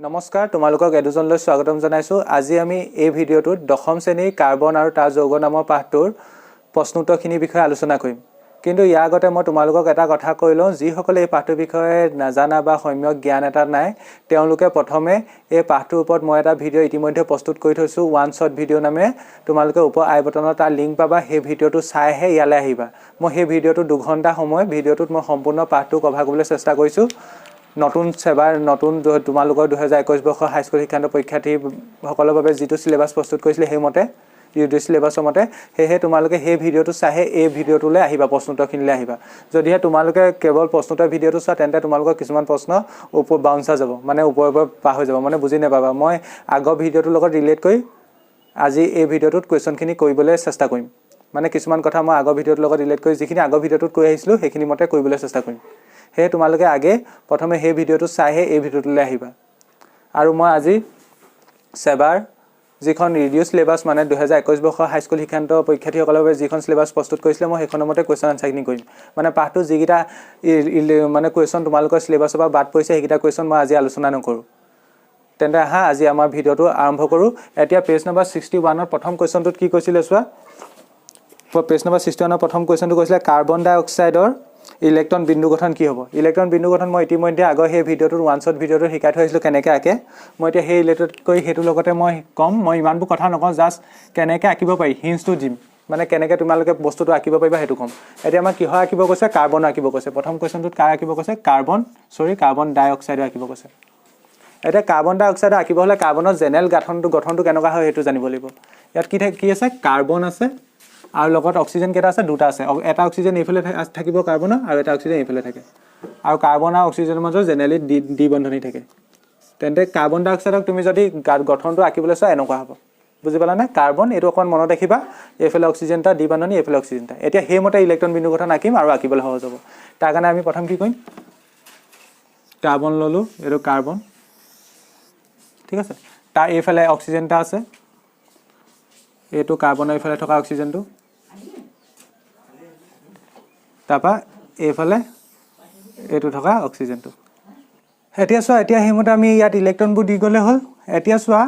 নমস্কাৰ তোমালোকক এডুজনলৈ স্বাগতম জনাইছো আজি আমি এই ভিডিঅটোত দশম শ্ৰেণীৰ কাৰ্বন আৰু তাৰ যৌগ নামৰ পাঠটোৰ প্ৰশ্নোত্তৰখিনি বিষয়ে আলোচনা কৰিম কিন্তু ইয়াৰ আগতে মই তোমালোকক এটা কথা কৈ লওঁ যিসকলে এই পাঠটোৰ বিষয়ে নাজানা বা সম্যক জ্ঞান এটা নাই তেওঁলোকে প্ৰথমে এই পাঠটোৰ ওপৰত মই এটা ভিডিঅ' ইতিমধ্যে প্ৰস্তুত কৰি থৈছো ওৱান শ্বট ভিডিঅ' নামে তোমালোকে ওপৰ আই বটনত তাৰ লিংক পাবা সেই ভিডিঅ'টো চাইহে ইয়ালৈ আহিবা মই সেই ভিডিঅ'টো 2 ঘণ্টা সময় ভিডিঅ'টোত মই সম্পূৰ্ণ পাঠটো কভাৰ কৰিবলৈ চেষ্টা কৰিছো নতুন সেবাৰ নতুন তোমালোকৰ 2021 বৰ্ষৰ হাইস্কুল শিক্ষান্ত পৰীক্ষাৰ্থীসকলৰ বাবে যেটো সিলেবাস প্ৰস্তুত কৰিছিল হেমতে ইউডি সিলেবাসৰ মতে হেহে তোমালোকে হে ভিডিঅ'টো চাহে এই ভিডিঅ'টোলৈ আহিবা প্ৰশ্নোত্তৰখিনিলৈ আহিবা যদিহে তোমালোকে কেৱল প্ৰশ্নোত্তৰ ভিডিঅ'টো চোৱা তেন্তে তোমালোকৰ কিছুমান প্ৰশ্ন ওপৰ বাউন্সা যাব মানে ওপৰ পাৰ হৈ যাব মানে বুজি নাপাবা মই আগৰ ভিডিঅ'টোৰ লগত ৰিলেট কৰি আজি এই ভিডিঅ'টোত কোৱেশ্চনখিনি কৰিবলৈ চেষ্টা কৰিম মানে কিছুমান কথা মই আগৰ ভিডিঅ'টোৰ লগত ৰিলেট কৰি যিখিনি আগৰ ভিডিঅ'টোত কৈ আহিছিলো সেইখিনি মতে কৰিবলৈ চেষ্টা কৰিম হে তোমালোকে আগে প্ৰথমে হে ভিডিঅ'টো চাইহে এই ভিডিঅ'টোলৈ আহিবা আৰু মই আজি সেবাৰ যিখন ৰিডিউস সিলেবাস মানে 2021 বৰ্ষৰ হাইস্কুল শিক্ষান্ত পৰীক্ষাৰ্থীসকলৰ বাবে যিখন সিলেবাস প্ৰস্তুত কৰিছিল মই সেইখনৰ মতে কোৱেশ্চন আনসাৰখিনি কৰিম মানে পাঠটো যিকিটা মানে কোৱেশ্চন তোমালোকৰ সিলেবাসৰ পৰা বাদ পৰিছে সেইকিটা কোৱেশ্চন মই আজি আলোচনা নকৰো তেন্তে আহা আজি আমাৰ ভিডিঅ'টো আৰম্ভ কৰো এতিয়া পেজ নম্বৰ 61 ৰ প্ৰথম কোৱেশ্চনটোত কি কৈছিল চোৱা পেজ নম্বৰ 61 ৰ প্ৰথম কোৱেশ্চনটো কৈছিল কাৰ্বন ডাই অক্সাইডৰ ইলেক্ট্ৰন বিন্দু গঠন কি হ'ব ইলেক্ট্ৰন বিন্দু গঠন মই ইতিমধ্যে আগৰ হে ভিডিঅ'টোৰ ওৱান শ্বট ভিডিঅ'টো শিকাই থৈছিলো কেনেকৈ আকে মই এতিয়া হে ৰিলেটেড কৰি হেতু লগতে মই কম মই ইমানবোৰ কথা নকওঁ জাস্ট কেনেকৈ আকিব পাৰি হিন্টছটো দিম মানে কেনেকৈ তোমালোকে বস্তুটো আকিব পাৰিবা হেতু কম এতিয়া আমাৰ কিহ আকিব কৈছে কাৰ্বন আকিব কৈছে প্ৰথম কোৱেশ্চনটোত কাৰ আকিব কৈছে কাৰ্বন ডাই অক্সাইড আকিব কৈছে এটা কাৰ্বন ডাই অক্সাইড আকিব হলে কাৰ্বনৰ জেনেৰেল গঠনটো কেনেকুৱা হয় হেতু জানিব লাগিব ইয়াত কি আছে কাৰ্বন আছে আৰু লগত অক্সিজেন কেটা আছে দুটা আছে এটা অক্সিজেন এইফালে থাকিব কাৰ্বনৰ আৰু এটা অক্সিজেন এইফালে থাকে আৰু কাৰ্বন আৰু অক্সিজেনৰ মাজত জেনেৰেলি ডি বন্ধনী থাকে তেন্তে কাৰ্বন ডাই অক্সাইডক তুমি যদি গঠনটো আকিবলৈ চাও এনেকুৱা হ'ব বুজি পালা না কাৰ্বন এটো অকন মনত ৰাখিবা এইফালে অক্সিজেনটা ডি বন্ধনী এইফালে অক্সিজেনটা এতিয়া হেই মতে ইলেক্ট্ৰন বিন্দু গঠন আকিম আৰু আকিবলৈ সহজ হ'ব তাৰ কাৰণে আমি প্ৰথম কি কৰিম কাৰ্বন ললো এটো কাৰ্বন ঠিক আছে তাৰ এইফালে অক্সিজেনটা আছে এটো কাৰ্বনৰ এইফালে থকা অক্সিজেনটো তাপা এইফালে এটো থকা অক্সিজেনটো এতিয়া চোৱা এতিয়া হেমতে আমি ইয়াত ইলেক্ট্ৰনবোৰ দি গলে হল এতিয়া চোৱা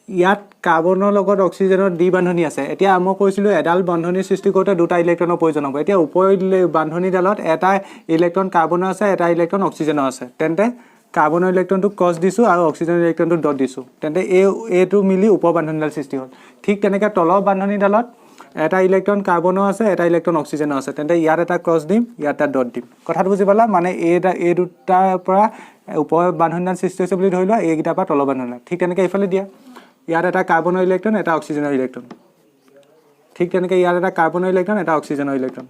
ইয়াত কাৰ্বনৰ লগত অক্সিজেনৰ ডি বন্ধনী আছে এতিয়া মই কৈছিলো এডাল বন্ধনী সৃষ্টি কৰোতে দুটা ইলেক্ট্ৰনৰ প্ৰয়োজন হ'ব এতিয়া ওপৰৰ বন্ধনীডালত এটা ইলেক্ট্ৰন কাৰ্বনৰ আছে এটা ইলেক্ট্ৰন অক্সিজেনৰ আছে তেন্তে কাৰ্বনৰ ইলেক্ট্ৰনটো ক্ৰছ দিছো আৰু অক্সিজেনৰ ইলেক্ট্ৰনটো ডট দিছো তেন্তে এটো মিলি ওপৰ বন্ধনীডাল সৃষ্টি হ'ল ঠিক তেনেকৈ তলৰ বন্ধনীডালত এটা ইলেক্ট্ৰন কাৰ্বনৰ আছে এটা ইলেক্ট্ৰন অক্সিজেনৰ আছে তেন্তে ইয়াত এটা ক্ৰছ দিম ইয়াত এটা ডট দিম কথাটো বুজি পালা মানে এই দুটাৰ পৰা ওপৰ বন্ধনীডাল সৃষ্টি হৈছে বুলি ধৰি লোৱা এইকেইটাৰ পৰা তলৰ বন্ধনীডাল ঠিক তেনেকৈ এইফালে দিয়া ইয়াত এটা কাৰ্বনৰ ইলেক্ট্ৰন এটা অক্সিজেনৰ ইলেক্ট্ৰন ঠিক তেনেকৈ ইয়াত এটা কাৰ্বনৰ ইলেক্ট্ৰন এটা অক্সিজেনৰ ইলেক্ট্ৰন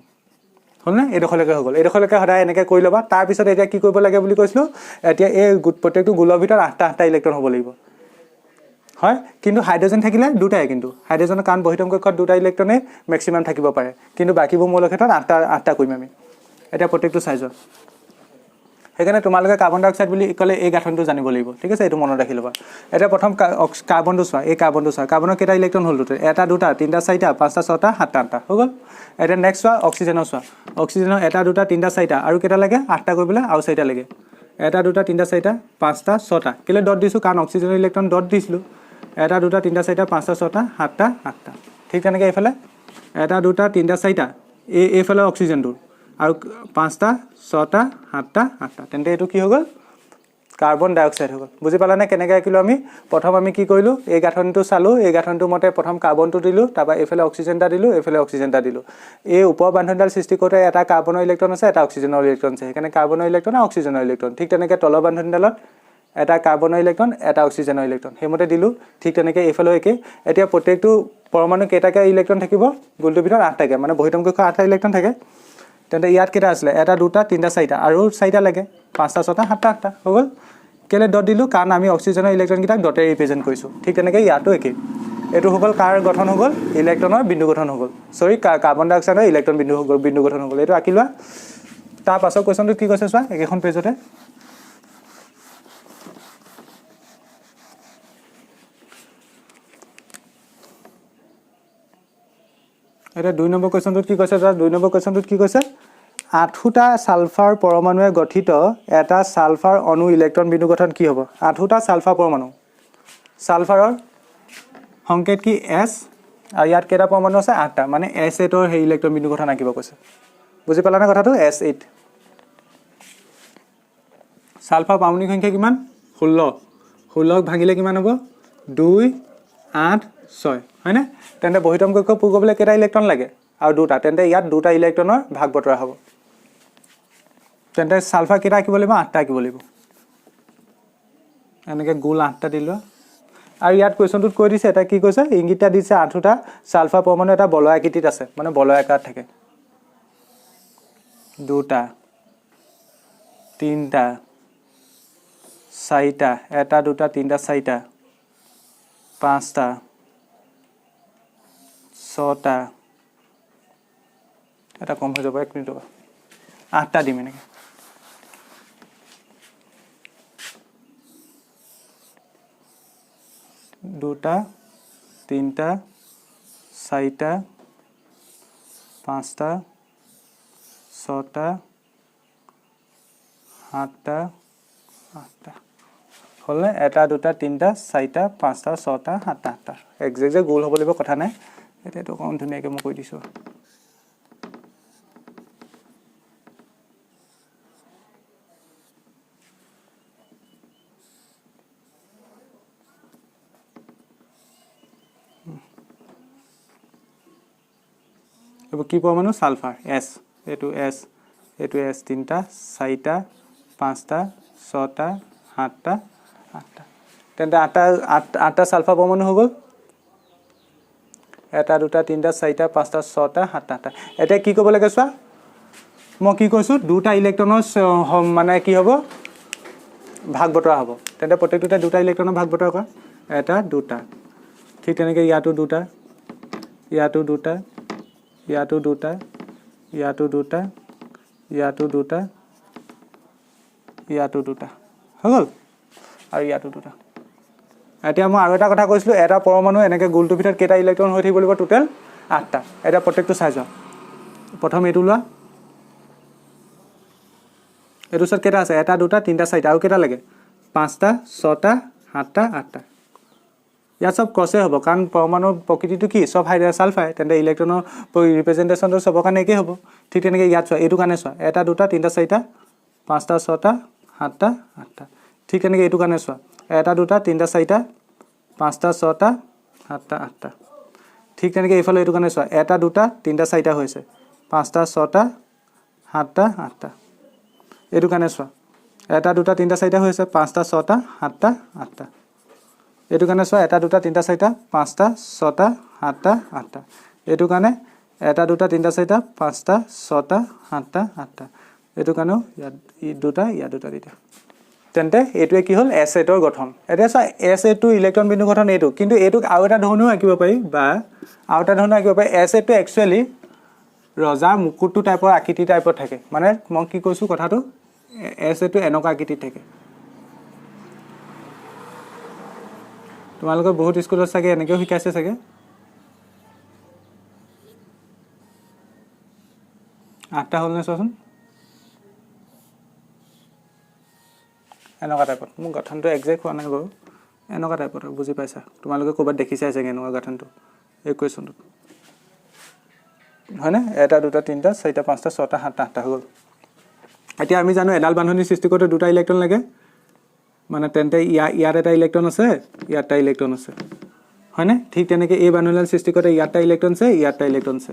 হল না এডখলৈকে হৈ গ'ল এডখলৈকে সদায় এনেকৈ কৰি ল'বা তাৰ পিছত এতিয়া কি কৰিব লাগে বুলি কৈছিলো এতিয়া এই প্ৰত্যেকটো গোলৰ ভিতৰত 8টা ইলেক্ট্ৰন হ'ব লাগিব হয় কিন্তু হাইড্ৰোজেন থাকিলে দুটাই কিন্তু হাইড্ৰোজেনৰ কাৰণ বহিতম কক্ষত দুটা ইলেক্ট্ৰনে ম্যাক্সিমাম থাকিব পাৰে কিন্তু বাকিবোৰ মৌলৰ ক্ষেত্ৰত 8টা কৰিম আমি এটা প্ৰত্যেকটো সাইজৰ হেকানে তোমালোকে কাৰ্বন ডাই অক্সাইড বুলি কলে এই গাঠনটো জানিব লাগিব ঠিক আছে এটো মনত ৰাখি লবা এটা প্ৰথম কাৰ্বনটো চোৱা এই কাৰ্বনটো চোৱা কাৰ্বনৰ কেটা ইলেক্ট্ৰন হল দুটা এটা দুটা তিনটা চাৰিটা পাঁচটা ছটা সাতটা আঠটা হৈ গল এটা নেক্সট চোৱা অক্সিজেনৰ চোৱা অক্সিজেনৰ এটা দুটা তিনটা চাৰিটা আৰু কেটা লাগে 8টা কৰিবলৈ আৰু 4টা লাগে এটা দুটা তিনটা চাৰিটা পাঁচটা ছটা কেলে ডট দিছো কাৰণ অক্সিজেনৰ ইলেক্ট্ৰন ডট দিছিলো এটা দুটা তিনটা চাৰিটা পাঁচটা ছটা সাতটা আঠটা ঠিক তেনেকৈ এইফালে এটা দুটা তিনটা চাৰিটা এইফালে অক্সিজেনটো আৰু পাঁচটা ছটা সাতটা আঠটা তেন্তে এটো কি হৈ গ'ল কাৰ্বন ডাই অক্সাইড হৈ গ'ল বুজি পালা নে কেনেকৈ আকিলো আমি প্ৰথম আমি কি কৰিলো এই গাঠনটো চালো এই গাঠনটো মতে প্ৰথম কাৰ্বনটো দিলো তাৰপা এইফালে অক্সিজেনটা দিলো এইফালে অক্সিজেনটা দিলো এই ওপৰ বন্ধনডাল সৃষ্টি কৰোতে এটা কাৰ্বনৰ ইলেক্ট্ৰন আছে এটা অক্সিজেনৰ ইলেক্ট্ৰন আছে সেইকাৰণে কাৰ্বনৰ ইলেক্ট্ৰন আৰু অক্সিজেনৰ ইলেক্ট্ৰন ঠিক তেনেকৈ তলৰ বন্ধনডালত এটা কাৰ্বনৰ ইলেক্ট্ৰন এটা অক্সিজেনৰ ইলেক্ট্ৰন হেমতে দিলো ঠিক তেনেকৈ এইফালেও একে এতিয়া প্ৰত্যেকটো পৰমাণু কেইটাকে ইলেক্ট্ৰন থাকিব গোলটোৰ ভিতৰত 8টাকে মানে বহিতম কক্ষত 8টা ইলেক্ট্ৰন থাকে তেন্তে ইয়াত কেটা আছিল এটা দুটা তিনটা চাৰিটা আৰু 4টা লাগে পাঁচটা ছটা সাতটা আঠটা হৈ গ'ল কেলে ডট দিলো কাৰণ আমি অক্সিজেনৰ ইলেক্ট্ৰন কিটাক ডটে ৰিপ্ৰেজেন্ট কৰিছো ঠিক তেনেকৈ ইয়াতো একে এটো হৈ গ'ল কাৰ গঠন হৈ গ'ল ইলেক্ট্ৰনৰ বিন্দু গঠন হৈ গ'ল সৰি কাৰ্বন ডাই অক্সাইডৰ ইলেক্ট্ৰন বিন্দু গঠন হৈ গ'ল এটো আকি লোৱা তাৰ পাছৰ কোৱেশ্চনটো কি কৈছে চোৱা একেখন পেজতে এটা 2 নম্বৰ কোৱেশ্চনটোত কি কৈছে 2 নম্বৰ কোৱেশ্চনটোত কি কৈছে 8টা সালফাৰ পৰমাণুৱে গঠিত এটা সালফাৰ অণু ইলেক্ট্ৰন বিন্দু গঠন কি হ'ব 8টা সালফাৰ পৰমাণু সালফাৰৰ সংকেত কি S আৰু ইয়াত কেইটা পৰমাণু আছে 8টা মানে S8 ৰ সেই ইলেক্ট্ৰন বিন্দু গঠন আঁকিব কৈছে বুজি পালানে কথাটো S8 সালফাৰ পাৰমাণবিক সংখ্যা কিমান 16 16 ভাঙিলে কিমান হ'ব 2 8 6 হয়নে তেন্তে বহিতম কক্ষ পূৰ কৰিবলৈ কেইটা ইলেক্ট্ৰন লাগে আৰু দুটা তেন্তে ইয়াত দুটা ইলেক্ট্ৰনৰ ভাগ বতৰা হ'ব তেন্তে সালফাৰ কেইটা আঁকিব লাগিব 8টা আঁকিব লাগিব এনেকৈ গোল 8টা দিলো আৰু ইয়াত কোৱেশ্যনটোত কৈ দিছে এটা কি কৈছে ইংগিতটা দিছে 8টা সালফাৰ পৰমাণু এটা বলয় আকৃতিত আছে মানে বলয় আকাৰত থাকে দুটা তিনটা চাৰিটা এটা দুটা তিনটা চাৰিটা পাঁচটা ছটা এটা কম হৈ যাব 1 মিনিট 8টা দিম এনেকৈ দুটা তিনটা চাৰিটা পাঁচটা ছটা সাতটা আঠটা হ'লনে এটা দুটা তিনটা চাৰিটা পাঁচটা ছটা সাতটা আঠটা একজেক্ট যে গোল হ'ব লাগিব কথা নাই এতিয়াতো অকণ ধুনীয়াকৈ মই কৈ দিছোঁ এবোৰ কি পৰমাণু সালফাৰ S এটো S তিনটা চাৰিটা পাঁচটা ছটা সাতটা আঠটা তেন্তে আঠটা সালফাৰ পৰমাণু হৈ গ'ল এটা দুটা তিনটা চাৰিটা পাঁচটা ছটা সাতটা আঠটা এতিয়া কি ক'ব লাগে চোৱা মই কি কৈছোঁ দুটা ইলেক্ট্ৰনৰ মানে কি হ'ব ভাগ বতৰা হ'ব তেন্তে প্ৰত্যেকটোতে দুটা ইলেক্ট্ৰনৰ ভাগ বতৰা কৰা এটা দুটা ঠিক তেনেকৈ ইয়াতো দুটা ইয়াতো দুটা ইয়াতো দুটা ইয়াতো দুটা ইয়াতো দুটা ইয়াতো দুটা হৈ গ'ল আৰু ইয়াতো দুটা এতিয়া মই আৰু এটা কথা কৈছিলোঁ এটা পৰমাণু এনেকৈ গোলটোৰ ভিতৰত কেইটা ইলেক্ট্ৰন হৈ থাকিব লাগিব টোটেল 8টা এটা প্ৰত্যেকটো চাই যাওঁ প্ৰথম এইটো লোৱা এইটো ওচৰত কেইটা আছে এটা দুটা তিনটা চাৰিটা আৰু কেইটা লাগে 5টা 6টা 7টা 8টা ইয়াত সব ক্ৰছে হ'ব কাৰণ পৰমাণুৰ প্ৰকৃতিটো কি সব হাইড্ৰজেন সালফাৰ তেন্তে ইলেক্ট্ৰনৰ ৰিপ্ৰেজেন্টেশনটো সবৰ কাৰণে একেই হ'ব ঠিক তেনেকৈ ইয়াত চোৱা এইটো কাৰণে চোৱা এটা দুটা তিনটা চাৰিটা 5টা 6টা 7টা 8টা ঠিক তেনেকৈ এইটো কাৰণে চোৱা এটা দুটা তিনটা চাৰিটা 5টা 6টা 7টা 8টা ঠিক তেনেকৈ এইফালে এইটো কাৰণে চোৱা এটা দুটা তিনটা চাৰিটা হৈছে 5টা 6টা 7টা 8টা এইটো কাৰণে চোৱা এটা দুটা তিনটা চাৰিটা হৈছে 5টা 6টা 7টা 8টা এইটো কাৰণে চোৱা এটা দুটা তিনটা চাৰিটা 5টা 6টা 7টা 8টা এইটো কাৰণে এটা দুটা তিনটা চাৰিটা 5টা 6টা 7টা 8টা এইটো কাৰণেও ইয়াত দুটা দিটা তেন্তে এইটোৱে কি হ'ল S8 ৰ গঠন এতিয়া চোৱা S8 ইলেক্ট্ৰন বিন্দু গঠন এইটো কিন্তু এইটোক আৰু এটা ধৰণেও আঁকিব পাৰি বা আৰু এটা ধৰণে আঁকিব পাৰি S8 একচুৱেলি ৰজাৰ মুকুটটো টাইপৰ আকৃতি টাইপৰ থাকে মানে মই কি কৈছোঁ কথাটো S8 এনেকুৱা আকৃতিত থাকে তোমালোকৰ বহুত স্কুলত চাগে এনেকৈ শিকাইছে চাগে 8টা হ'ল নে চোৱাচোন এনেকুৱা টাইপত মোৰ গঠনটো একজেক্ট হোৱা নাই বাৰু এনেকুৱা টাইপত বুজি পাইছা তোমালোকে ক'ৰবাত দেখিছাই চাগে এনেকুৱা গঠনটো এই কুৱেশ্যনটোত হয়নে এটা দুটা তিনটা চাৰিটা পাঁচটা ছটা সাতটা আঠটা হৈ গ'ল এতিয়া আমি জানো এডাল বান্ধনি সৃষ্টি কৰোঁতে দুটা ইলেক্ট্ৰন লাগে মানে তেন্তে ইয়াত এটা ইলেক্ট্ৰন আছে ইয়াত এটা ইলেক্ট্ৰন আছে হয়নে ঠিক তেনেকৈ এই বান্ধনিডাল সৃষ্টি কৰোঁতে ইয়াত এটা ইলেক্ট্ৰন আছে ইয়াত এটা ইলেক্ট্ৰন আছে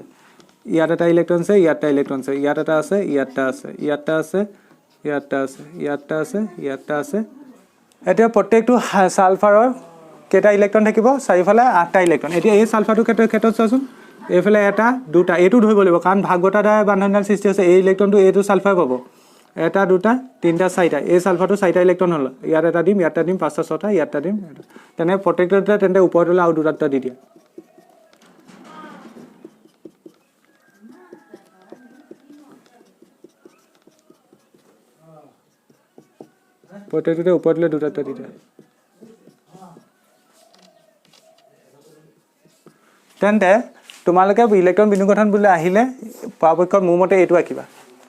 ইয়াত এটা ইলেক্ট্ৰন আছে ইয়াত এটা ইলেক্ট্ৰন আছে ইয়াত এটা আছে ইয়াত এটা আছে ইয়াত এটা আছে ইয়াত এটা আছে ইয়াত এটা আছে ইয়াত এটা আছে এতিয়া প্ৰত্যেকটো সালফাৰৰ কেইটা ইলেক্ট্ৰন থাকিব চাৰিফালে 8টা ইলেক্ট্ৰন এতিয়া এই সালফাৰটো ক্ষেত্ৰত চোৱাচোন এইফালে এটা দুটা এইটো ধৰিব লাগিব কাৰণ ভাগ বতৰা দ্বাৰা বান্ধনিডাল সৃষ্টি হৈছে এই ইলেক্ট্ৰনটো এইটো সালফাৰ পাব এটা দুটা তিনটা চাৰিটা এই সালফাৰটো চাৰিটা ইলেক্ট্ৰন হ'ল ইয়াত এটা দিম ইয়াত এটা দিম 5টা 6টা ইয়াত এটা দিম তেনে প্ৰত্যেকটোতে তেন্তে ওপৰলৈ আৰু দুটা দি দিয়া প্ৰত্যেকটোতে ওপৰলৈ দুটা দি দিয়া তেন্তে তোমালোকে ইলেক্ট্ৰন বিন্দু গঠন বুলি আহিলে পৰাপক্ষত মোৰ মতে এইটো আঁকিবা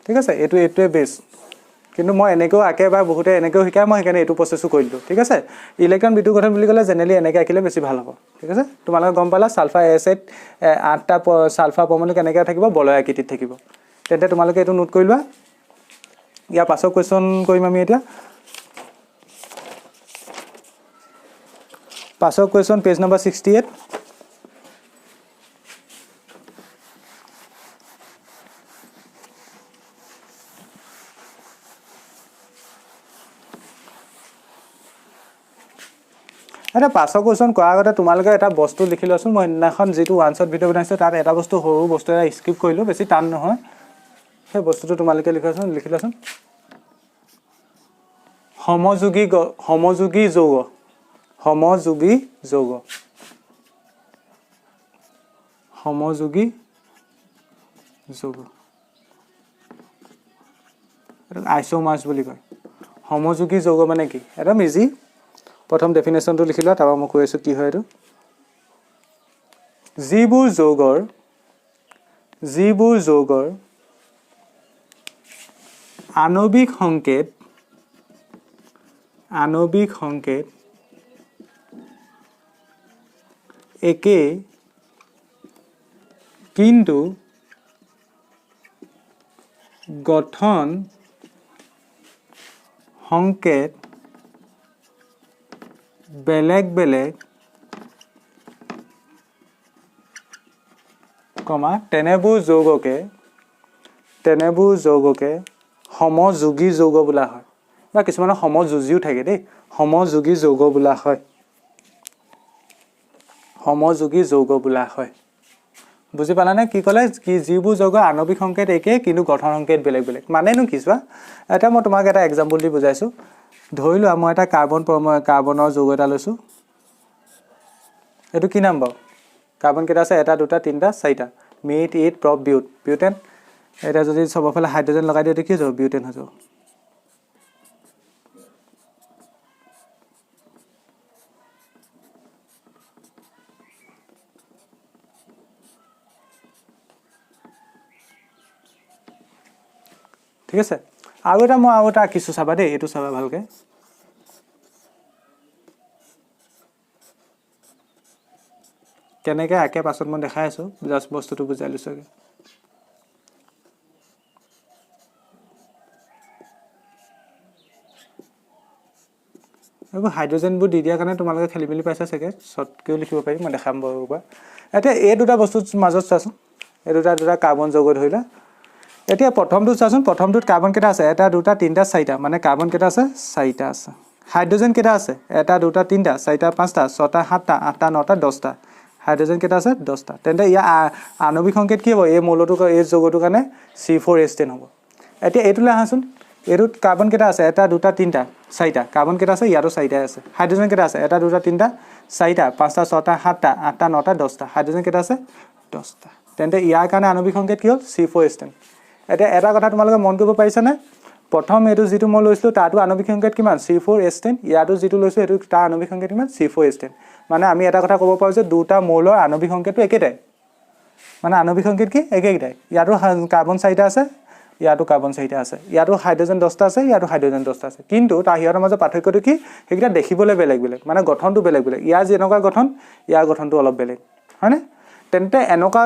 ঠিক আছে এইটোৱে বেছ কিন্তু মই এনেকেও আঁকে বা বহুতে এনেকেও শিকায় মই সেইকাৰণে এইটো প্ৰচেছো কৰি দিলোঁ ঠিক আছে ইলেক্ট্ৰন বিদ্যুৎ গঠন বুলি ক'লে জেনেৰেলি এনেকৈ আঁকিলে বেছি ভাল হ'ব ঠিক আছে তোমালোকে গম পালা ছালফাৰ এছাইড 8টা ছালফাৰ পৰমাণু কেনেকৈ থাকিব বলয় আকৃতিত থাকিব তেন্তে তোমালোকে এইটো নোট কৰি লোৱা ইয়াৰ পাছৰ কুৱেশ্যন কৰিম আমি এতিয়া পাছৰ কুৱেশ্যন পেজ নম্বৰ 68 এটা পাছৰ কুৱেশ্যন কৰাৰ আগতে তোমালোকে এটা বস্তু লিখি লোৱাচোন মই সেইদিনাখন যিটো ওৱান শ্বট ভিডিঅ' বনাইছোঁ তাত এটা বস্তু সৰু বস্তু এটা স্কিপ কৰিলোঁ বেছি টান নহয় সেই বস্তুটো তোমালোকে লিখি লোৱাচোন সমযোগী যৌগ এইটো আইচোমাৰ্ছ বুলি কয় সমযোগী যৌগ মানে কি একদম ইজি প্ৰথম ডেফিনেশ্যনটো লিখি লোৱা তাৰপৰা মই কৈ আছোঁ কি হয় এইটো যিবোৰ যৌগৰ আণৱিক সংকেত একে কিন্তু গঠন সংকেত বেলেগ তেনেবোৰ যৌগকে সমযোগী যৌগ বোলা হয় বা কিছুমানৰ সমযোজীও থাকে দেই সমযোগী যৌগ বোলা হয় বুজি পালানে কি ক'লে কি যিবোৰ যৌগ আণৱিক সংকেত একে কিন্তু গঠন সংকেত বেলেগ মানেনো কি চোৱা এতিয়া মই তোমাক এটা এক্সাম্পল দি বুজাইছোঁ ধৰি লোৱা মই এটা কাৰ্বনৰ যৌগ এটা লৈছোঁ এইটো কি নাম বাৰু কাৰ্বন কেইটা আছে 1 2 3 4টা মিথ ইথ প্ৰপ বিউটেন এটা যদি সবৰ ফালে হাইড্ৰজেন লগাই দিওঁ কি হ'ব বিউটেন হৈ যাব ঠিক আছে আৰু এটা আঁকিছোঁ চাবা দেই এইটো চাবা ভালকৈ কেনেকৈ আঁকে পাছত মই দেখাই আছোঁ জাষ্ট বস্তুটো বুজাই লৈছোঁ এইবোৰ হাইড্ৰজেনবোৰ দি দিয়াৰ কাৰণে তোমালোকে খেলি মেলি পাইছা চাগে শ্বৰ্টকৈও লিখিব পাৰি মই দেখাম বাৰু ৰ'বা এতিয়া এই দুটা বস্তুৰ মাজত চোৱাচোন এই দুটা কাৰ্বন যৌগ ধৰিলা এতিয়া প্ৰথমটো চোৱাচোন প্ৰথমটোত কাৰ্বন কেইটা আছে 1 2 3 4টা মানে কাৰ্বন কেইটা আছে 4টা আছে হাইড্ৰজেন কেইটা আছে 1 2 3 4টা 5টা 6টা 7টা 8টা 9টা 10টা হাইড্ৰজেন কেইটা আছে 10টা তেন্তে ইয়াৰ আণৱিক সংকেত কি হ'ব এই মৌলটো এই যৌগটোৰ কাৰণে C4H10 হ'ব এতিয়া এইটোলৈ আহাচোন এইটোত কাৰ্বন কেইটা আছে 1 2 3টা 4টা কাৰ্বন কেইটা আছে ইয়াতো 4টাই আছে হাইড্ৰজেন কেইটা আছে 1 2 3টা 4টা 5টা 6টা 7টা 8টা 9টা 10টা হাইড্ৰজেন কেইটা আছে 10টা তেন্তে ইয়াৰ কাৰণে আণৱিক সংকেত কি হ'ল C4H10 এতিয়া এটা কথা তোমালোকে মন কৰিব পাৰিছানে প্ৰথম এইটো যিটো মই লৈছিলোঁ তাতো আণৱিক সংকেত কিমান C4H10 ইয়াতো যিটো লৈছোঁ সেইটো তাৰ আণৱিক সংকেত কিমান C4H10 মানে আমি এটা কথা ক'ব পাৰোঁ যে দুটা মৌলৰ আণৱিক সংকেতটো একেটাই মানে আণৱিক সংকেত কি একেটাই ইয়াতো কাৰ্বন 4টা আছে ইয়াতো কাৰ্বন 4টা আছে ইয়াতো হাইড্ৰজেন 10টা আছে ইয়াতো হাইড্ৰজেন 10টা আছে কিন্তু তাৰ সিহঁতৰ মাজত পাৰ্থক্যটো কি সেইকেইটা দেখিবলৈ বেলেগ মানে গঠনটো বেলেগ ইয়াৰ যেনেকুৱা গঠন ইয়াৰ গঠনটো অলপ বেলেগ হয়নে তেন্তে এনেকুৱা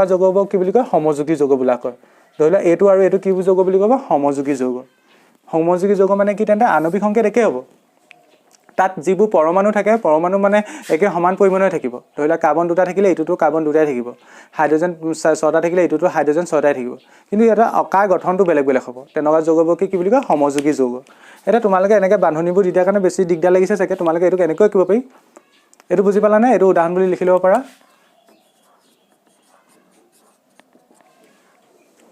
যৌগবোৰক কি বুলি কয় সমযোগী যৌগ বোলা কয় ধৰি লোৱা এইটো আৰু এইটো কি যৌগ বুলি ক'ব সমযোগী যৌগ মানে কি তেন্তে আণৱিক সংকেত একে হ'ব তাত যিবোৰ পৰমাণু থাকে পৰমাণু মানে একে সমান পৰিমাণৰ থাকিব ধৰি লোৱা কাৰ্বন 2টা থাকিলে এইটোতো কাৰ্বন 2টাই থাকিব হাইড্ৰজেন 6টা থাকিলে এইটোতো হাইড্ৰজেন 6টাই থাকিব কিন্তু এটা অকাৰ গঠনটো বেলেগ হ'ব তেনেকুৱা যৌগবোৰক কি বুলি কয় সমযোগী যৌগ এটা তোমালোকে এনেকৈ বান্ধনীবোৰ দি দিয়াৰ কাৰণে বেছি দিগদাৰ লাগিছে চাগে তোমালোকে এইটো কেনেকৈ কিব পাৰি এইটো বুজি পালানে এইটো উদাহৰণ বুলি লিখি ল'ব পাৰা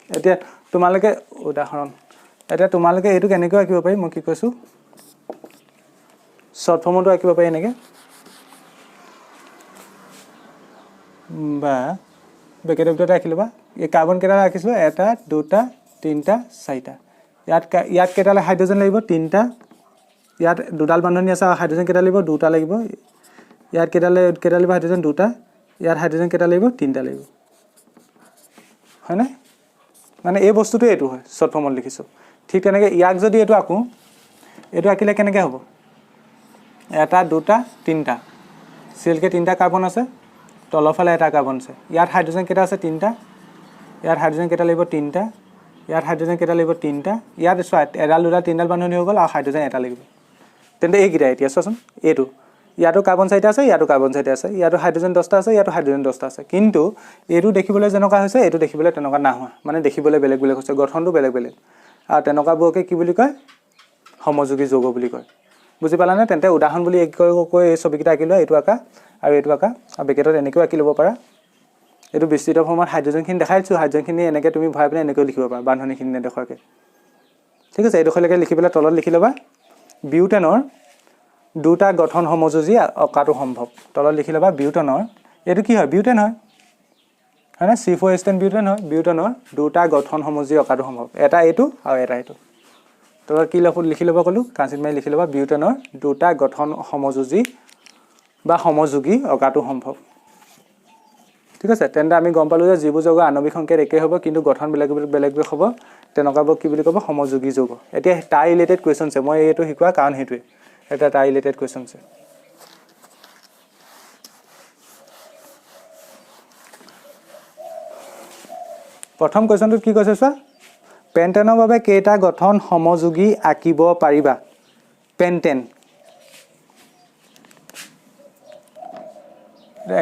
এতিয়া তোমালোকে উদাহৰণ এইটো কেনেকৈ আঁকিব পাৰি মই কি কৈছোঁ শৰ্ট ফৰ্মতো আঁকিব পাৰি এনেকৈ বা ব্ৰেকেটৰ ভিতৰতে আঁকি ল'বা এই কাৰ্বন কেইটা ৰাখিছিলোঁ 1 2 3 4টা ইয়াত কেইটালৈ হাইড্ৰজেন লাগিব 3টা ইয়াত দুডাল বান্ধনী আছে হাইড্ৰজেন কেইটা লাগিব 2টা লাগিব ইয়াত কেইটা লাগিব হাইড্ৰজেন 2টা ইয়াত হাইড্ৰজেন কেইটা লাগিব 3টা লাগিব হয়নে মানে এই বস্তুটো এইটো হয় শৰ্ট ফৰ্মত লিখিছোঁ ঠিক তেনেকৈ ইয়াক যদি এইটো আঁকো এইটো আঁকিলে কেনেকৈ হ'ব এটা দুটা তিনিটা চিএলকে তিনিটা কাৰ্বন আছে তলৰ ফালে এটা কাৰ্বন আছে ইয়াত হাইড্ৰজেন কেইটা আছে তিনিটা ইয়াত হাইড্ৰজেন কেইটা লাগিব তিনিটা ইয়াত হাইড্ৰজেন কেইটা লাগিব তিনিটা ইয়াত চোৱা এডাল দুটা তিনিডাল বান্ধনি হৈ গ'ল আৰু হাইড্ৰজেন এটা লাগিব তেন্তে এইকেইটা এতিয়া চোৱাচোন এইটো ইয়াতো কাৰ্বন চাৰিটা আছে ইয়াতো কাৰ্বন চাৰিটা আছে ইয়াতো হাইড্ৰজেন 10টা আছে ইয়াতো হাইড্ৰজেন 10টা আছে কিন্তু এইটো দেখিবলৈ যেনেকুৱা হৈছে এইটো দেখিবলৈ তেনেকুৱা নহয় মানে দেখিবলৈ বেলেগ বেলেগ হৈছে গঠনটো বেলেগ বেলেগ আৰু তেনেকুৱাবোৰকে কি বুলি কয় সমযোগী যৌগ বুলি কয় বুজি পালানে তেন্তে উদাহৰণ বুলি কৈ এই ছবিকেইটা আঁকি লোৱা এইটো আঁকা আৰু এইটো আঁকা আৰু বেকেটত এনেকৈও আঁকি ল'ব পাৰা এইটো বিস্তৃত ফৰ্মত হাইড্ৰজেনখিনি দেখাইছোঁ হাইড্ৰজেনখিনি এনেকৈ তুমি ভৰাই পিনে এনেকৈও লিখিব পাৰা বান্ধনিখিনি নেদেখুৱাকৈ ঠিক আছে এইডোখৰলৈকে লিখি পেলাই তলত লিখি ল'বা বিউটেনৰ দুটা গঠন সমযোজী অঁকাটো সম্ভৱ তলত লিখি ল'বা বিউটেনৰ এইটো কি হয় বিউটেন হয় হয়নে C4H10 বিউটেন হয় বিউটেনৰ দুটা গঠন সমযোজী অঁকাটো সম্ভৱ এটা এইটো আৰু এটা এইটো তলত কি লিখি ল'ব ক'লোঁ কাঞ্চিত মাৰি লিখি ল'বা বিউটেনৰ দুটা গঠন সমযোজী বা সমযোগী অঁকাটো সম্ভৱ ঠিক আছে তেন্তে আমি গম পালোঁ যে যিবোৰ যৌগ আণৱিক সংকেত একেই হ'ব কিন্তু গঠন বেলেগ বেলেগ হ'ব তেনেকুৱাবোৰ কি বুলি ক'ব সমযোগী যৌগ এতিয়া তাৰ ৰিলেটেড কুৱেশ্যনছে মই এইটো শিকোৱা কাৰণ সেইটোৱে এটা তাৰ ৰিলেটেড কুৱেশ্যনছে প্ৰথম কুৱেশ্যনটোত কি কৈছে চোৱা পেণ্টেনৰ বাবে কেইটা গঠন সমযোগী আঁকিব পাৰিবা পেণ্টেন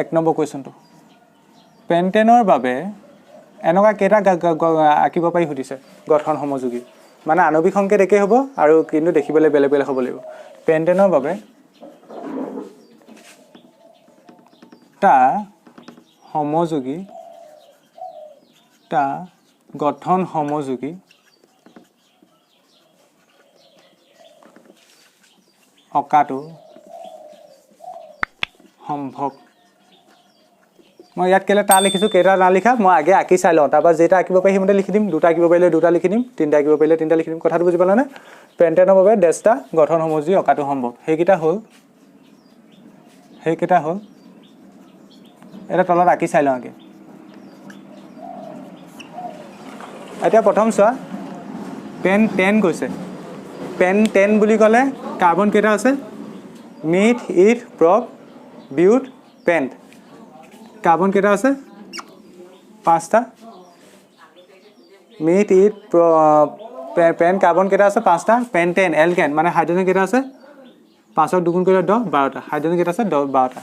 এক নম্বৰ কুৱেশ্যনটো পেণ্টেনৰ বাবে এনেকুৱা কেইটা আঁকিব পাৰি সুধিছে গঠন সমযোগী মানে আণৱিক সংকেত একেই হ'ব আৰু কিন্তু দেখিবলৈ বেলেগ বেলেগ হ'ব লাগিব পেণ্টেনৰ বাবে টা সমযোগী টা গঠন সমযোগী অঁকাটো সম্ভৱ মই ইয়াত কেলে টা লিখিছোঁ কেইটা না লিখা মই আগে আঁকি চাই লওঁ তাৰপৰা যেইটা আঁকিব পাৰি সেইমতে লিখি দিম দুটা আঁকিব পাৰিলে দুটা লিখি দিম তিনিটা আঁকিব পাৰিলে তিনিটা লিখি দিম কথাটো বুজি পালানে পেণ্টেনৰ বাবে ডেছটা গঠন সমযোজী অঁকাটো সম্ভৱ সেইকেইটা হ'ল এটা তলত আঁকি চাই লওঁ আগে এতিয়া প্ৰথম চোৱা পেণ্টেন কৈছে পেণ্টেন বুলি ক'লে কাৰ্বন কেইটা আছে মিথ ইথ প্ৰপ বিউট পেণ্ট কাৰ্বন কেইটা আছে 5টা মিথ ইথ পেণ্ট কাৰ্বন কেইটা আছে 5টা পেণ্টেন এলকেন মানে হাইড্ৰজেন কেইটা আছে 5ক দুগুণ কৰিলে 10 12টা হাইড্ৰজেন কেইটা আছে 12টা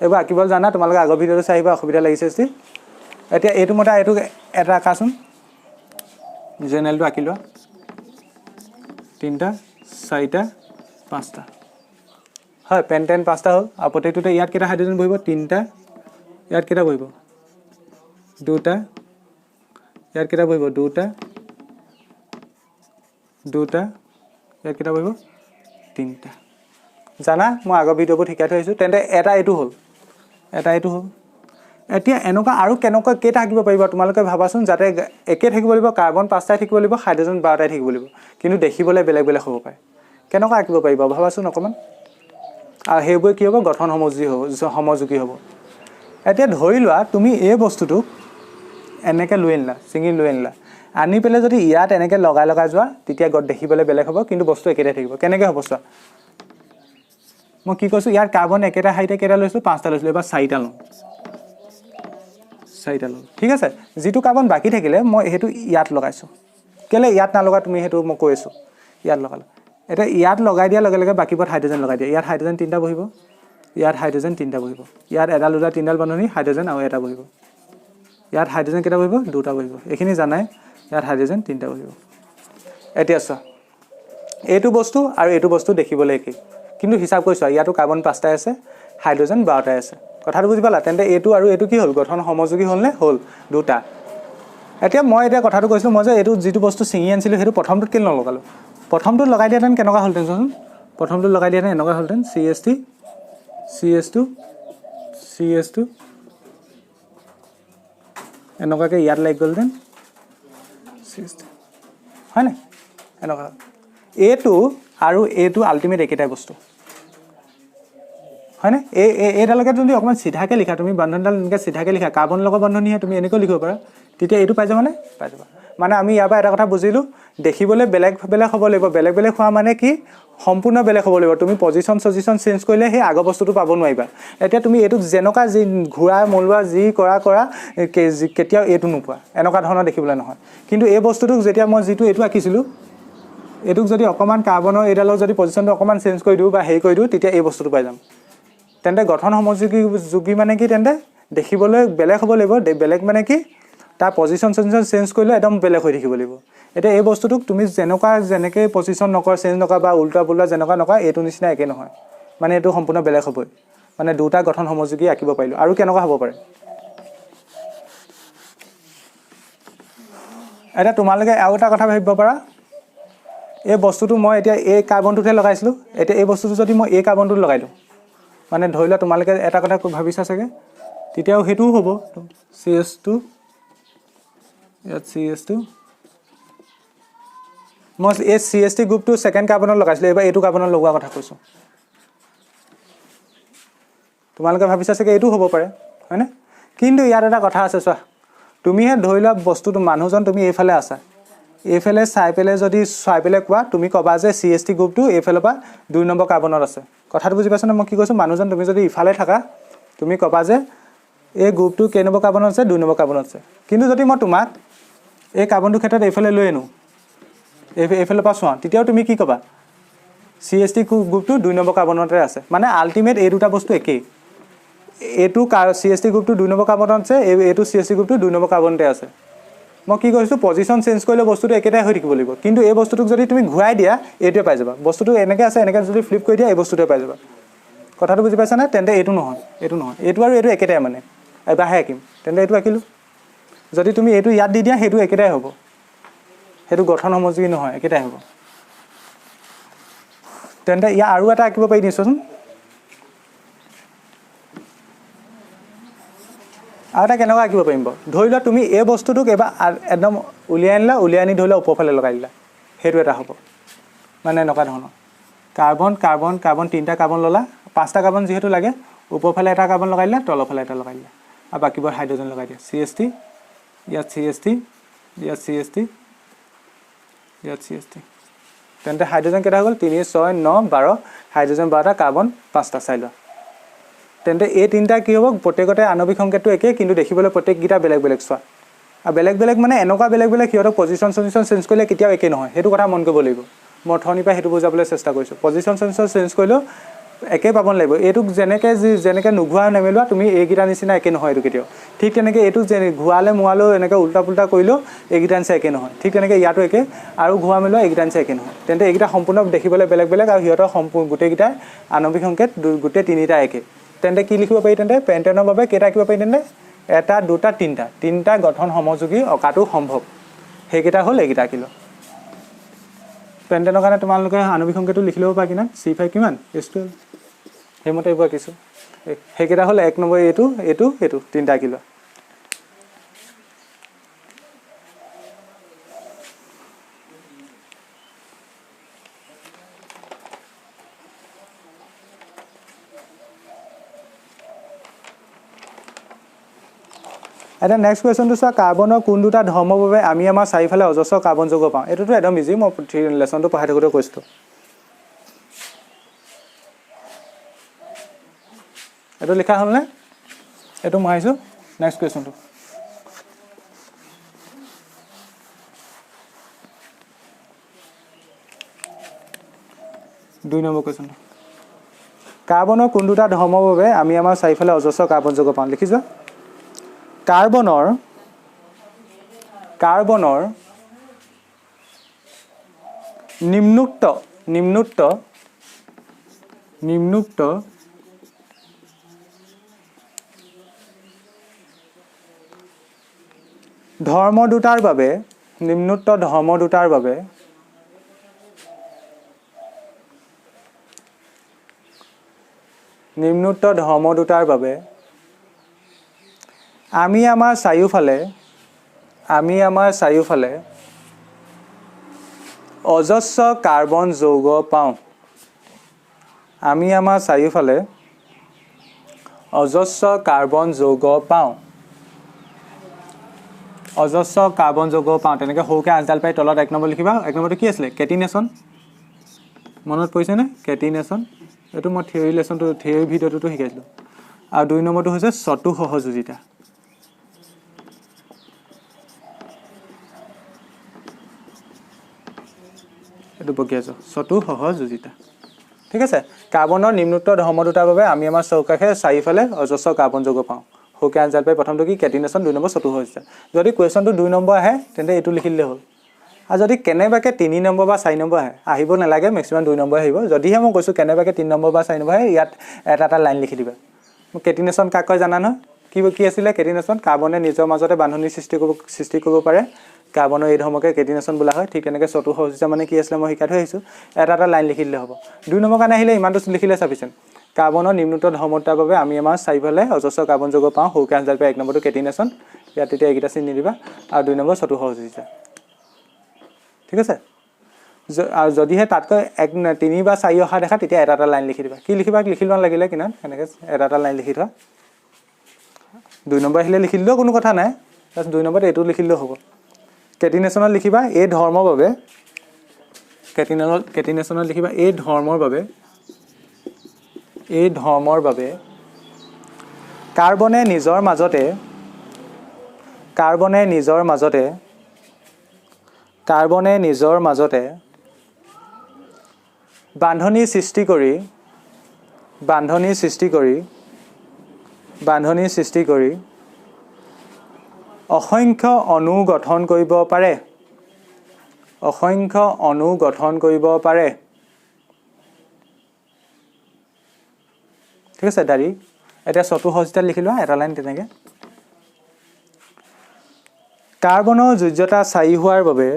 এইবোৰ আঁকিবলৈ জানা তোমালোকে আগৰ ভিডিঅ'টো চাই আহিবা অসুবিধা লাগিছে যদি এতিয়া এইটো মতে এইটো এটা আঁকাচোন জেনেৰেলটো আঁকি লোৱা 3টা 4টা 5টা হয় পেণ্টেন 5টা হ'ল আৰু প্ৰত্যেকটোতে ইয়াত কেইটা হাইড্ৰজেন বহিব 3টা ইয়াত কেইটা বহিব 2টা ইয়াত কেইটা বহিব 2টা ইয়াত কেইটা বহিব 3টা জানা মই আগৰ ভিডিঅ'বোৰ শিকাই থৈ আহিছোঁ তেন্তে এটা এইটো হ'ল এতিয়া এনেকুৱা আৰু কেনেকুৱা কেইটা আঁকিব পাৰিবা তোমালোকে ভাবাচোন যাতে একে থাকিব লাগিব কাৰ্বন 5টাই থাকিব লাগিব হাইড্ৰজেন 12টাই থাকিব লাগিব কিন্তু দেখিবলৈ বেলেগ বেলেগ হ'ব পাৰে কেনেকুৱা আঁকিব পাৰিবা ভাবাচোন অকণমান আৰু সেইবোৰ কি হ'ব গঠন সমযোগী হ'ব এতিয়া ধৰি লোৱা তুমি এই বস্তুটো এনেকৈ লৈ আনিলা ছিঙি লৈ আনিলা আনি পেলাই যদি ইয়াত এনেকৈ লগাই যোৱা তেতিয়া দেখিবলৈ বেলেগ হ'ব কিন্তু বস্তু একেটাই থাকিব কেনেকৈ হ'ব চোৱা মই কি কৈছোঁ ইয়াত কাৰ্বন একেটা হাইটে কেইটা লৈছোঁ 5টা লৈছিলোঁ এবাৰ 4টা লওঁ ঠিক আছে যিটো কাৰ্বন বাকী থাকিলে মই সেইটো ইয়াত লগাইছোঁ কেলে ইয়াত নালগা তুমি সেইটো মই কৈ আছোঁ ইয়াত লগালো এতিয়া ইয়াত লগাই দিয়াৰ লগে লগে বাকীবোৰত হাইড্ৰজেন লগাই দিয়া ইয়াত হাইড্ৰজেন 3টা বহিব ইয়াত হাইড্ৰজেন 3টা বহিব ইয়াত এডাল দুটা তিনিডাল বান্ধনি হাইড্ৰজেন আৰু এটা বহিব ইয়াত হাইড্ৰজেন কেইটা বহিব 2টা বহিব এইখিনি জানাই ইয়াত হাইড্ৰজেন 3টা বহিব এতিয়া চোৱা এইটো বস্তু আৰু এইটো বস্তু দেখিবলৈ একেই কিন্তু হিচাপ কৰি চোৱা ইয়াতো কাৰ্বন 5টাই আছে হাইড্ৰজেন 12টাই আছে কথাটো বুজি পালা তেন্তে এইটো আৰু এইটো কি হ'ল গঠন সমযোগী হ'লনে হ'ল দুটা এতিয়া মই কথাটো কৈছিলোঁ মই যে এইটো যিটো বস্তু ছিঙি আনিছিলোঁ সেইটো প্ৰথমটোত কেলৈ নলগালোঁ প্ৰথমটোত লগাই দিয়াহেঁতেন কেনেকুৱা হ'লহেঁতেন চোৱাচোন প্ৰথমটোত লগাই দিয়াহেঁতেন এনেকুৱা হ'লহেঁতেন CH2 এনেকুৱাকৈ ইয়াত লাগি গ'লহেঁতেন হয়নে এইটো আৰু এইটো আল্টিমেট একেটাই বস্তু হয়নে এইডালকে যদি অকণমান চিধাকৈ লিখা তুমি বন্ধনডাল এনেকৈ চিধাকৈ লিখা কাৰ্বন লগত বন্ধনীহে তুমি এনেকৈ লিখিব পাৰা তেতিয়া এইটো পাই যাবানে পাই যাবা মানে আমি ইয়াৰ পৰা এটা কথা বুজিলোঁ দেখিবলৈ বেলেগ বেলেগ হ'ব লাগিব বেলেগ বেলেগ হোৱা মানে কি সম্পূৰ্ণ বেলেগ হ'ব লাগিব তুমি পজিশ্যন চেঞ্জ কৰিলে সেই আগৰ বস্তুটো পাব নোৱাৰিবা এতিয়া তুমি এইটোক যেনেকুৱা যি ঘূৰা মলোৱা যি কৰা কেতিয়াও এইটো নোপোৱা এনেকুৱা ধৰণৰ দেখিবলৈ নহয় কিন্তু এই বস্তুটোক যেতিয়া মই যিটো এইটো আঁকিছিলোঁ এইটোক যদি অকণমান কাৰ্বনৰ এইডালৰ যদি পজিশ্যনটো অকণমান চেঞ্জ কৰি দিওঁ বা হেৰি কৰি দিওঁ তেতিয়া এই বস্তুটো পাই যাম তেন্তে গঠন সমযোগী মানে কি তেন্তে দেখিবলৈ বেলেগ হ'ব লাগিব বেলেগ মানে কি তাৰ পজিশ্যন চেঞ্জ কৰিলে একদম বেলেগ হৈ থাকিব লাগিব এতিয়া এই বস্তুটোক তুমি যেনেকৈ পজিশ্যন নকৰা চেঞ্জ নকৰা বা উল্টা পুল্টা যেনেকুৱা নকৰা এইটো নিচিনা একে নহয় মানে এইটো সম্পূৰ্ণ বেলেগ হ'বই মানে দুটা গঠন সমযোগী আঁকিব পাৰিলোঁ আৰু কেনেকুৱা হ'ব পাৰে এতিয়া তোমালোকে আৰু এটা কথা ভাবিব পাৰা এই বস্তুটো মই এতিয়া এই কাৰ্বনটোতহে লগাইছিলোঁ এতিয়া এই বস্তুটো যদি মই এই কাৰ্বনটোত লগাই দিওঁ মানে ধৰি লোৱা তোমালোকে এটা কথা ভাবিছা চাগে তেতিয়াও সেইটোও হ'ব CH2 ইয়াত CH2 মই এই CH3 গ্ৰুপটো ছেকেণ্ড কাৰ্বনত লগাইছিলোঁ এইবাৰ এইটো কাৰ্বনত লগোৱা কথা কৈছোঁ তোমালোকে ভাবিছা চাগে এইটো হ'ব পাৰে হয়নে কিন্তু ইয়াত এটা কথা আছে চোৱা তুমিহে ধৰি লোৱা বস্তুটো মানুহজন তুমি এইফালে আছা এইফালে চাই পেলাই কোৱা তুমি ক'বা যে CH3 গ্ৰুপটো এইফালৰ পৰা 2 নম্বৰ কাৰ্বনত আছে কথাটো বুজি পাইছানে মই কি কৈছোঁ মানুহজন তুমি যদি ইফালে থাকা তুমি ক'বা যে এই গ্ৰুপটো কেই নম্বৰ কাৰ্বনত আছে 2 নম্বৰ কাৰ্বনত আছে কিন্তু যদি মই তোমাক এই কাৰ্বনটোৰ ক্ষেত্ৰত এইফালে লৈ আনো এইফালৰ পৰা চোৱা তেতিয়াও তুমি কি ক'বা CH3 গ্ৰুপটো 2 নম্বৰ কাৰ্বনতে আছে মানে আল্টিমেট এই দুটা বস্তু একেই এইটো CH3 গ্ৰুপটো 2 নম্বৰ কাৰ্বনত আছে এইটো CH3 গ্ৰুপটো 2 নম্বৰ কাৰ্বনতে আছে মই কি কৈছোঁ পজিশ্যন চেঞ্জ কৰিলে বস্তুটো একেটাই হৈ থাকিব লাগিব কিন্তু এই বস্তুটোক যদি তুমি ঘূৰাই দিয়া এইটোৱে পাই যাবা বস্তুটো এনেকৈ আছে এনেকৈ যদি ফ্লিপ কৰি দিয়া এই বস্তুটোৱে পাই যাবা কথাটো বুজি পাইছানে তেন্তে এইটো নহয় এইটো আৰু এইটো একেটাই মানে এবাৰহে আঁকিম তেন্তে এইটো আঁকিলোঁ যদি তুমি এইটো ইয়াত দি দিয়া সেইটো একেটাই হ'ব সেইটো গঠন সমযোগী নহয় একেটাই হ'ব তেন্তে ইয়াৰ আৰু এটা আঁকিব পাৰি দিছোঁচোন আৰু এটা কেনেকুৱা আঁকিব পাৰিম বাৰু ধৰি লোৱা তুমি এই বস্তুটোক এবাৰ একদম উলিয়াই আনি ধৰি লোৱা ওপৰফালে লগাই দিলা সেইটো এটা হ'ব মানে এনেকুৱা ধৰণৰ কাৰ্বন 3টা কাৰ্বন ল'লা 5টা কাৰ্বন যিহেতু লাগে ওপৰফালে এটা কাৰ্বন লগাই দিলা তলৰফালে এটা লগাই দিলা আৰু বাকীবোৰ হাইড্ৰজেন লগাই দিয়া CH3 ইয়াত CH3 ইয়াত CH3 ইয়াত CH3 তেন্তে হাইড্ৰজেন কেইটা হৈ গ'ল 3 6 9 12 হাইড্ৰজেন 12টা কাৰ্বন 5টা চাই লোৱা তেন্তে এই তিনিটা কি হ'ব প্ৰত্যেকতে আণৱিক সংকেতটো একে কিন্তু দেখিবলৈ প্ৰত্যেককেইটা বেলেগ বেলেগ চোৱা আৰু বেলেগ মানে এনেকুৱা বেলেগ সিহঁতক পজিশ্যন চেঞ্জ কৰিলে কেতিয়াও একে নহয় সেইটো কথা মন কৰিব লাগিব মই অথনিৰ পৰা সেইটো বুজাবলৈ চেষ্টা কৰিছোঁ পজিশ্যন চেঞ্জ কৰিলেও একে পাব লাগিব এইটোক যেনেকৈ নোঘোৱা নেমেলোৱা তুমি এইকেইটা নিচিনা একে নহয় এইটো কেতিয়াও ঠিক তেনেকৈ এইটো ঘূৰালে মোৱালেও এনেকৈ উল্টা পুল্টা কৰিলেও এইকেইটা নিচিনা একে নহয় ঠিক তেনেকৈ ইয়াতো একে আৰু ঘূৰা মেলোৱা এইকেইটা নিচিনা একে নহয় তেন্তে এইকেইটা সম্পূৰ্ণ দেখিবলৈ বেলেগ আৰু সিহঁতৰ গোটেইকেইটাৰ আণৱিক সংকেত গোটেই তিনিটা একে তেন্তে কি লিখিব পাৰি তেন্তে পেণ্টেনৰ বাবে কেইটা লিখিব পাৰি তেন্তে 1 2 3টা গঠন সমযোগী অঁকাটো সম্ভৱ সেইকেইটা হ'ল এইকেইটা কিলো পেণ্টেনৰ কাৰণে তোমালোকে আণৱিক সংকেতটো লিখি ল'ব পাৰা কিনা C5 কিমান S12 সেইমতে এইবোৰ আঁকিছোঁ সেইকেইটা হ'ল 1 নম্বৰ এইটো 3টা কিলো এটা নেক্সট কুৱেশ্যনটো চোৱা কাৰ্বনৰ কোন দুটা ধৰ্মৰ বাবে আমি আমাৰ চাৰিফালে অজস্ৰ কাৰ্বন যৌগ পাওঁ এইটোতো একদম ইজি মই লেচনটো পঢ়াই থাকোঁতে কৈছিলোঁ এইটো লিখা হ'লনে এইটো মই আহিছোঁ নেক্সট কুৱেশ্যনটো দুই নম্বৰ কুৱেশ্যনটো কাৰ্বনৰ কোন দুটা ধৰ্মৰ বাবে আমি আমাৰ চাৰিফালে অজস্ৰ কাৰ্বন যৌগ পাওঁ লিখি যোৱা কাৰ্বনৰ নিম্নোক্ত ধৰ্ম দুটাৰ বাবে আমি আমাৰ চাৰিওফালে অজস্ৰ কাৰ্বন যৌগ পাওঁ অজস্ৰ কাৰ্বন যৌগ পাওঁ তেনেকৈ সৰুকৈ আঁচডাল পাই তলত 1 নম্বৰ লিখিবা 1 নম্বৰটো কি আছিলে কেটিনেশ্যন মনত পৰিছেনে কেটিনেশ্যন এইটো মই থিয়ৰী ভিডিঅ'টোতো শিকাইছিলোঁ আৰু 2 নম্বৰটো হৈছে চতু সহযোজিতা এইটো বকি আছোঁ চতু সহযোজিতা ঠিক আছে কাৰ্বনৰ নিম্নোক্ত ধৰ্ম দুটাৰ বাবে আমি আমাৰ চৌকাশে চাৰিফালে অজস্ৰ কাৰ্বন যৌগ পাওঁ সৰুকৈ আঞ্জাল পাই প্ৰথমটো কি কেটিনেশ্যন 2 নম্বৰ চতু সহযোজিতা যদি কুৱেশ্যনটো 2 নম্বৰ আহে তেন্তে এইটো লিখি দিলে হ'ল আৰু যদি কেনেবাকৈ 3 নম্বৰ বা 4 নম্বৰ আহে আহিব নালাগে মেক্সিমাম 2 নম্বৰ আহিব যদিহে মই কৈছোঁ কেনেবাকৈ 3 নম্বৰ বা 4 নম্বৰ আহে ইয়াত এটা লাইন লিখি দিবা কেটিনেশ্যন কাক কয় জানা নহয় কি আছিলে কেটিনেশ্যন কাৰ্বনে নিজৰ মাজতে বান্ধনি সৃষ্টি কৰিব পাৰে কাৰ্বনৰ এই ধৰ্মকে কেটিনেশ্যন বোলা হয় ঠিক তেনেকৈ চতু সহযোজিতা মানে কি আছিলে মই শিকাই থৈ আহিছোঁ এটা লাইন লিখি দিলে হ'ব 2 নম্বৰ কাৰণে আহিলে ইমানটো লিখিলে চাফিচিয়েণ্ট কাৰ্বনৰ নিম্নোক্ত ধৰ্মতাৰ বাবে আমি আমাৰ চাৰিফালে অজস্ৰ কাৰ্বন যৌগ পাওঁ সৰুকৈ আঞ্জাল পাই 1 নম্বৰটো কেটিনেশ্যন ইয়াত তেতিয়া এইকেইটা চিন নিদিবা আৰু 2 নম্বৰ চতু সহযোজিতা ঠিক আছে আৰু যদিহে তাতকৈ 3 বা 4 অহা দেখা তেতিয়া এটা লাইন লিখি দিবা কি লিখিবা লিখি লোৱা লাগিলে কিনা এনেকৈ এটা লাইন লিখি থোৱা 2 নম্বৰ আহিলে লিখি দিলেও কোনো কথা নাই জাষ্ট 2 নম্বৰত এইটো লিখি দিলেও হ'ব কেটিনেশ্যনত লিখিবা এই ধৰ্মৰ বাবে কেটিনেশ্যনত লিখিবা এই ধৰ্মৰ বাবে কাৰ্বনে নিজৰ মাজতে বান্ধনি সৃষ্টি কৰি অসংখ্য অণু গঠন কৰিব পাৰে ঠিক আছে দাৰি এতিয়া চতু সহযোজিতা লিখি লোৱা এটা লাইন তেনেকৈ কাৰ্বনৰ যোজ্যতা 4 হোৱাৰ বাবে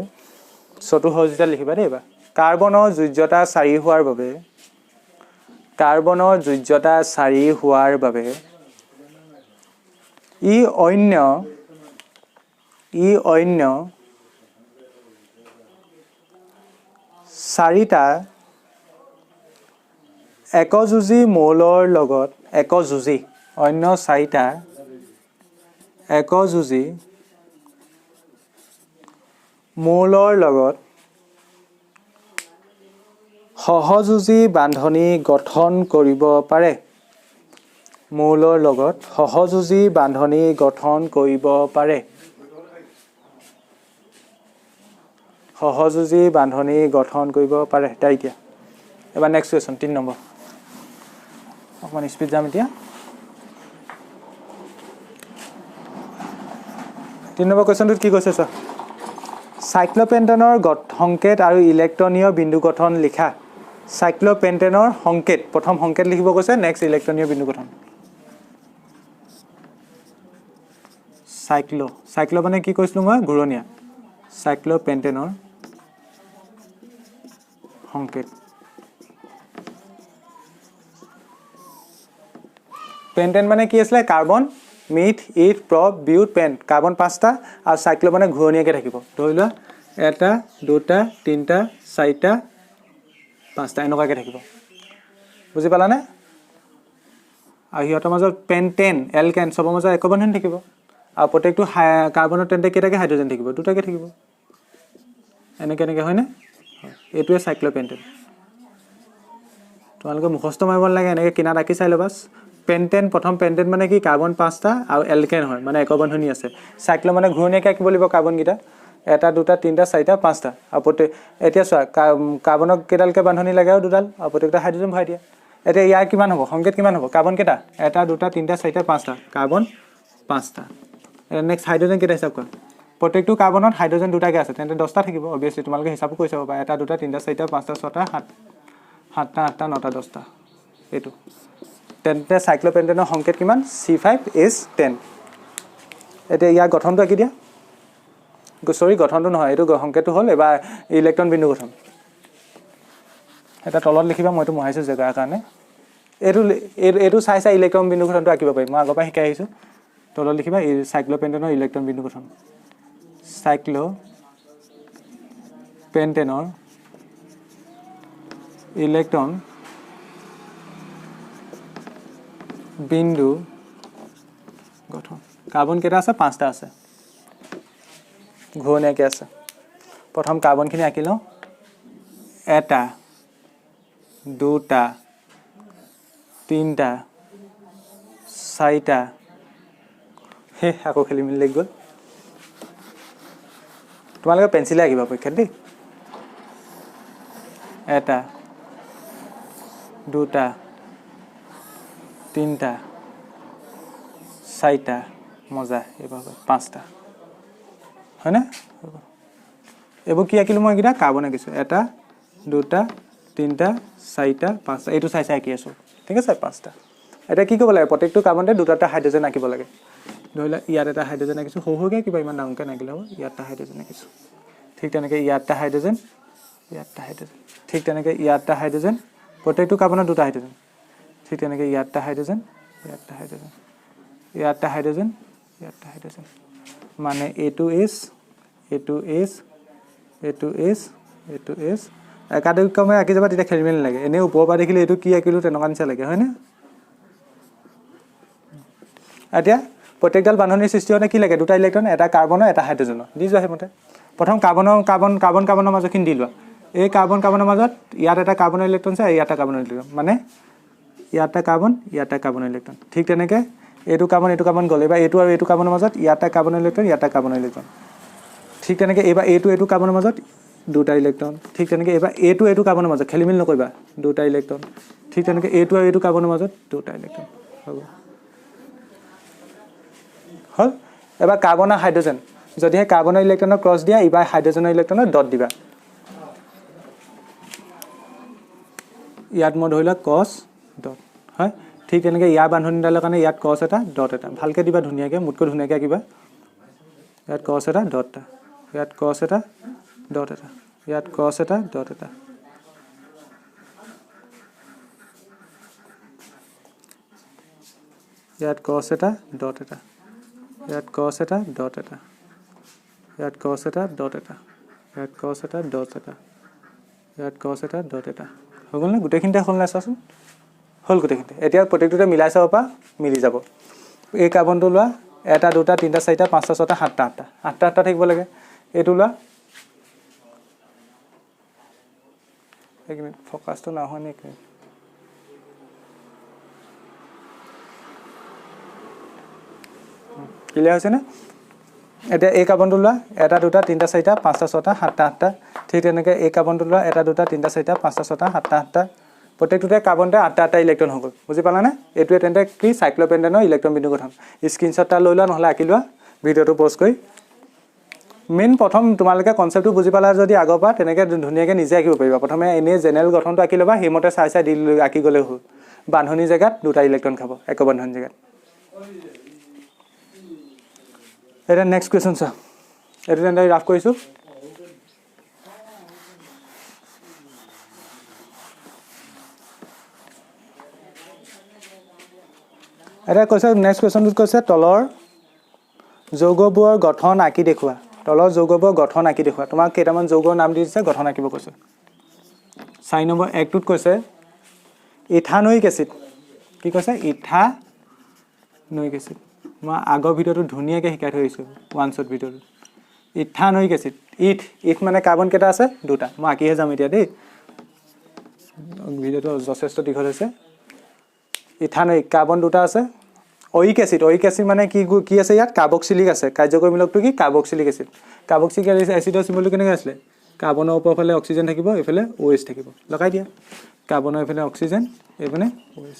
চতু সহযোজিতা লিখিবা দেই এবাৰ কাৰ্বনৰ যোজ্যতা 4 হোৱাৰ বাবে ই অন্য 4টা একযোজী মৌলৰ লগত সহযোজী বান্ধনি গঠন কৰিব পাৰে তাই এতিয়া এবাৰ নেক্সট কুৱেশ্যন 3 নম্বৰ অকণমান স্পীড যাম এতিয়া 3 নম্বৰ কুৱেশ্যনটোত কি কৈছে চোৱা সাইক্লোপেণ্টেনৰ সংকেত আৰু ইলেক্ট্ৰনীয় বিন্দু গঠন লিখা সাইক্লোপেণ্টেনৰ সংকেত প্ৰথম সংকেত লিখিব কৈছে নেক্সট ইলেক্ট্ৰনীয় বিন্দু গঠন সাইক্লো মানে কি কৈছিলোঁ মই ঘূৰণীয়া সাইক্লোপেণ্টেনৰ সংকেত পেণ্টেন মানে কি আছিলে carbon myth ইথ prop বিউট PAN carbon 5টা আৰু সাইক্লো মানে ঘূৰণীয়াকৈ থাকিব ধৰি লোৱা 1 2 3 4 5টা এনেকুৱাকৈ থাকিব বুজি পালানে আৰু সিহঁতৰ মাজত পেণ্টেন এলকেন চবৰ মাজত এক বন্ধন থাকিব আৰু প্ৰত্যেকটো কাৰ্বনৰ তেন্তে কেইটাকৈ হাইড্ৰজেন থাকিব 2টাকৈ থাকিব এনেকৈ হয়নে এইটোৱে সাইক্লোপেণ্টেন তোমালোকে মুখস্থ মাৰিব নালাগে এনেকৈ কিনাত আঁকি চাই ল'বা পেণ্টেন প্ৰথম পেণ্টেন মানে কি কাৰ্বন 5টা আৰু এলকেন হয় মানে এক বন্ধনী আছে সাইক্লো মানে ঘূৰণীয়াকৈ আঁকিব লাগিব কাৰ্বনকেইটা 1 2 3 4 5টা আৰু এতিয়া চোৱা কাৰ্বনক কেইডালকৈ বান্ধনি লাগে আৰু 2ডাল আৰু প্ৰত্যেকটা হাইড্ৰজেন ভৰাই দিয়া এতিয়া ইয়াৰ কিমান হ'ব সংকেত কিমান হ'ব কাৰ্বন কেইটা 1 2 3 4 5টা কাৰ্বন 5টা নেক্সট হাইড্ৰজেন কেইটা হিচাপ কৰা প্ৰত্যেকটো কাৰ্বনত হাইড্ৰজেন 2টাকৈ আছে তেন্তে 10টা থাকিব অবভিয়াছলি তোমালোকে হিচাপো কৰি চাব পাৰা 1 2 3 4 5টা 6টা 7টা 8টা 9টা 10টা এইটো তেন্তে সাইক্লোপেণ্টেনৰ সংকেত কিমান C5H10 এতিয়া ইয়াৰ গঠনটো আঁকি দিয়া সৰি গঠনটো নহয় এইটো সংকেতটো হ'ল এবাৰ ইলেক্ট্ৰন বিন্দু গঠন এটা তলত লিখিবা মইতো মোহাইছোঁ জেগাৰ কাৰণে এইটো চাই ইলেক্ট্ৰন বিন্দু গঠনটো আঁকিব পাৰিম মই আগৰ পৰা শিকাই আহিছোঁ তলত লিখিবা সাইক্লোপেণ্টেনৰ ইলেক্ট্ৰন বিন্দু গঠন সাইক্লোপেণ্টেনৰ ইলেক্ট্ৰন বিন্দু গঠন কাৰ্বন কেইটা আছে 5টা আছে ঘূৰণীয়াকৈ আছে প্ৰথম কাৰ্বনখিনি আঁকি লওঁ এটা দুটা তিনিটা চাৰিটা হে আকৌ খেলি মেলি লাগি গ'ল তোমালোকে পেঞ্চিলে আঁকিবা পৰীক্ষাত দেই এটা দুটা তিনিটা চাৰিটা মজা এইবাৰ 5টা হয়নে এইবোৰ কি আঁকিলোঁ মই এইকেইটা কাৰ্বন আঁকিছোঁ এটা দুটা তিনিটা চাৰিটা 5টা এইটো চাই চাই আঁকি আছোঁ ঠিক আছে 5টা এতিয়া কি কৰিব লাগে প্ৰত্যেকটো কাৰ্বনতে দুটা হাইড্ৰজেন আঁকিব লাগে ধৰি লওক ইয়াত এটা হাইড্ৰজেন আঁকিছোঁ সৰু সৰুকৈ কিবা ইমান ডাঙৰকৈ নাকিলে হ'ব ইয়াত এটা হাইড্ৰজেন আঁকিছোঁ ঠিক তেনেকৈ ইয়াত এটা হাইড্ৰজেন ইয়াত এটা হাইড্ৰজেন ঠিক তেনেকৈ ইয়াত এটা হাইড্ৰজেন প্ৰত্যেকটো কাৰ্বনত দুটা হাইড্ৰজেন ঠিক তেনেকৈ ইয়াত এটা হাইড্ৰজেন ইয়াত এটা হাইড্ৰজেন ইয়াত এটা হাইড্ৰজেন ইয়াত এটা হাইড্ৰজেন মানে এইটো এছ এইটো এছ এইটো এছ এইটো এছ একাধিক্ৰমে আঁকি যাবা তেতিয়া খেলি মেলি লাগে এনেই ওপৰৰ পৰা দেখিলে এইটো কি আঁকিলোঁ তেনেকুৱা নিচিনা লাগে হয়নে এতিয়া প্ৰত্যেকডাল বান্ধনিৰ সৃষ্টি হওঁতে কি লাগে দুটা ইলেক্ট্ৰন এটা কাৰ্বনৰ এটা হাইড্ৰজেনৰ দি যোৱা সেইমতে প্ৰথম কাৰ্বনৰ মাজৰখিনি দি লোৱা এই কাৰ্বনৰ মাজত ইয়াত এটা কাৰ্বনৰ ইলেক্ট্ৰন আছে ইয়াত এটা কাৰ্বনৰ ইলেক্ট্ৰন মানে ইয়াত এটা কাৰ্বনৰ ইলেক্ট্ৰন ঠিক তেনেকৈ এইটো কাৰ্বন গ'লে বা এইটো আৰু এইটো কাৰ্বনৰ মাজত ইয়াত এটা কাৰ্বনৰ ইলেক্ট্ৰন ইয়াত এটা কাৰ্বনৰ ইলেক্ট্ৰন ঠিক তেনেকৈ এইবাৰ এইটো কাৰ্বনৰ মাজত দুটা ইলেক্ট্ৰন ঠিক তেনেকৈ এইবাৰ এইটো কাৰ্বনৰ মাজত খেলি মেলি নকৰিবা দুটা ইলেক্ট্ৰন ঠিক তেনেকৈ এইটো আৰু এইটো কাৰ্বনৰ মাজত দুটা ইলেক্ট্ৰন হ'ব হ'ল এবাৰ কাৰ্বন আৰু হাইড্ৰজেন যদিহে কাৰ্বনৰ ইলেক্ট্ৰনৰ ক্ৰছ দিয়া এইবাৰ হাইড্ৰজেনৰ ইলেক্ট্ৰনৰ ডট দিবা ইয়াত মই ধৰি লওক কছ ডট হয় ঠিক তেনেকৈ ইয়াৰ বান্ধনীডালৰ কাৰণে ইয়াত কছ এটা ডট এটা ভালকৈ দিবা ধুনীয়াকৈ মোতকৈ ধুনীয়াকৈ আঁকিবা ইয়াত কছ এটা ডট এটা ইয়াত কছ এটা ডট এটা ইয়াত কছ এটা ডট এটা ইয়াত কছ এটা ডট এটা ইয়াত কছ এটা ডট এটা ইয়াত কছ এটা ডট এটা ইয়াত কছ এটা ডট এটা ইয়াত কছ এটা ডট এটা হৈ গ'ল নে গোটেইখিনিতে হ'ল নাই চোৱাচোন হ'ল গোটেইখিনিতে এতিয়া প্ৰত্যেকটোতে মিলাই চাব পৰা মিলি যাব এই কাৰ্বনটো লোৱা এটা দুটা তিনিটা চাৰিটা 5টা 6টা 7টা 8টা থাকিব লাগে এইটো লোৱা এক মিনিট ফ'কাছটো নহয় নেকি ক্লিয়াৰ হৈছে নে এতিয়া এই কাৰ্বনটো লোৱা এটা দুটা তিনিটা চাৰিটা 5টা 6টা 7টা 8টা ঠিক তেনেকৈ এই কাৰ্বনটো লোৱা এটা দুটা তিনিটা চাৰিটা 5টা 6টা 7টা 8টা প্ৰত্যেকটোতে কাৰ্বনতে 8টা ইলেক্ট্ৰন হৈ গ'ল বুজি পালানে এইটোৱে তেন্তে কি চাইক্লোপেণ্টেনৰ ইলেক্ট্ৰন বিন্দু গঠন স্ক্ৰীনশ্বট এটা লৈ লোৱা নহ'লে আঁকি লোৱা ভিডিঅ'টো প'জ কৰি মেইন প্ৰথম তোমালোকে কনচেপ্টটো বুজি পালা যদি আগৰ পৰা তেনেকৈ ধুনীয়াকৈ নিজে আঁকিব পাৰিবা প্ৰথমে এনেই জেনেৰেল গঠনটো আঁকি ল'বা সেইমতে চাই চাই দি আঁকি গ'লে হ'ল বান্ধনী জেগাত দুটা ইলেক্ট্ৰন খাব এক বান্ধনী জেগাত এটা নেক্সট কুৱেশ্যন চোৱা এইটো তেন্তে ৰাফ কৰিছোঁ এটা কৈছে নেক্সট কুৱেশ্যনটোত কৈছে তলৰ যৌগবোৰৰ গঠন আঁকি দেখুওৱা তলৰ যৌগবোৰৰ গঠন আঁকি দেখুওৱা তোমাক কেইটামান যৌগৰ নাম দি দিছে গঠন আঁকিব কৈছে 4 নম্বৰ 1টোত কৈছে ইথানোইক এচিড কি কৈছে ইথানোইক এচিড মই আগৰ ভিডিঅ'টো ধুনীয়াকৈ শিকাই থৈ আহিছোঁ 1 শ্বট ভিডিঅ'টো ইথানোইক এচিড ইথ মানে কাৰ্বন কেইটা আছে দুটা মই আঁকিহে যাম এতিয়া দেই ভিডিঅ'টো যথেষ্ট দীঘল হৈছে ইথানোইক কাৰ্বন দুটা আছে অইক এচিড মানে কি আছে ইয়াত কাৰ্বক্সিলিক আছে কাৰ্যকৰী মূলকটো কি কাৰ্বক্সিলিক এচিডৰ চিম্বলটো কেনেকৈ আছিলে কাৰ্বনৰ ওপৰৰ ফালে অক্সিজেন থাকিব এইফালে OH থাকিব লগাই দিয়া কাৰ্বনৰ এইফালে অক্সিজেন এইফালে OH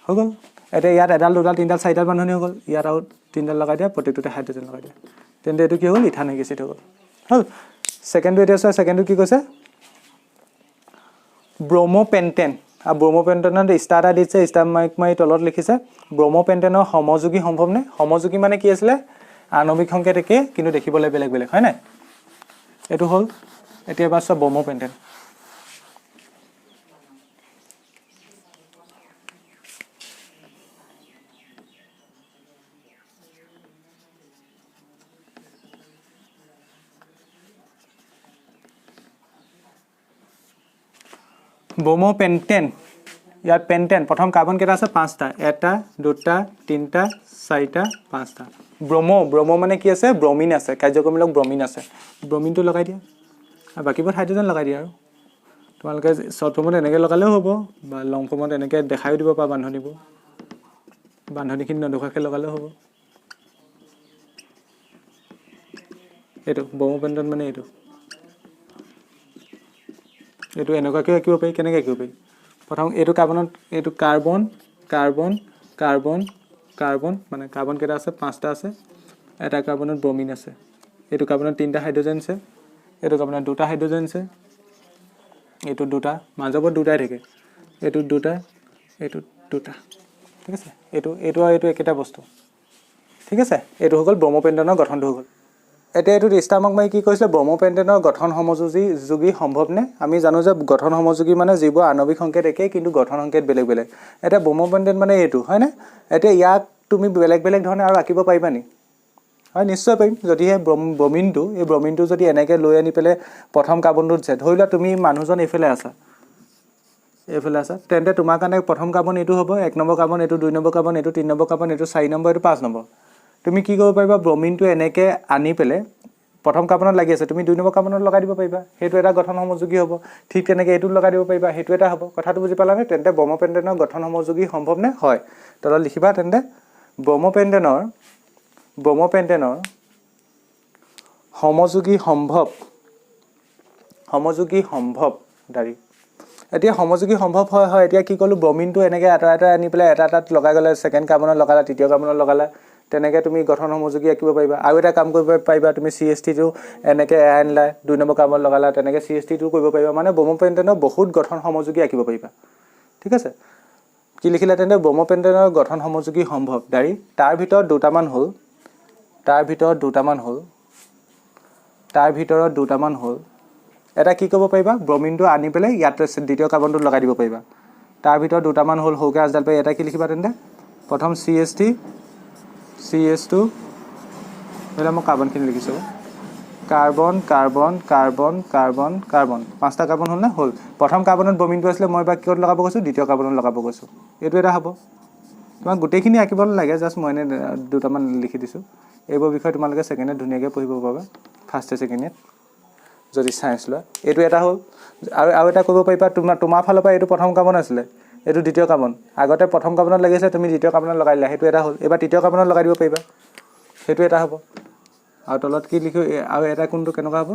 হৈ গ'ল এতিয়া ইয়াত এডাল দুডাল তিনিডাল চাৰিডাল বান্ধনি হৈ গ'ল ইয়াত আৰু তিনিডাল লগাই দিয়া প্ৰত্যেকটোতে হাইড্ৰজেন লগাই দিয়া তেন্তে এইটো কি হ'ল ইথানোইক এচিড হৈ গ'ল হ'ল ছেকেণ্ডটো এতিয়া চোৱা ছেকেণ্ডটো কি কৈছে ব্ৰম'পেণ্টেন আৰু ব্ৰম'পেণ্টেনত ষ্টাৰ এটা দিছে ষ্টাৰ মাৰি তলত লিখিছে ব্ৰম'পেণ্টেনৰ সমযোগী সম্ভৱনে সমযোগী মানে কি আছিলে আণৱিক সংকেত একে কিন্তু দেখিবলৈ বেলেগ বেলেগ হয় নাই এইটো হ'ল এতিয়া এবাৰ চোৱা ব্ৰম'পেণ্টেন ব্ৰম'পেণ্টেন ইয়াত পেণ্টেন প্ৰথম কাৰ্বন কেইটা আছে 5টা 1 2 3 4 5টা ব্ৰমো মানে কি আছে ব্ৰমিন আছে কাৰ্যকৰীমূলক ব্ৰমিন আছে ব্ৰমিনটো লগাই দিয়া আৰু বাকিবোৰ হাইড্ৰজেন লগাই দিয়া আৰু তোমালোকে শৰ্ট ফৰ্মত এনেকৈ লগালেও হ'ব বা লং ফৰ্মত এনেকৈ দেখাইও দিব পাৰা বান্ধনিখিনি নদুখাকৈ লগালেও হ'ব এইটো ব্ৰমো পেণ্টেন মানে এইটো এনেকুৱাকৈ আঁকিব পাৰি কেনেকৈ আঁকিব পাৰি প্ৰথম এইটো কাৰ্বনত এইটো কাৰ্বন কাৰ্বন কাৰ্বন কাৰ্বন মানে কাৰ্বন কেইটা আছে 5টা আছে এটা কাৰ্বনত ব্ৰমিন আছে এইটো কাৰ্বনত 3টা হাইড্ৰজেন আছে এইটো কাৰ্বনত 2টা হাইড্ৰজেন আছে এইটো 2টা মাজত 2টাই থাকে এইটো 2টা এইটো 2টা ঠিক আছে এইটো আৰু এইটো একেটা বস্তু ঠিক আছে এইটো হৈ গ'ল ব্ৰমো পেণ্টেনৰ গঠনটো হৈ গ'ল এতিয়া এইটো ষ্টাৰ্মাৰ্ক মাৰি কি কৈছিলে ব্ৰমো পেণ্টেনৰ গঠন সমযোগী সম্ভৱনে আমি জানো যে গঠন সমযোগী মানে যিবোৰ আণৱিক সংকেত একেই কিন্তু গঠন সংকেত বেলেগ বেলেগ এতিয়া ব্ৰমো পেণ্টেন মানে এইটো হয়নে এতিয়া ইয়াক তুমি বেলেগ বেলেগ ধৰণে আৰু আঁকিব পাৰিবা নি হয় নিশ্চয় পাৰিম যদিহে ব্ৰমিনটো যদি এনেকৈ লৈ আনি পেলাই প্ৰথম কাৰ্বনটোত যায় ধৰি লোৱা তুমি মানুহজন এইফালে আছা তেন্তে তোমাৰ কাৰণে প্ৰথম কাৰ্বন এইটো হ'ব 1 নম্বৰ কাৰ্বন এইটো 2 নম্বৰ কাৰ্বন এইটো 3 নম্বৰ কাৰ্বন এইটো 4 নম্বৰ এইটো 5 নম্বৰ তুমি কি কৰিব পাৰিবা ব্ৰমিনটো এনেকৈ আনি পেলাই প্ৰথম কাৰ্বনত লাগি আছে তুমি 2 নম্বৰ কাৰ্বনত লগাই দিব পাৰিবা সেইটো এটা গঠন সমযোগী হ'ব ঠিক তেনেকৈ এইটোত লগাই দিব পাৰিবা সেইটো এটা হ'ব কথাটো বুজি পালানে তেন্তে ব্ৰমো পেণ্টেনৰ গঠন সমযোগী সম্ভৱনে হয় তলত লিখিবা তেন্তে ব্ৰমো পেণ্টেনৰ সমযোগী সম্ভৱ দাৰি এতিয়া সমযোগী সম্ভৱ হয় এতিয়া কি ক'লো ব্ৰমিনটো এনেকৈ এটা আনি পেলাই এটা লগাই গ'লে ছেকেণ্ড কাৰ্বনত লগালা তৃতীয় কাৰ্বনত লগালা তেনেকৈ তুমি গঠন সমযোগী আঁকিব পাৰিবা আৰু এটা কাম কৰিব পাৰিবা তুমি CH3টো এনেকৈ আনিলা 2 নম্বৰ কাৰ্বনত লগালা তেনেকৈ CH3টো কৰিব পাৰিবা মানে ব্ৰমো পেণ্টেনৰ বহুত গঠন সমযোগী আঁকিব পাৰিবা ঠিক আছে কি লিখিলা তেন্তে ব্ৰমো পেণ্টেনৰ গঠন সমযোগী সম্ভৱ দাৰি তাৰ ভিতৰত দুটামান হ'ল এটা কি কৰিব পাৰিবা ব্ৰমিনটো আনি পেলাই ইয়াত দ্বিতীয় কাৰ্বনটোত লগাই দিব পাৰিবা তাৰ ভিতৰত দুটামান হ'ল সৌকে আজডাল পাই এটা কি লিখিবা তেন্তে প্ৰথম CH3 CH2 এলা মই কাৰ্বনখিনি লিখিছোঁ কাৰ্বন 5টা কাৰ্বন হ'ল না হ'ল প্ৰথম কাৰ্বনত ব্ৰমিনটো আছিলে মই বা কিহত লগাব গৈছোঁ দ্বিতীয় কাৰ্বনত লগাব গৈছোঁ এইটো এটা হ'ব তোমাক গোটেইখিনি আঁকিব নালাগে জাষ্ট মই এনে দুটামান লিখি দিছোঁ এইবোৰ বিষয়ে তোমালোকে ছেকেণ্ডত ধুনীয়াকৈ পঢ়িব পাবা ফাৰ্ষ্ট ছেকেণ্ডত যদি চায়েন্স লোৱা এইটো এটা হ'ল আৰু এটা কৰিব পাৰিবা তোমাৰ ফালৰ পৰা এইটো প্ৰথম কাৰ্বন আছিলে এইটো দ্বিতীয় কাৰ্বন আগতে প্ৰথম কাৰ্বনত লাগিছিলে তুমি দ্বিতীয় কাৰ্বনত লগাই দিলা সেইটো এটা হ'ল এবাৰ তৃতীয় কাৰ্বনত লগাই দিব পাৰিবা সেইটো এটা হ'ব আৰু তলত কি লিখো আৰু এটা কোনটো কেনেকুৱা হ'ব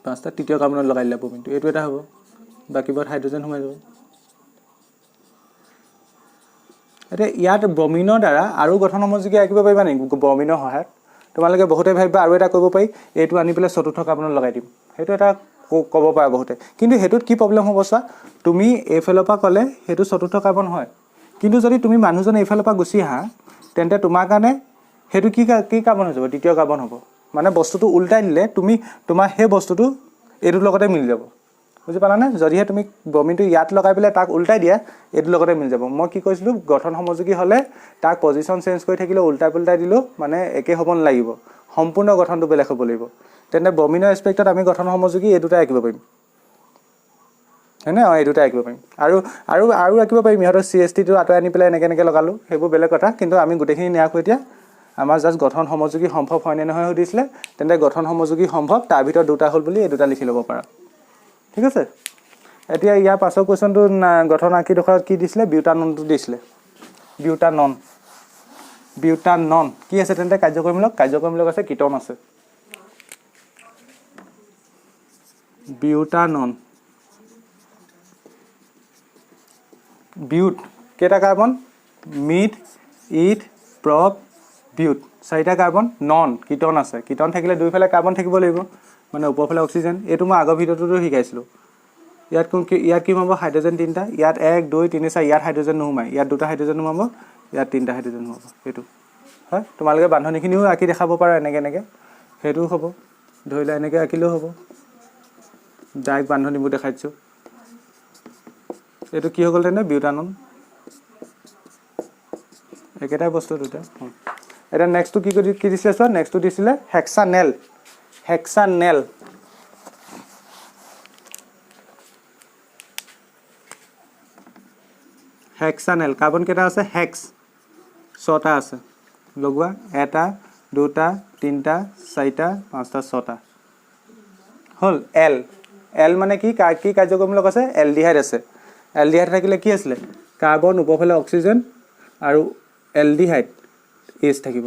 5টা তৃতীয় কাৰ্বনত লগাই দিলা ব্ৰমিনটো এইটো এটা হ'ব বাকীবোৰত হাইড্ৰজেন সোমাই যাব এতিয়া ইয়াত ব্ৰমিনৰ দ্বাৰা আৰু গঠন সমযোগী আঁকিব পাৰিবা নেকি ব্ৰমিনৰ সহায়ত তোমালোকে বহুতে ভাবিবা আৰু এটা কৰিব পাৰি এইটো আনি পেলাই চতুৰ্থ কাৰ্বনত লগাই দিম সেইটো এটা ক'ব পাৰা বহুতে কিন্তু সেইটোত কি প্ৰব্লেম হ'ব চোৱা তুমি এইফালৰ পৰা ক'লে সেইটো চতুৰ্থ কাৰ্বন হয় কিন্তু যদি তুমি মানুহজন এইফালৰ পৰা গুচি আহা তেন্তে তোমাৰ কাৰণে সেইটো কি কাৰ্বন হৈ যাব দ্বিতীয় কাৰ্বন হ'ব মানে বস্তুটো উল্টাই দিলে তোমাৰ সেই বস্তুটো এইটোৰ লগতে মিলি যাব বুজি পালানে যদিহে তুমি ব্ৰমিনটো ইয়াত লগাই পেলাই তাক উল্টাই দিয়া এইটোৰ লগতে মিলি যাব মই কি কৈছিলোঁ গঠন সমযোগী হ'লে তাক পজিশ্যন চেঞ্জ কৰি থাকিলেও উল্টাই পুল্টাই দিলেও মানে একে হ'ব নালাগিব সম্পূৰ্ণ গঠনটো বেলেগ হ'ব লাগিব তেন্তে ব্ৰমিনৰ এছপেক্টত আমি গঠন সমযোগী এই দুটাই আঁকিব পাৰিম হয়নে এই দুটাই আঁকিব পাৰিম আৰু আঁকিব পাৰিম ইহঁতৰ CH3টো আঁতৰাই আনি পেলাই এনেকৈ লগালোঁ সেইবোৰ বেলেগ কথা কিন্তু আমি গোটেইখিনি নিয়াকৈ এতিয়া আমাৰ জাষ্ট গঠন সমযোগী সম্ভৱ হয়নে নহয় সুধিছিলে তেন্তে গঠন সমযোগী সম্ভৱ তাৰ ভিতৰত দুটা হ'ল বুলি এই দুটা লিখি ল'ব পাৰা ঠিক আছে এতিয়া ইয়াৰ পাছৰ কুৱেশ্যনটো গঠন আঁকিডোখৰত কি দিছিলে বিউটাননটো দিছিলে বিউটানন কি আছে তেন্তে কাৰ্যকৰীমূলক আছে কিটন আছে বিউটানন বিউট কেইটা কাৰ্বন মিড ইথ প্ৰপ বিউট 4টা কাৰ্বন নন কিটন আছে কিটন থাকিলে দুইফালে কাৰ্বন থাকিব লাগিব মানে ওপৰফালে অক্সিজেন এইটো মই আগৰ ভিডিঅ'টোতো শিকাইছিলোঁ ইয়াত কি হ'ব হাইড্ৰজেন 3টা ইয়াত 1 2 3 4 ইয়াত হাইড্ৰজেন নোসোমায় ইয়াত 2টা হাইড্ৰজেন সোমাব ইয়াত 3টা হাইড্ৰজেন সোমাব সেইটো হয় তোমালোকে বান্ধনিখিনিও আঁকি দেখাব পাৰা এনেকৈ সেইটোও হ'ব ধৰি লোৱা এনেকৈ আঁকিলেও হ'ব ডাইৰেক্ট বান্ধনিবোৰ দেখাই দিছোঁ এইটো কি হৈ গ'ল তেনে বিউটানন একেটাই বস্তু দুটা এটা নেক্সটটো কি দিছিলে চোৱা নেক্সটটো দিছিলে হেক্সানেল হেক্সানেল কাৰ্বন কেইটা আছে হেক্স 6টা আছে লগোৱা 1 2 3 4 5 6টা হল এল মানে কি কাৰ্যকৰীমূলক আছে এলডিহাইড আছে এলডিহাইড থাকিলে কি আছিল কাৰ্বন উপফালে অক্সিজেন আৰু এলডিহাইড এচ থাকিব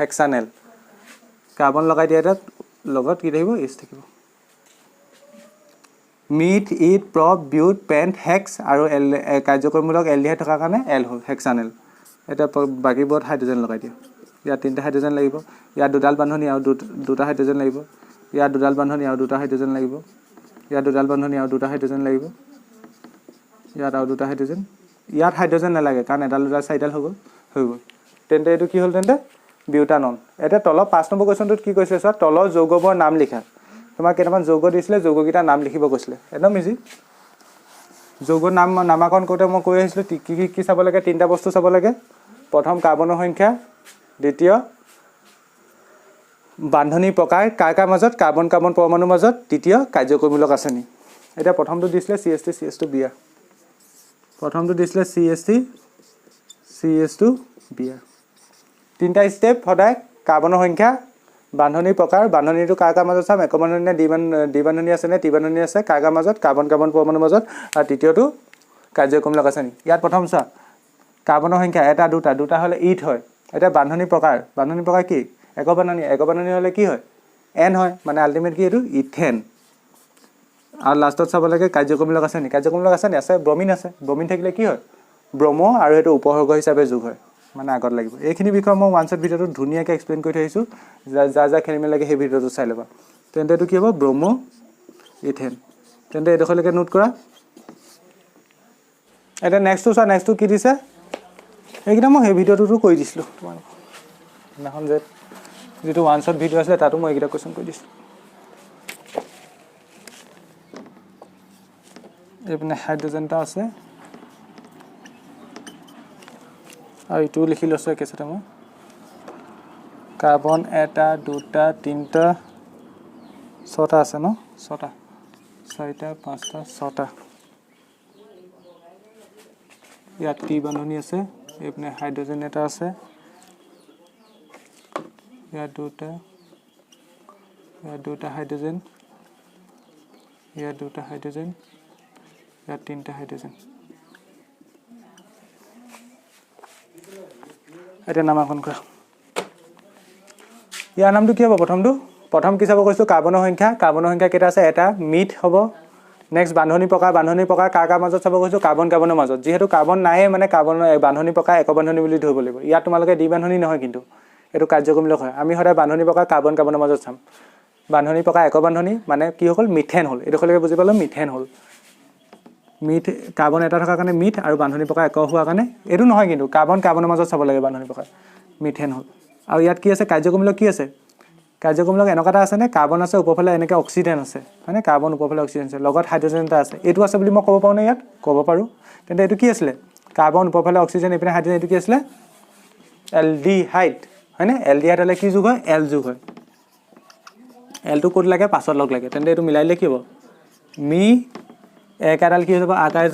হেক্সানেল কাৰ্বন লগাই দিয়া তাত লগত কি থাকিব এচ থাকিব মিথ ইথ প্ৰপ বিউট পেন্ট হেক্স আৰু কাৰ্যকৰীমূলক এলডিহাইড থকাৰ কাৰণে এল হ'ল হেক্সানেল এটা বাকিবোৰত হাইড্ৰোজেন লগাই দিয়া ইয়াত 3টা হাইড্ৰোজেন লাগিব ইয়াত দুডাল বান্ধনী আৰু দুটা হাইড্ৰোজেন লাগিব ইয়াত দুডাল বান্ধনী আৰু দুটা হাইড্ৰোজেন লাগিব ইয়াত দুডাল বান্ধনী আৰু দুটা হাইড্ৰোজেন লাগিব ইয়াত আৰু দুটা হাইড্ৰোজেন ইয়াত হাইড্ৰোজেন নালাগে কাৰণ এডাল দুটা চাৰিডাল হৈ গ'ল তেন্তে এইটো কি হ'ল তেন্তে বিউটানন এটা তলৰ 5 নম্বৰ কোৱেশ্চনটোত কি কৈছে স্যাৰ তলৰ যৌগবোৰৰ নাম লিখা তোমাক কেইটামান যৌগ দিছিলে যৌগকেইটাৰ নাম লিখিব কৈছিলে একদম ইজি যৌগৰ নামাকৰণ কৰোঁতে মই কৈ আহিছিলোঁ কি চাব লাগে 3টা বস্তু চাব লাগে প্ৰথম কাৰ্বনৰ সংখ্যা দ্বিতীয় বান্ধনী প্ৰকাৰ কাৰ মাজত কাৰ্বন পৰমাণুৰ মাজত তৃতীয় কাৰ্যকৰীমূলক আছেনি এটা প্ৰথমটো দিছিলে CH3 CH2 Br প্ৰথমটো দিছিলে CH2 Br 3টা ষ্টেপ সদায় কাৰ্বনৰ সংখ্যা বান্ধনী প্ৰকাৰ বান্ধনীটো কাৰ মাজত চাম এক বান্ধনী নে দ্বি বান্ধনী আছে নে ত্ৰি বান্ধনী আছে কাৰ মাজত কাৰ্বন পৰমাণুৰ মাজত আৰু তৃতীয়টো কাৰ্যকৰীমূলক আছেনি ইয়াত প্ৰথম চা কাৰ্বনৰ সংখ্যা 1 2 হলে ইথ হয় এটা বান্ধনী প্ৰকাৰ কি এক বান্ধনী হলে কি হয় এন হয় মানে আলটিমেট কি এটো ইথেন আৰু লাষ্টত চাব লাগে কাৰ্যকৰীমূলক আছেনি আছে ব্ৰমিন থাকিলে কি হয় ব্ৰমো আৰু এটো উপসৰ্গ হিচাপে যোগ হয় মানে আগত লাগিব এইখিনি বিষয় মই ওৱান শ্বট ভিডিওটো ধুনীয়াকৈ এক্সপ্লেইন কৰি থৈছো যা খেলিমেলি লাগে সেই ভিডিওটো চাই ল'বা তেন্তে এটো কি হ'ব ব্ৰমো ইথেন তেন্তে এডোখৰলৈকে নোট কৰা এটা নেক্সটটো কি দিছে এইকেইটা মই সেই ভিডিওটো কৈ দিছিলো তোমাক নাখন যেটো ওৱান শ্বট ভিডিও আছে তাতো মই এইকেইটা কোৱেশ্চন কৈ দিছিলো এইপিনে হাইড্ৰোজেনটা আছে আৰু ইটো লিখি লৈছো একেছতে মই কাৰ্বন 1 2 3 6টা আছে ন 6টা 4টা 5টা 6টা ইয়াত টি বান্ধনী আছে এইপিনে হাইড্ৰোজেন এটা আছে ইয়াত দুটা হাইড্ৰোজেন ইয়াত দুটা হাইড্ৰোজেন ইয়াত 3টা হাইড্ৰোজেন এটা নামাকৰণ কৰা ইয়াৰ নামটো কি হ'ব প্ৰথম কি চাব কৈছো কাৰ্বনৰ সংখ্যা কেইটা আছে এটা মিথ হ'ব নেক্সট বান্ধনী প্ৰকাৰ কাৰ মাজত চাব কৈছো কাৰ্বনৰ মাজত যেহেতু কাৰ্বন নাই মানে কাৰ্বনৰ বান্ধনী প্ৰকাৰ এক বান্ধনী বুলি ধৰিব লাগিব ইয়াত তোমালোকে দ্বি বান্ধনী নহয় কিন্তু এটো কাৰ্যকৰীমূলক হয় আমি সদায় বান্ধনী প্ৰকাৰ কাৰ্বনৰ মাজত চাম বান্ধনী প্ৰকাৰ এক বান্ধনী মানে কি হ'ল মিথেন হ'ল এডোখৰলৈকে বুজি পালো মিথেন হ'ল মিথ কাৰ্বন এটা থকাৰ কাৰণে মিথ আৰু বান্ধনী প্ৰকাৰ এক হোৱাৰ কাৰণে এটো নহয় কিন্তু কাৰ্বনৰ মাজত চাব লাগে বান্ধনী প্ৰকাৰ মিথেন হ'ল আৰু ইয়াত কি আছে কাৰ্যকৰীমূলক কি আছে কাৰ্যকৰীমূলক এনেকুৱা আছে নে কাৰ্বন আছে উপফালে এনেকে অক্সিজেন আছে মানে কাৰ্বন উপফালে অক্সিজেন আছে লগত হাইড্ৰোজেন এটা আছে এটো আছে বুলি মই ক'ব পাৰো নে ইয়াত ক'ব পাৰো তেন্তে এটো কি আছিল কাৰ্বন উপফালে অক্সিজেন ইপিনে হাইড্ৰোজেন এটো কি আছিল এলডিহাইড হয়নে এলডিহাইড হলে কি যোগ হয় এল যোগ হয় এলটো ক'ত লাগে পাছত লগ লাগে তেন্তে এটো মিলাই দিলে কি হ'ব মি একাডাল কি হৈ যাব আকাৰ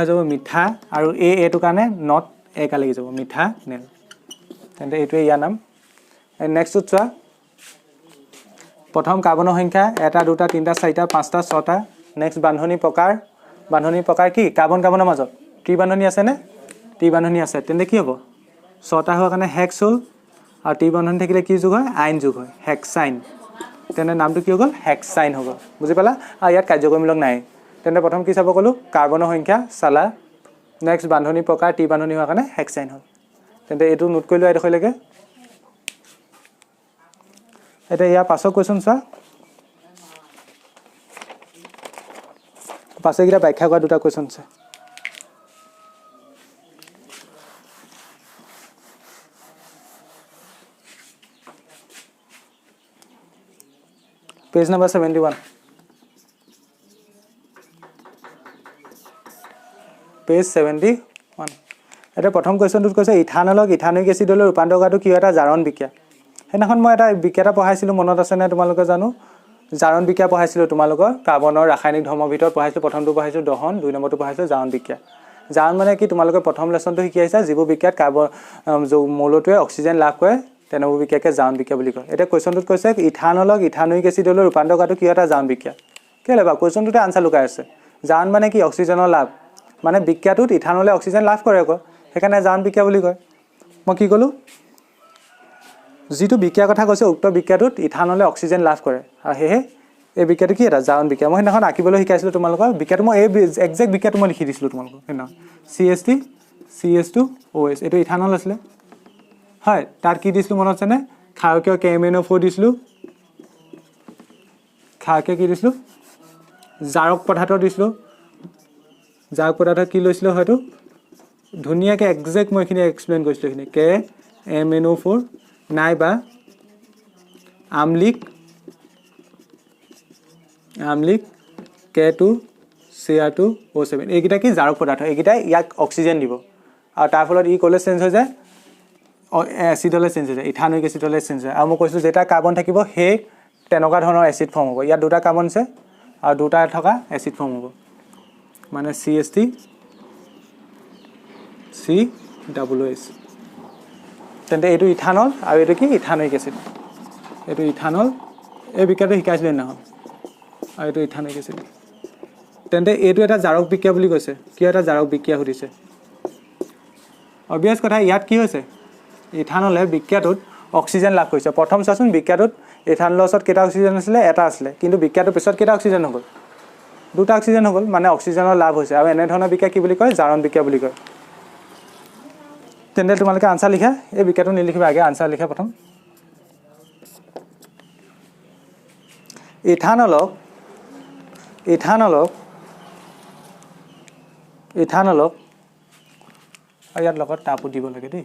হৈ যাব মিঠা আৰু এটো কাৰণে নট একা লাগি যাব মিঠা নেল তেন্তে এইটোৱে ইয়াৰ নাম নেক্সটটো চোৱা প্ৰথম কাৰ্বনৰ সংখ্যা 1 2 3 4 5 6টা নেক্সট বান্ধনী প্ৰকাৰ কি কাৰ্বনৰ মাজত ত্ৰি বান্ধনী আছে নে ত্ৰি বান্ধনী আছে তেন্তে কি হ'ব 6টা হোৱাৰ কাৰণে হেক্স হ'ল আৰু ত্ৰি বান্ধনী থাকিলে কি যোগ হয় আইন যোগ হয় হেক্সাইন তেন্তে নামটো কি হৈ গ'ল হেক্সাইন হ'ব বুজি পালা আৰু ইয়াত কাৰ্যকৰীমূলক নাই তেন্তে প্ৰথম কি চাব ক'লো কাৰ্বনৰ সংখ্যা চালা নেক্সট বান্ধনী প্ৰকাৰ ত্ৰি বান্ধনী হোৱাৰ কাৰণে হেক্সাইন হ'ল তেন্তে এইটো নোট কৰি লোৱা এডোখৰলৈকে এটা ইয়াৰ পাছৰ কোৱেশ্চন চোৱা পাছৰকেইটা ব্যাখ্যা কৰা দুটা কোৱেশ্চন আছে পেজ নম্বৰ 71 পেজ 71 এটা প্ৰথম কোৱেশ্চনটোত কৈছে ইথানলক ইথানিক এচিডলৈ ৰূপান্তৰ কৰাটো কি এটা জাৰণ বিক্ৰিয়া হেনাখন মই এটা বিক্ৰিয়া পঢ়াইছিলো মনত আছে নে তোমালোকে জানো জাৰণ বিক্ৰিয়া পঢ়াইছিলো তোমালোকৰ কাৰ্বনৰ ৰাসায়নিক ধৰ্মৰ ভিতৰত পঢ়াইছিলো প্ৰথমটো পঢ়াইছিলো দহন দুই নম্বৰটো পঢ়াইছিলো জাৰণ বিক্ৰিয়া জাৰণ মানে কি তোমালোকে প্ৰথম লেসনটো শিকি আহিছা জীৱ বিক্ৰিয়াত কাৰ্বন মৌলটোৱে অক্সিজেন লাভ কৰে তেনেবোৰ বিক্ৰিয়াকে জাৰণ বিক্ৰিয়া বুলি কয় এতিয়া কোৱেশ্চনটোত কৈছে ইথানলক ইথানোইক এচিডলৈ ৰূপান্তৰ কৰাটো কি এটা জাৰণ বিক্ৰিয়া কেলে বা কোৱেশ্চনটোতে আনসাৰ লুকাই আছে জাৰণ মানে কি অক্সিজেনৰ লাভ মানে বিক্ৰিয়াটোত ইথানলে অক্সিজেন লাভ কৰে আকৌ সেইকাৰণে জাৰণ বিক্ৰিয়া বুলি কয় মই কি ক'লো যিটো বিক্ৰিয়াৰ কথা কৈছে উক্ত বিক্ৰিয়াটোত ইথানলে অক্সিজেন লাভ কৰে আৰু হেহে এই বিক্ৰিয়াটো কি এটা জাৰণ বিক্ৰিয়া মই সেইদিনাখন আঁকিবলৈ শিকাইছিলোঁ তোমালোকৰ বিক্ৰিয়াটো মই এই একজেক্ট বিক্ৰিয়াটো মই লিখি দিছিলোঁ তোমালোকক সেইদিনাখন CH3 CH2OH এইটো ইথানল আছিলে হয় তাত কি দিছিলোঁ মনত আছেনে ক্ষাৰকীয় KMnO4 দিছিলোঁ ক্ষাৰকীয় কি দিছিলোঁ জাৰক পদাৰ্থ দিছিলোঁ জাৰক পদাৰ্থ কি লৈছিলোঁ হয়তো ধুনীয়াকৈ একজেক্ট মই এইখিনি এক্সপ্লেইন কৰিছিলোঁ এইখিনি KMnO4 নাইবা আমলিক K2Cr2O7 এইকেইটা কি জাৰক পদাৰ্থ এইকেইটাই ইয়াক অক্সিজেন দিব আৰু তাৰ ফলত ই ক'লে চেঞ্জ হৈ যায় এচিডলৈ চেঞ্জ হৈ যায় ইথানোইক এচিডলৈ চেঞ্জ হয় আৰু মই কৈছোঁ যেটা কাৰ্বন থাকিব সেই তেনেকুৱা ধৰণৰ এচিড ফৰ্ম হ'ব ইয়াত দুটা কাৰ্বন আছে আৰু দুটা থকা এচিড ফৰ্ম হ'ব মানে CH3 COOH তেন্তে এইটো ইথানল আৰু এইটো কি ইথানোইক এচিড এইটো ইথানল এই বিক্ৰিয়াটো শিকাইছিলোঁ সেইদিনাখন আৰু এইটো ইথানোইক এচিড তেন্তে এইটো এটা জাৰক বিক্ৰিয়া বুলি কৈছে কি এটা জাৰক বিক্ৰিয়া সুধিছে অবভিয়াছ কথা ইয়াত কি হৈছে ইথানলে বিক্ৰিয়াটোত অক্সিজেন লাভ কৰিছে প্ৰথম চাচোন বিক্ৰিয়াটোত ইথানলৰ ওচৰত কেইটা অক্সিজেন আছিলে এটা আছিলে কিন্তু বিক্ৰিয়াটোৰ পিছত কেইটা অক্সিজেন হৈ গ'ল দুটা অক্সিজেন হৈ গ'ল মানে অক্সিজেনৰ লাভ হৈছে আৰু এনে ধৰণৰ বিক্ৰিয়া কি বুলি কয় জাৰণ বিক্ৰিয়া বুলি কয় তেন্তে তোমালোকে আনসাৰ লিখা এই বিক্ৰিয়াটো নিলিখিবা আগে আনসাৰ লিখা প্ৰথম ইথানলক আৰু ইয়াত লগত তাপো দিব লাগে দেই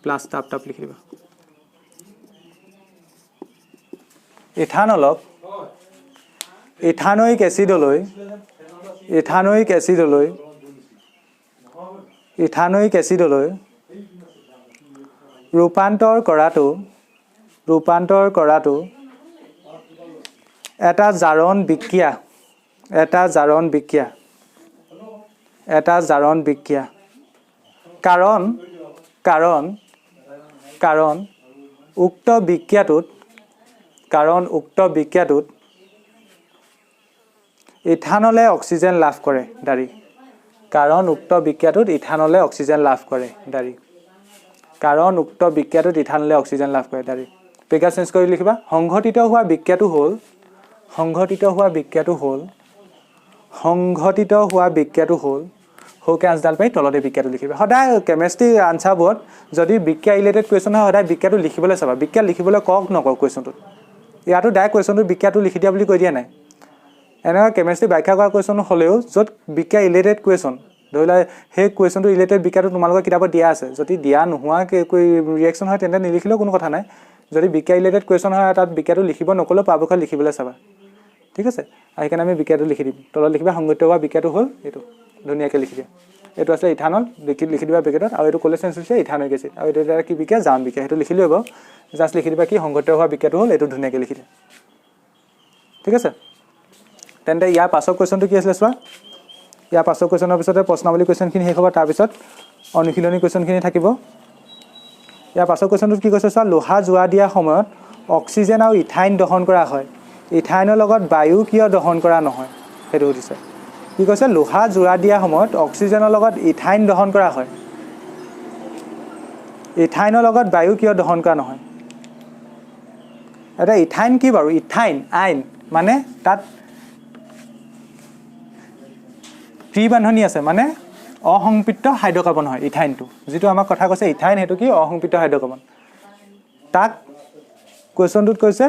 প্লাছ তাপ লিখি দিবা ইথানলক ইথানোইক এচিডলৈ ৰূপান্তৰ কৰাটো এটা জাৰণ বিক্ৰিয়া কাৰণ উক্ত বিক্ৰিয়াটোত ইথানলে অক্সিজেন লাভ কৰে দাৰি কাৰণ উক্ত বিক্ৰিয়াটোত ইথানলে অক্সিজেন লাভ কৰে দাৰি বিক্ৰিয়া চেঞ্জ কৰি লিখিবা সংঘটিত হোৱা বিক্ৰিয়াটো হ'ল হোকে আঁচডাল পাই তলতে বিক্ৰিয়াটো লিখিবা সদায় কেমিষ্ট্ৰি আনসাৰবোৰত যদি বিক্ৰিয়া ৰিলেটেড কুৱেশ্যন হয় সদায় বিক্ৰিয়াটো লিখিবলৈ চাবা বিক্ৰিয়া লিখিবলৈ কওক নকওক কুৱেশ্যনটোত ইয়াতো ডাইৰেক্ট কুৱেশ্যনটোত বিক্ৰিয়াটো লিখি দিয়া বুলি কৈ দিয়া নাই এনেকুৱা কেমিষ্ট্ৰি ব্যাখ্যা কৰা কুৱেশ্যন হ'লেও য'ত বিক্ৰিয়া ৰিলেটেড কুৱেশ্যন ধৰি লোৱা সেই কুৱেশ্যনটো ৰিলেটেড বিক্ৰিয়াটো তোমালোকৰ কিতাপত দিয়া আছে যদি দিয়া নোহোৱাকৈ ৰিয়েকশ্যন হয় তেন্তে নিলিখিলেও কোনো কথা নাই যদি বিক্ৰিয়া ৰিলেটেড কুৱেশ্যন হয় তাত বিক্ৰিয়াটো লিখিব নক'লেও পৰাপক্ষত লিখিবলৈ চাবা ঠিক আছে আৰু সেইকাৰণে আমি বিক্ৰিয়াটো লিখি দিম তলত লিখিবা সংগঠিত হোৱা বিক্ৰিয়াটো হ'ল এইটো ধুনীয়াকৈ লিখি দিয়া এইটো আছে ইথানল লিখি দিবা বিক্ৰিয়াটোত আৰু এইটো ক'লে চেঞ্জ হৈছে ইথানোইক এচিড আৰু এইটো এটা কি বিক্ৰিয়া জাৰণ বিক্ৰিয়া সেইটো লিখি ল'ব জাষ্ট লিখি দিবা কি সংগঠিত হোৱা বিক্ৰিয়াটো হ'ল এইটো ধুনীয়াকৈ লিখি দিয়া ঠিক আছে তেন্তে ইয়াৰ পাছৰ কুৱেশ্যনটো কি আছিলে চোৱা ইয়াৰ পাছৰ কুৱেশ্যনৰ পিছতে প্ৰশ্নাৱলী কুৱেশ্যনখিনি শেষ হ'ব তাৰপিছত অনুশীলনী কুৱেশ্যনখিনি থাকিব ইয়াৰ পাছৰ কুৱেশ্যনটোত কি কৈছে চোৱা লোহা জোৱা দিয়া সময়ত অক্সিজেন আৰু ইথাইন দহন কৰা হয় ইথাইনৰ লগত বায়ু কিয় দহন কৰা নহয় সেইটো সুধিছে কি কৈছে লোহা জোৰা দিয়া সময়ত অক্সিজেনৰ লগত ইথাইন দহন কৰা হয় ইথাইনৰ লগত বায়ু কিয় দহন কৰা নহয় এটা ইথাইন কি বাৰু ইথাইন মানে তাত ত্ৰিবান্ধনী আছে মানে অসংপৃক্ত হাইড্ৰকাৰ্বন হয় ইথাইনটো যিটো আমাক কথা কৈছে ইথাইন সেইটো কি অসংপৃক্ত হাইড্ৰকাৰ্বন তাক কুৱেশ্যনটোত কৈছে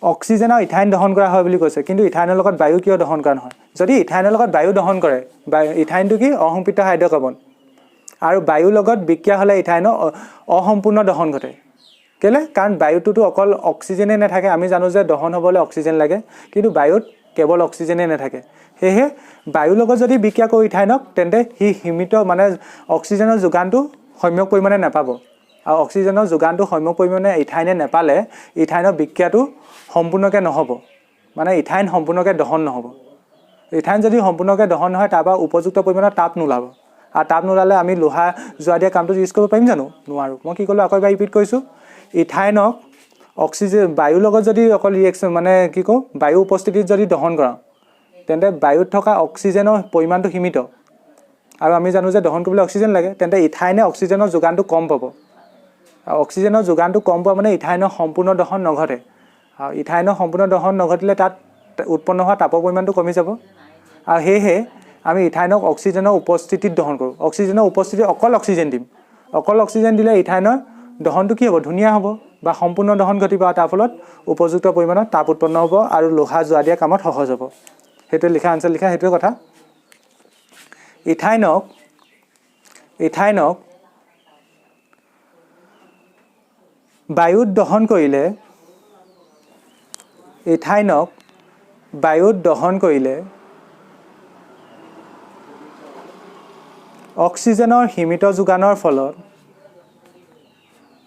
অক্সিজেন আৰু ইথাইন দহন কৰা হয় বুলি কৈছে কিন্তু ইথাইনৰ লগত বায়ু কিয় দহন কৰা নহয় যদি ইথাইনৰ লগত বায়ু দহন কৰে ইথাইনটো কি অসংপৃক্ত হাইড্ৰকাৰ্বন আৰু বায়ুৰ লগত বিক্ৰিয়া হ'লে ইথাইনৰ অসম্পূৰ্ণ দহন ঘটে কেলে কাৰণ বায়ুটোতো অকল অক্সিজেনে নাথাকে আমি জানো যে দহন হ'বলৈ অক্সিজেন লাগে কিন্তু বায়ুত কেৱল অক্সিজেনে নাথাকে সেয়েহে বায়ুৰ লগত যদি বিক্ৰিয়া কৰি ইথাইনক তেন্তে সি সীমিত মানে অক্সিজেনৰ যোগানটো সম্যক পৰিমাণে নাপাব আৰু অক্সিজেনৰ যোগানটো সম্যক পৰিমাণে ইথাইনে নাপালে ইথাইনৰ বিক্ৰিয়াটো সম্পূৰ্ণকৈ নহ'ব মানে ইথাইন সম্পূৰ্ণকৈ দহন নহ'ব ইথাইন যদি সম্পূৰ্ণকৈ দহন নহয় তাৰপৰা উপযুক্ত পৰিমাণৰ তাপ নোলাব আৰু তাপ নোলালে আমি লোহা যোৱা দিয়া কামটো ইউজ কৰিব পাৰিম জানো নোৱাৰোঁ মই কি ক'লোঁ আকৌ এবাৰ ৰিপিট কৰিছোঁ ইথাইনক অক্সিজেন বায়ুৰ লগত যদি অকল ৰিয়েকশ্যন মানে কি কওঁ বায়ু উপস্থিতিত যদি দহন কৰাওঁ তেন্তে বায়ুত থকা অক্সিজেনৰ পৰিমাণটো সীমিত আৰু আমি জানো যে দহন কৰিবলৈ অক্সিজেন লাগে তেন্তে ইথাইনে অক্সিজেনৰ যোগানটো কম পাব আৰু অক্সিজেনৰ যোগানটো কম পোৱা মানে ইথাইনৰ সম্পূৰ্ণ দহন নঘটে আৰু ইথাইনৰ সম্পূৰ্ণ দহন নঘটিলে তাত উৎপন্ন হোৱা তাপৰ পৰিমাণটো কমি যাব আৰু সেয়েহে আমি ইথাইনক অক্সিজেনৰ উপস্থিতিত দহন কৰোঁ অক্সিজেনৰ উপস্থিতিত অকল অক্সিজেন দিম অকল অক্সিজেন দিলে ইথাইনৰ দহনটো কি হ'ব ধুনীয়া হ'ব বা সম্পূৰ্ণ দহন ঘটিব আৰু তাৰ ফলত উপযুক্ত পৰিমাণৰ তাপ উৎপন্ন হ'ব আৰু লোহা যোৱা দিয়া কামত সহজ হ'ব সেইটোৱে লিখা আনচাৰ লিখা সেইটোৱে কথা ইথাইনক বায়ুত দহন কৰিলে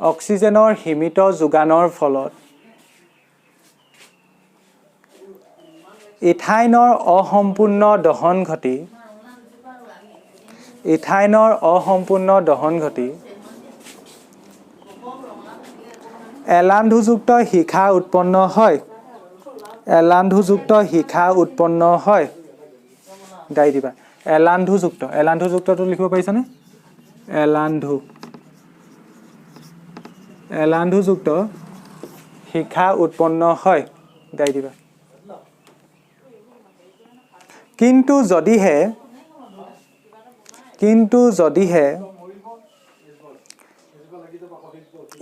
অক্সিজেনৰ সীমিত যোগানৰ ফলত ইথাইনৰ অসম্পূৰ্ণ দহন ঘটি এলান্ধুযুক্ত শিখা উৎপন্ন হয় গাই দিবা এলান্ধুযুক্তটো লিখিব পাৰিছানে এলান্ধুযুক্ত শিখা উৎপন্ন হয় গাই দিবা কিন্তু যদিহে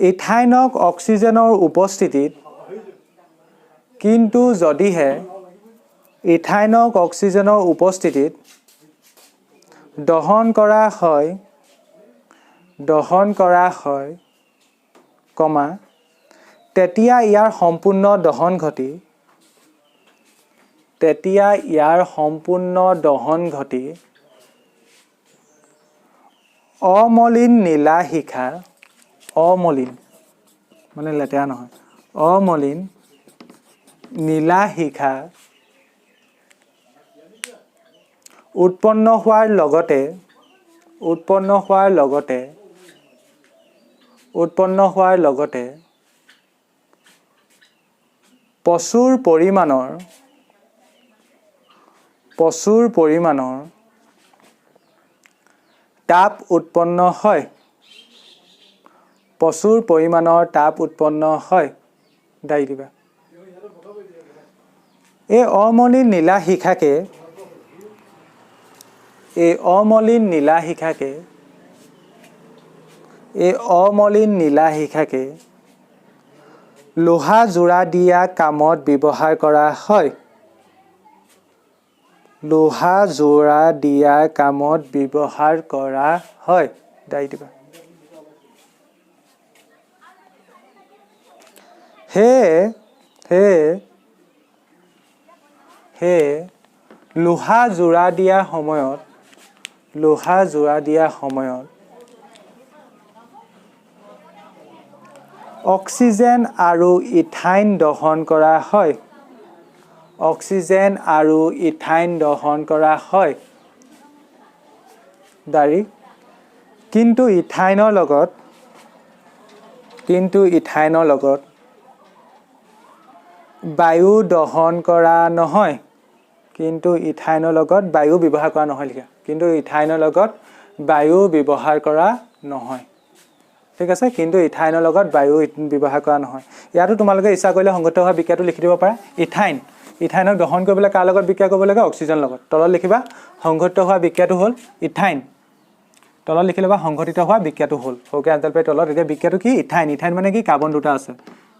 ইথাইনক অক্সিজেনৰ উপস্থিতিত দহন কৰা হয় তেতিয়া ইয়াৰ সম্পূৰ্ণ দহন ঘটি অমলিন মানে লেতেৰা নহয় অমলিন নীলা শিখা উৎপন্ন হোৱাৰ লগতে প্ৰচুৰ পৰিমাণৰ তাপ উৎপন্ন হয় দাই দিবা এই অমলিন নীলা শিখাকে লোহা জোৰা দিয়া কামত ব্যৱহাৰ কৰা হয় দাই দিবা হে লোহা জোৰা দিয়া সময়ত অক্সিজেন আৰু ইথাইন দহন কৰা হয় দাৰি কিন্তু ইথাইনৰ লগত বায়ু দহন কৰা নহয় ঠিক আছে কিন্তু ইথাইনৰ লগত বায়ু ব্যৱহাৰ কৰা নহয় ইয়াতো তোমালোকে ইচ্ছা কৰিলে সংগঠিত হোৱা বিক্ৰিয়াটো লিখি দিব পাৰা ইথাইনক দহন কৰিবলৈ কাৰ লগত বিক্ৰিয়া কৰিব লাগে অক্সিজেন লগত তলত লিখিবা সংঘটিত হোৱা বিক্ৰিয়াটো হ'ল ইথাইন তলত লিখি ল'বা সংঘটিত হোৱা বিক্ৰিয়াটো হ'ল ওকে আনচাৰ পাই তলত এতিয়া বিক্ৰিয়াটো কি ইথাইন মানে কি কাৰ্বন দুটা আছে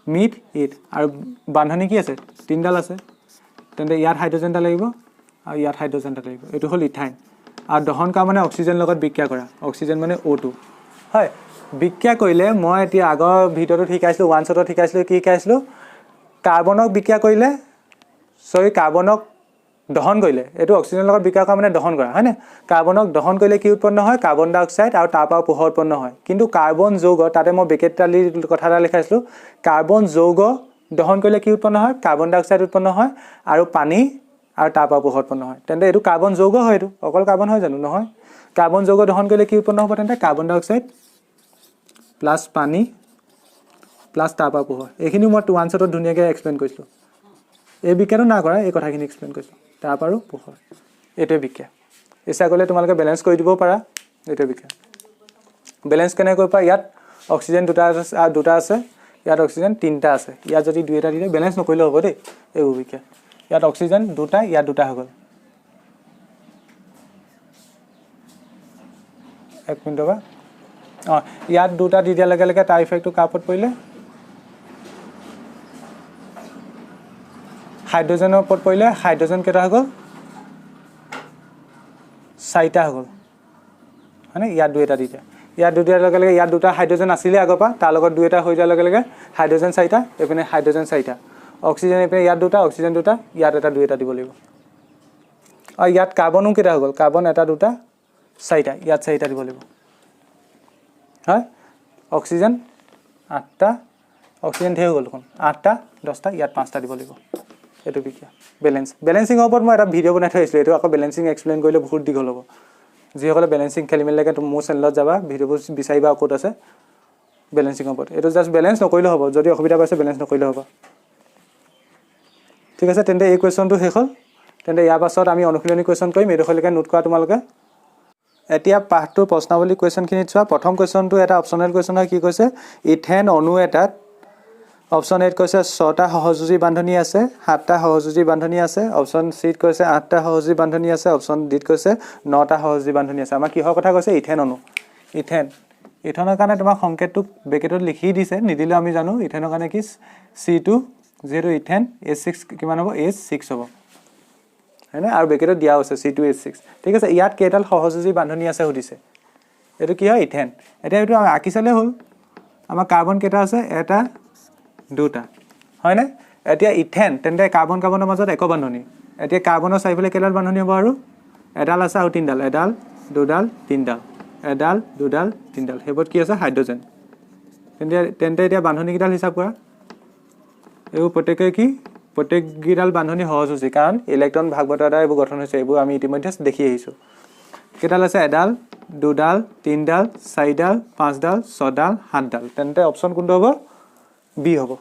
মিথ ইথ আৰু বান্ধনী কি আছে তিনডাল আছে তেন্তে ইয়াত হাইড্ৰজেন এটা লাগিব আৰু ইয়াত হাইড্ৰজেন এটা লাগিব এইটো হ'ল ইথাইন আৰু দহন কৰা মানে অক্সিজেন লগত বিক্ৰিয়া কৰা অক্সিজেন মানে O2 হয় বিক্ৰিয়া কৰিলে মই এতিয়া আগৰ ভিডিঅ'টোত শিকাইছিলোঁ ওৱান শ্বটত শিকাইছিলোঁ কি শিকাইছিলোঁ কাৰ্বনক বিক্ৰিয়া কৰিলে কাৰ্বনক দহন কৰিলে এইটো অক্সিজেনৰ লগত বিক্ৰিয়া কৰা মানে দহন কৰা হয়নে কাৰ্বনক দহন কৰিলে কি উৎপন্ন হয় কাৰ্বন ডাই অক্সাইড আৰু তাৰ পৰা পোহৰ উৎপন্ন হয় কিন্তু কাৰ্বন যৌগ তাতে মই বেকেটালি কথা এটা লিখাইছিলোঁ কাৰ্বন যৌগ দহন কৰিলে কি উৎপন্ন হয় কাৰ্বন ডাই অক্সাইড উৎপন্ন হয় আৰু পানী আৰু তাৰ পৰা পোহৰ উৎপন্ন হয় তেন্তে এইটো কাৰ্বন যৌগ হয় এইটো অকল কাৰ্বন হয় জানো নহয় কাৰ্বন যৌগ দহন কৰিলে কি উৎপন্ন হ'ব তেন্তে কাৰ্বন ডাই অক্সাইড প্লাছ পানী প্লাছ তাৰ পৰা পোহৰ এইখিনি মই ওৱান শ্বটত ধুনীয়াকৈ এক্সপ্লেইন কৰিছিলোঁ এই বিজ্ঞানো না কৰা এই কথাখিনি এক্সপ্লেইন কৰিছোঁ তাৰ পৰাও পোহৰ এইটোৱে বিজ্ঞান ইচ্ছা কৰিলে তোমালোকে বেলেঞ্চ কৰি দিব পাৰা এইটোৱে বিজ্ঞান বেলেঞ্চ কেনেকৈ কৰিব পাৰা ইয়াত অক্সিজেন দুটা আছে ইয়াত অক্সিজেন তিনিটা আছে ইয়াত যদি দুই এটা দিলে বেলেঞ্চ নকৰিলে হ'ব দেই এইবোৰ বিজ্ঞান ইয়াত অক্সিজেন দুটা ইয়াত দুটা হৈ গ'ল এক মিনিট ৰ'বা অঁ ইয়াত দুটা দি দিয়াৰ লগে লগে তাৰ ইফেক্টটো কাৰ ওপৰত পৰিলে হাইড্ৰজেনৰ ওপৰত পৰিলে হাইড্ৰজেন কেইটা হৈ গ'ল চাৰিটা হৈ গ'ল হয়নে ইয়াত দুই এটা দি দিয়া ইয়াত দুই দিয়াৰ লগে লগে ইয়াত দুটা হাইড্ৰজেন আছিলে আগৰ পৰা তাৰ লগত দুই এটা হৈ যোৱাৰ লগে লগে হাইড্ৰজেন চাৰিটা এইপিনে হাইড্ৰজেন চাৰিটা অক্সিজেন এইপিনে ইয়াত দুটা অক্সিজেন দুটা ইয়াত এটা দুই এটা দিব লাগিব আৰু ইয়াত কাৰ্বনো কেইটা হৈ গ'ল কাৰ্বন এটা দুটা চাৰিটা ইয়াত চাৰিটা দিব লাগিব হয় অক্সিজেন আঠটা অক্সিজেন ঢেৰ হৈ গ'ল দেখোন আঠটা দহটা ইয়াত পাঁচটা দিব লাগিব এইটো বিজ্ঞান বেলেঞ্চিঙৰ ওপৰত মই এটা ভিডিঅ' বনাই থৈ আহিছিলোঁ এইটো আকৌ বেলেঞ্চিং এক্সপ্লেইন কৰিলে বহুত দীঘল হ'ব যিসকলে বেলেঞ্চিং খেলি মেলি লাগে মোৰ চেনেলত যাবা ভিডিঅ'বোৰ বিচাৰিবা ক'ত আছে বেলেঞ্চিঙৰ ওপৰত এইটো জাষ্ট বেলেঞ্চ নকৰিলেও হ'ব যদি অসুবিধা পাইছে বেলেঞ্চ নকৰিলেও হ'ব ঠিক আছে তেন্তে এই কুৱেশ্যনটো শেষ হ'ল তেন্তে ইয়াৰ পাছত আমি অনুশীলনী কুৱেশ্যন কৰিম এইডোখৰলৈকে নোট কৰা তোমালোকে এতিয়া পাঠটোৰ প্ৰশ্নাৱলী কুৱেশ্যনখিনিত চোৱা প্ৰথম কুৱেশ্যনটো এটা অপশ্যনেল কুৱেশ্যন হয় কি কৈছে ইথেন অণু এটাত অপশ্যন এত কৈছে 6টা সহযোজী বান্ধনী আছে 7টা সহযোজী বান্ধনী আছে অপশ্যন চিত কৈছে 8টা সহযোজী বান্ধনী আছে অপশ্যন ডিত কৈছে 9টা সহযোজী বান্ধনী আছে আমাৰ কিহৰ কথা কৈছে ইথেন অণু ইথেনৰ কাৰণে তোমাক সংকেতটো ব্ৰেকেটত লিখি দিছে নিদিলে আমি জানো ইথেনৰ কাৰণে কি C2 যিহেতু ইথেন H6 কিমান হ'ব H6 হ'ব হয়নে আৰু ব্ৰেকেটত দিয়া আছে C2H6 ঠিক আছে ইয়াত কেইডাল সহযোজী বান্ধনী আছে সুধিছে এইটো কি হয় ইথেন এতিয়া এইটো আমি আঁকি চালে হ'ল আমাৰ কাৰ্বন কেইটা আছে এটা দুটা হয়নে এতিয়া ইথেন তেন্তে কাৰ্বন কাৰ্বনৰ মাজত এক বান্ধনী এতিয়া কাৰ্বনৰ চাৰিফালে কেইডাল বান্ধনী হ'ব আৰু এডাল আছে আৰু তিনিডাল এডাল দুডাল তিনিডাল এডাল দুডাল তিনিডাল সেইবোৰত কি আছে হাইড্ৰজেন তেন্তে এতিয়া বান্ধনী কেইডাল হিচাপ কৰা এইবোৰ প্ৰত্যেককেইডাল বান্ধনী সহযোজী কাৰণ ইলেক্ট্ৰন ভাগ বতৰা দ্বাৰা এইবোৰ গঠন হৈছে এইবোৰ আমি ইতিমধ্যে দেখি আহিছোঁ কেইডাল আছে এডাল দুডাল তিনিডাল চাৰিডাল পাঁচডাল ছডাল সাতডাল তেন্তে অপশ্যন কোনটো হ'ব বি হ'ব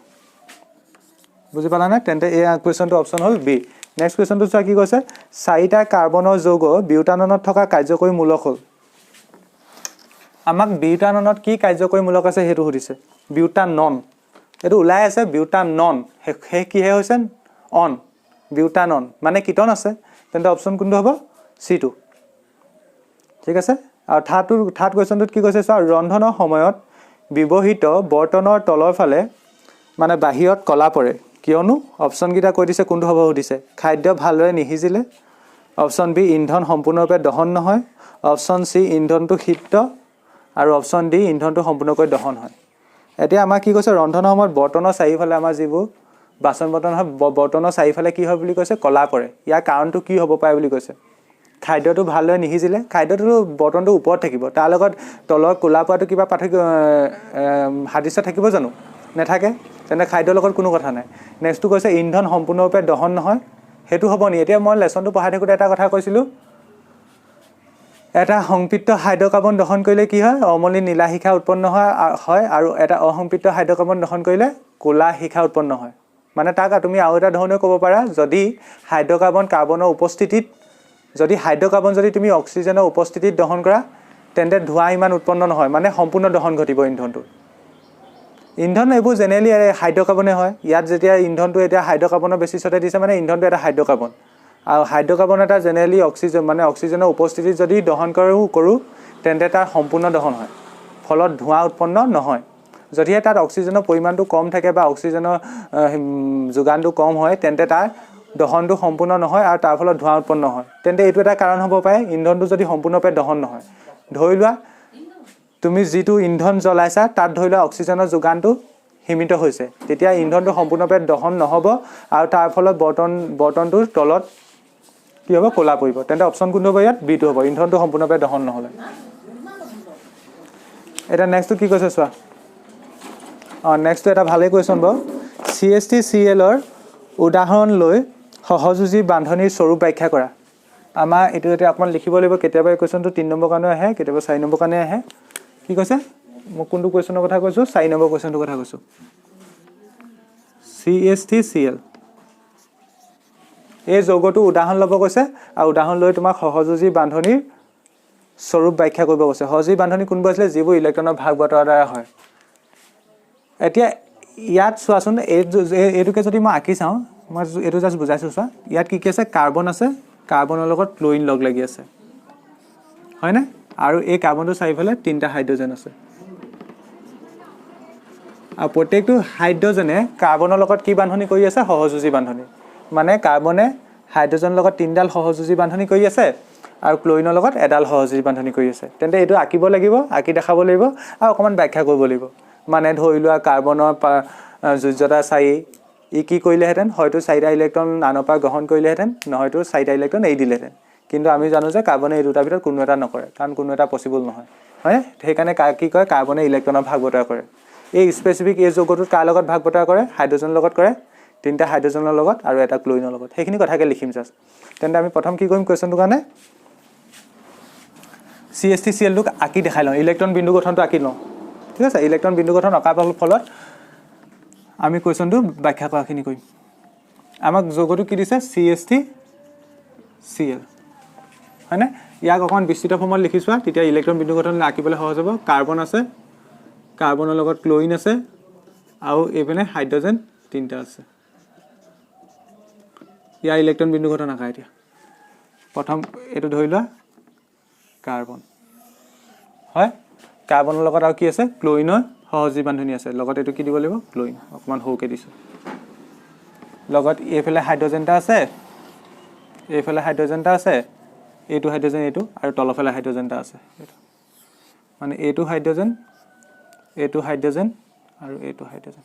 বুজি পালা নে তেন্তে এই কুৱেশ্যনটো অপশ্যন হ'ল বি নেক্সট কুৱেশ্যনটো চোৱা কি কৈছে 4টা কাৰ্বনৰ যৌগ বিউটাননত থকা কাৰ্যকৰী মূলক হ'ল আমাক বিউটাননত কি কাৰ্যকৰী মূলক আছে সেইটো সুধিছে বিউটানন এইটো ওলাই আছে বিউটানন সেই কিহে হৈছে অন বিউটানন মানে কিটন আছে তেন্তে অপশ্যন কোনটো হ'ব C2 ঠিক আছে আৰু থাৰ্ড কুৱেশ্যনটোত কি কৈছে চোৱা ৰন্ধনৰ সময়ত ব্যৱহৃত বৰ্তনৰ তলৰ ফালে মানে বাহিৰত কলা পৰে কিয়নো অপশ্যন কেইটা কৈ দিছে কোনটো হ'ব সুধিছে খাদ্য ভালদৰে নিহিজিলে অপশ্যন বি ইন্ধন সম্পূৰ্ণৰূপে দহন নহয় অপশ্যন চি ইন্ধনটো শীত আৰু অপশ্যন ডি ইন্ধনটো সম্পূৰ্ণকৈ দহন হয় এতিয়া আমাৰ কি কৈছে ৰন্ধনৰ সময়ত বৰ্তনৰ চাৰিফালে আমাৰ যিবোৰ বাচন বৰ্তন হয় বৰ্তনৰ চাৰিফালে কি হয় বুলি কৈছে কলা পৰে ইয়াৰ কাৰণটো কি হ'ব পাৰে বুলি কৈছে খাদ্যটো ভালদৰে নিহিজিলে খাদ্যটো বৰ্তনটো ওপৰত থাকিব তাৰ লগত তলৰ কলা পৰাটো কিবা পাৰ্থক্য সাদৃশ্য থাকিব জানো নাথাকে তেন্তে খাদ্যৰ লগত কোনো কথা নাই নেক্সটটো কৈছে ইন্ধন সম্পূৰ্ণৰূপে দহন নহয় সেইটো হ'ব নি এতিয়া মই লেছনটো পঢ়াই থাকোঁতে এটা কথা কৈছিলোঁ এটা সংপৃক্ত হাইড্ৰকাৰ্বন দহন কৰিলে কি হয় অমলিন নীলা শিখা উৎপন্ন হয় আৰু এটা অসংপৃক্ত হাইড্ৰকাৰ্বন দহন কৰিলে ক'লা শিখা উৎপন্ন হয় মানে তাক তুমি আৰু এটা ধৰণে ক'ব পাৰা যদি কাৰ্বনৰ উপস্থিতিত যদি হাইড্ৰকাৰ্বন যদি তুমি অক্সিজেনৰ উপস্থিতিত দহন কৰা তেন্তে ধোঁৱা ইমান উৎপন্ন নহয় মানে সম্পূৰ্ণ দহন ঘটিব ইন্ধনটো ইন্ধন এইবোৰ জেনেৰেলি হাইড্ৰকাৰ্বনে হয় ইয়াত যেতিয়া ইন্ধনটো এতিয়া হাইড্ৰকাৰ্বনৰ বেচিছতে দিছে মানে ইন্ধনটো এটা হাইড্ৰকাৰ্বন আৰু হাইড্ৰকাৰ্বন এটা জেনেৰেলি অক্সিজেনৰ উপস্থিতিত যদি দহন কৰোঁ তেন্তে তাৰ সম্পূৰ্ণ দহন হয় ফলত ধোঁৱা উৎপন্ন নহয় যদিহে তাত অক্সিজেনৰ পৰিমাণটো কম থাকে বা অক্সিজেনৰ যোগানটো কম হয় তেন্তে তাৰ দহনটো সম্পূৰ্ণ নহয় আৰু তাৰ ফলত ধোঁৱা উৎপন্ন হয় তেন্তে এইটো এটা কাৰণ হ'ব পাৰে ইন্ধনটো যদি সম্পূৰ্ণৰূপে দহন নহয় ধৰি লোৱা তুমি যিটো ইন্ধন জ্বলাইছা তাত ধৰি লোৱা অক্সিজেনৰ যোগানটো সীমিত হৈছে তেতিয়া ইন্ধনটো সম্পূৰ্ণৰূপে দহন নহ'ব আৰু তাৰ ফলত বৰ্তনটোৰ তলত কি হ'ব ক'লা পৰিব তেন্তে অপশ্যন কোনটো হ'ব ইয়াত বিটো হ'ব ইন্ধনটো সম্পূৰ্ণৰূপে দহন নহ'লে এটা নেক্সটটো কি কৈছে চোৱা নেক্সটটো এটা ভালেই কুৱেশ্যন বাৰু CH3Cl উদাহৰণ লৈ সহযোজী বান্ধনীৰ স্বৰূপ ব্যাখ্যা কৰা আমাৰ এটো এতিয়া অকমান লিখিব লাগিব কেতিয়াবা এই কোৱেশ্চনটো 3 নম্বৰ কাৰণে আহে কেতিয়াবা 4 নম্বৰ কাৰণে আহে কি কৈছে মই কোনটো কোৱেশ্চনৰ কথা কৈছো 4 নম্বৰ কোৱেশ্চনটোৰ কথা কৈছো CH3Cl এই যৌগটো উদাহৰণ ল'ব কৈছে আৰু উদাহৰণ লৈ তোমাক সহযোজী বান্ধনীৰ স্বৰূপ ব্যাখ্যা কৰিব কৈছে সহযোজী বান্ধনী কোনবোৰ আছিল যিবোৰ ইলেক্ট্ৰনৰ ভাগ বতৰা দ্বাৰা হয় এতিয়া ইয়াত চোৱাচোন এইটোকে যদি মই আঁকি চাওঁ মই এইটো জাস্ট বুজাইছো চোৱা ইয়াত কি কি আছে কাৰ্বন আছে কাৰ্বনৰ লগত ক্লোৰিন লগ লাগি আছে হয় না আৰু এই কাৰ্বনটো চাৰিফালে তিনটা হাইড্ৰোজেন আছে আৰু প্ৰত্যেকটো হাইড্ৰোজেনে কাৰ্বনৰ লগত কি বান্ধনী কৰি আছে সহযোজী বান্ধনী মানে কাৰ্বনে হাইড্ৰোজেনৰ লগত তিনডাল সহযোজী বান্ধনী কৰি আছে আৰু ক্লোৰিনৰ লগত এডাল সহযোজী বান্ধনী কৰি আছে তেন্তে এইটো আঁকিব লাগিব আঁকি দেখাব লাগিব আৰু অকমান ব্যাখ্যা কৰিব লাগিব মানে ধৰি লোৱা কাৰ্বনৰ যোজ্যতা 4 ই কি কৰিলেহেঁতেন হয়তো 4টা ইলেক্ট্ৰন আনৰ পৰা গ্ৰহণ কৰিলেহেঁতেন নহয়তো 4টা ইলেক্ট্ৰন এৰি দিলেহেঁতেন কিন্তু আমি জানো যে কাৰ্বনে এই দুটাৰ ভিতৰত কোনো এটা নকৰে কাৰণ কোনো এটা পসিবল নহয় হয় সেইকাৰণে কি কয় কাৰ্বনে ইলেক্ট্ৰনৰ ভাগ বতৰা কৰে এই স্পেসিফিক এই যৌগটোত কাৰ লগত ভাগ বতৰা কৰে হাইড্ৰোজেনৰ লগত কৰে তিনটা হাইড্ৰোজেনৰ লগত আৰু এটা ক্লোৰিনৰ লগত সেইখিনি কথাকে লিখিম জাস্ট তেন্তে আমি প্ৰথম কি কৰিম কোৱেশ্চনটোৰ কাৰণে CH3Cl টোক আঁকি দেখাই লওঁ ইলেক্ট্ৰন বিন্দু গঠনটো আঁকি লওঁ ঠিক আছে ইলেক্ট্ৰন বিন্দু গঠন অঁকাৰ ফলত আমি কোৱেশ্চনটো ব্যাখ্যা কৰাখিনি কৰিম আমাক যৌগটো কি দিছে CH3Cl হয়নে ইয়াক অকমান বিস্তৃত ফৰ্মত লিখিছোৱা তেতিয়া ইলেক্ট্ৰন বিন্দু গঠন আঁকিবলৈ সহজ হ'ব কাৰ্বন আছে কাৰ্বনৰ লগত ক্লোৰিন আছে আৰু এপিনে হাইড্ৰোজেন তিনটা আছে ইয়াৰ ইলেক্ট্ৰন বিন্দু গঠন আঁকা এতিয়া প্ৰথম এটো ধৰি লোৱা কাৰ্বন হয় কাৰ্বনৰ লগত আৰু কি আছে ক্লোৰিনৰ সহযোজী বান্ধনী আছে লগত এটো কি দিব লাগিব ক্লোৰিন অকমান হৌকে দিছো লগত এফালে হাইড্ৰোজেনটা আছে এফালে হাইড্ৰোজেনটা আছে এটো হাইড্ৰোজেন এটো আৰু তলফালে হাইড্ৰোজেনটা আছে মানে এটো হাইড্ৰোজেন আৰু এটো হাইড্ৰোজেন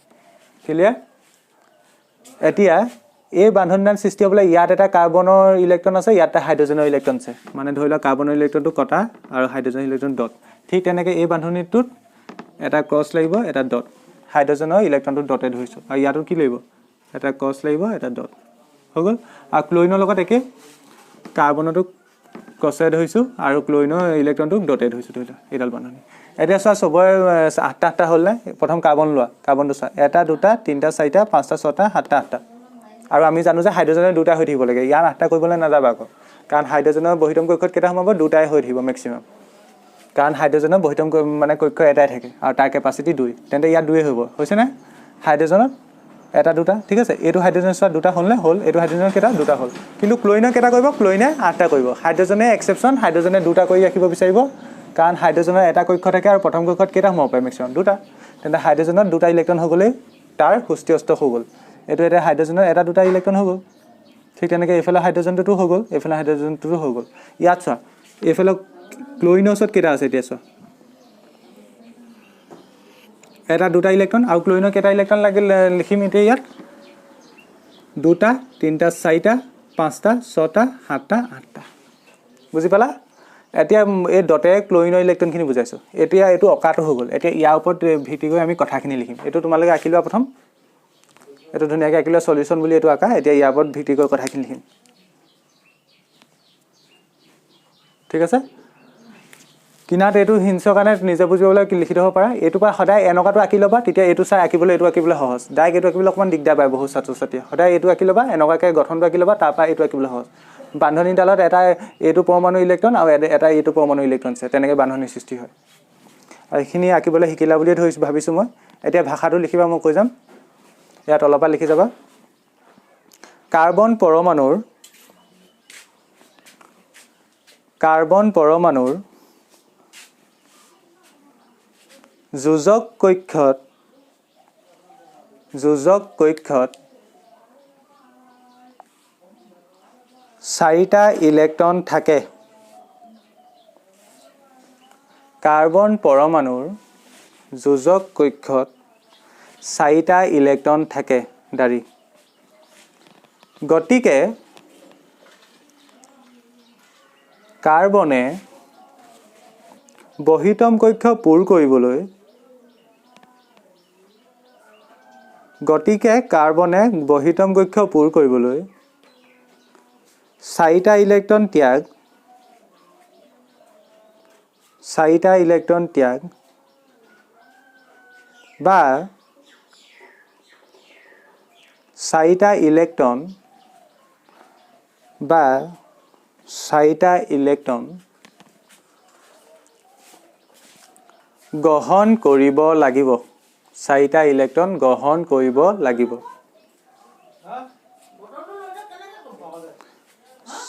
ক্লিয়াৰ এতিয়া এই বান্ধনদান সৃষ্টি হ'বলৈ ইয়াত এটা কাৰ্বনৰ ইলেক্ট্ৰন আছে ইয়াত হাইড্ৰোজেনৰ ইলেক্ট্ৰন আছে মানে ধৰি লোৱা কাৰ্বনৰ ইলেক্ট্ৰনটো কটা আৰু হাইড্ৰোজেনৰ ইলেক্ট্ৰন ডট ঠিক তেনেকৈ এই বান্ধনীটোত এটা ক্ৰছ লাগিব এটা ডট হাইড্ৰোজেনৰ ইলেক্ট্ৰনটো ডটে ধৰিছো আৰু ইয়াতো কি লাগিব এটা ক্ৰছ লাগিব এটা ডট হৈ গ'ল আৰু ক্লোৰিনৰ লগত একে কাৰ্বনটো ক্ৰছে ধৰিছো আৰু ক্লোৰিনৰ ইলেক্ট্ৰনটো ডটে ধৰিছো ধৰিলা এইডাল বান্ধনী এতিয়া চোৱা সবৰে 8টা হ'ল না প্ৰথম কাৰ্বন লোৱা কাৰ্বনটো চোৱা 1 2 3 4 5 6 7 8 আৰু আমি জানো যে হাইড্ৰোজেনৰ দুটা হৈ থাকিব লাগে ইয়াৰ 8টা কৰিবলৈ নাযাবা আকৌ কাৰণ হাইড্ৰোজেনৰ বহিতম কক্ষত কেটা হ'ব দুটাই হৈ থাকিব ম্যাক্সিমাম কাৰণ হাইড্ৰোজেনৰ বহিতম মানে কক্ষ এটাই থাকে আৰু তাৰ কেপাসিটি 2 তেন্তে ইয়াত 2 হ'ব হৈছে না হাইড্ৰোজেনৰ এটা দুটা ঠিক আছে এটো হাইড্ৰোজেন চোৱা দুটা হ'ল না হ'ল এটো হাইড্ৰোজেনৰ কেটা দুটা হ'ল কিন্তু ক্লোৰিনৰ কেটা কৰিব ক্লোৰিনে 8টা কৰিব হাইড্ৰোজেনে এক্সেপশন হাইড্ৰোজেনে দুটা কৰি ৰাখিব বিচাৰিব কাৰণ হাইড্ৰোজেনৰ এটা কক্ষ থাকে আৰু প্ৰথম কক্ষত কেটা হ'ব পাৰে ম্যাক্সিমাম দুটা তেন্তে হাইড্ৰোজেনৰ দুটা ইলেক্ট্ৰন হৈ গ'লে তাৰ সুস্থিয়স্ত হৈ গ'ল এটো এটা হাইড্ৰোজেনৰ এটা দুটা ইলেক্ট্ৰন হৈ গ'ল ঠিক তেনেকৈ এফালে হাইড্ৰোজেনটো হৈ গ'ল এফালে হাইড্ৰোজেনটো হৈ গ'ল ইয়াত চোৱা এফালে ক্লোৰিনৰ ওচৰত কেটা আছে এতিয়া চোৱা এটা দুটা ইলেক্ট্ৰন আৰু ক্লোৰিনৰ কেটা ইলেক্ট্ৰন লাগিল লিখিম এতিয়া ইয়াত দুটা তিনটা চাৰিটা পাঁচটা ছটা সাতটা আঠটা বুজি পালা এতিয়া এই ডটে ক্লোৰিনৰ ইলেক্ট্ৰনখিনি বুজাইছো এতিয়া এটো অকাটো হৈ গ'ল এতিয়া ইয়াৰ ওপৰত ভিত্তি কৰি আমি কথাখিনি লিখিম এটো তোমালোকে আঁকি লোৱা প্ৰথম এটো ধুনিয়াকৈ আঁকি লোৱা সলিউশন বুলি এটো আঁকা এতিয়া ইয়াৰ ওপৰত ভিত্তি কৰি কথাখিনি লিখিম ঠিক আছে কিনাত এটো হিংসৰ কাৰণে নিজে বুজিবলৈ লিখি দিব পাৰা এটো পা সদায় এনেকাটো আঁকি লবা তেতিয়া এটো চাই আঁকিবলৈ এটো আঁকিবলৈ সহজ ডাইৰেক্ট এটো আঁকিবলৈ অকমান দিগদাৰ পায় বহুত ছাত্ৰ-ছাত্ৰী সদায় এটো আঁকি লবা এনেকাকৈ গঠনটো আঁকি লবা তাৰ পৰা এটো আঁকিবলৈ সহজ বান্ধনীডালত এটা এটো পৰমাণু ইলেক্ট্ৰন আৰু এটা এটো পৰমাণু ইলেক্ট্ৰন আছে তেনেকৈ বান্ধনী সৃষ্টি হয় আৰু এইখিনি আঁকিবলৈ শিকিলা বুলি ভাবিছো মই এতিয়া ভাষাটো লিখিবা মই কৈ যাম ইয়াত অলপা লিখি যাবা কাৰ্বন পৰমাণুৰ যোজক কক্ষত 4টা ইলেক্ট্ৰন থাকে কাৰ্বন পৰমাণুৰ যোজক কক্ষত 4টা ইলেক্ট্ৰন থাকে দাৰি গতিকে কাৰ্বনে বহিতম কক্ষ পূৰ কৰিবলৈ 4টা ইলেক্ট্ৰন ত্যাগ বা 4টা ইলেক্ট্ৰন গ্ৰহণ কৰিব লাগিব 4টা ইলেক্ট্ৰন গ্ৰহণ কৰিব লাগিব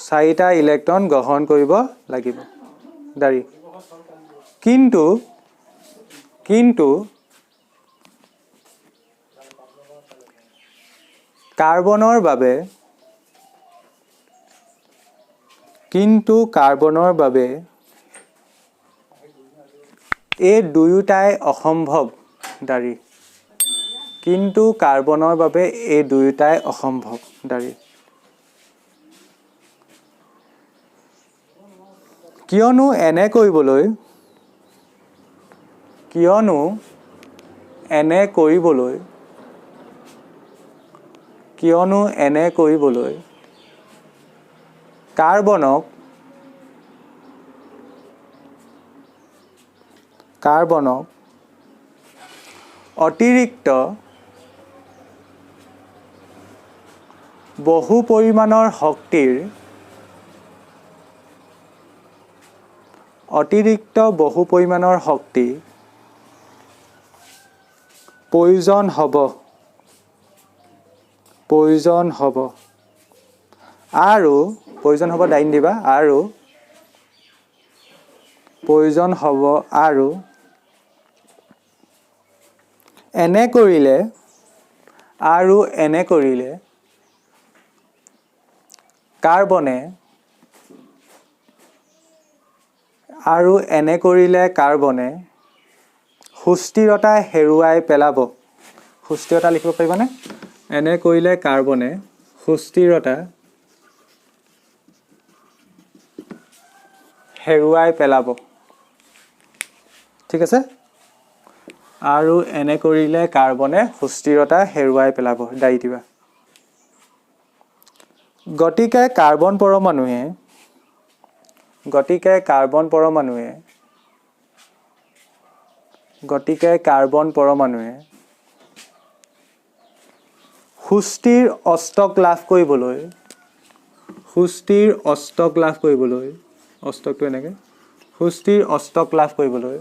4টা ইলেক্ট্ৰন গ্ৰহণ কৰিব লাগিব দাৰি কিন্তু কাৰ্বনৰ বাবে এই দুয়োটাই অসম্ভৱ দাৰি কিন্তু কাৰ্বনৰ বাবে এই দুয়োটাই অসম্ভৱ দাৰি কিয়নো এনে কৰিবলৈ কাৰ্বনক অতিৰিক্ত বহু পৰিমাণৰ শক্তিৰ প্ৰয়োজন হ'ব আৰু দাইন দিবা আৰু প্ৰয়োজন হ'ব আৰু এনে কৰিলে কাৰ্বনে সুস্থিৰতা হেৰুৱাই পেলাব সুস্থিৰতা লিখিব পাৰিবানে এনে কৰিলে কাৰ্বনে সুস্থিৰতা হেৰুৱাই পেলাব ঠিক আছে আৰু এনে কৰিলে কাৰ্বনে সুস্থিৰতা হেৰুৱাই পেলাব দাই দিবা গতিকে কাৰ্বন পৰমাণুৱে সুস্থিৰ অষ্টক লাভ কৰিবলৈ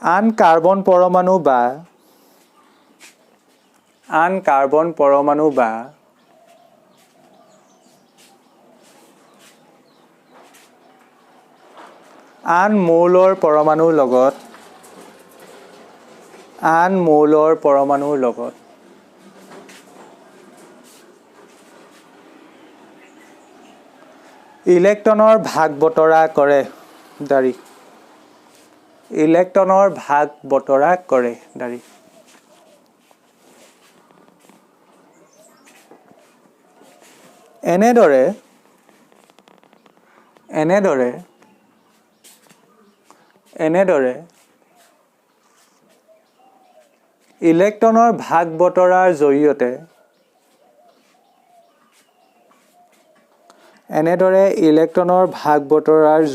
আন কাৰ্বন পৰমাণু বা আন মৌলৰ পৰমাণুৰ লগত ইলেক্ট্ৰনৰ ভাগ বতৰা কৰে দাৰি এনেদৰে ইলেক্ট্ৰনৰ ভাগ বতৰাৰ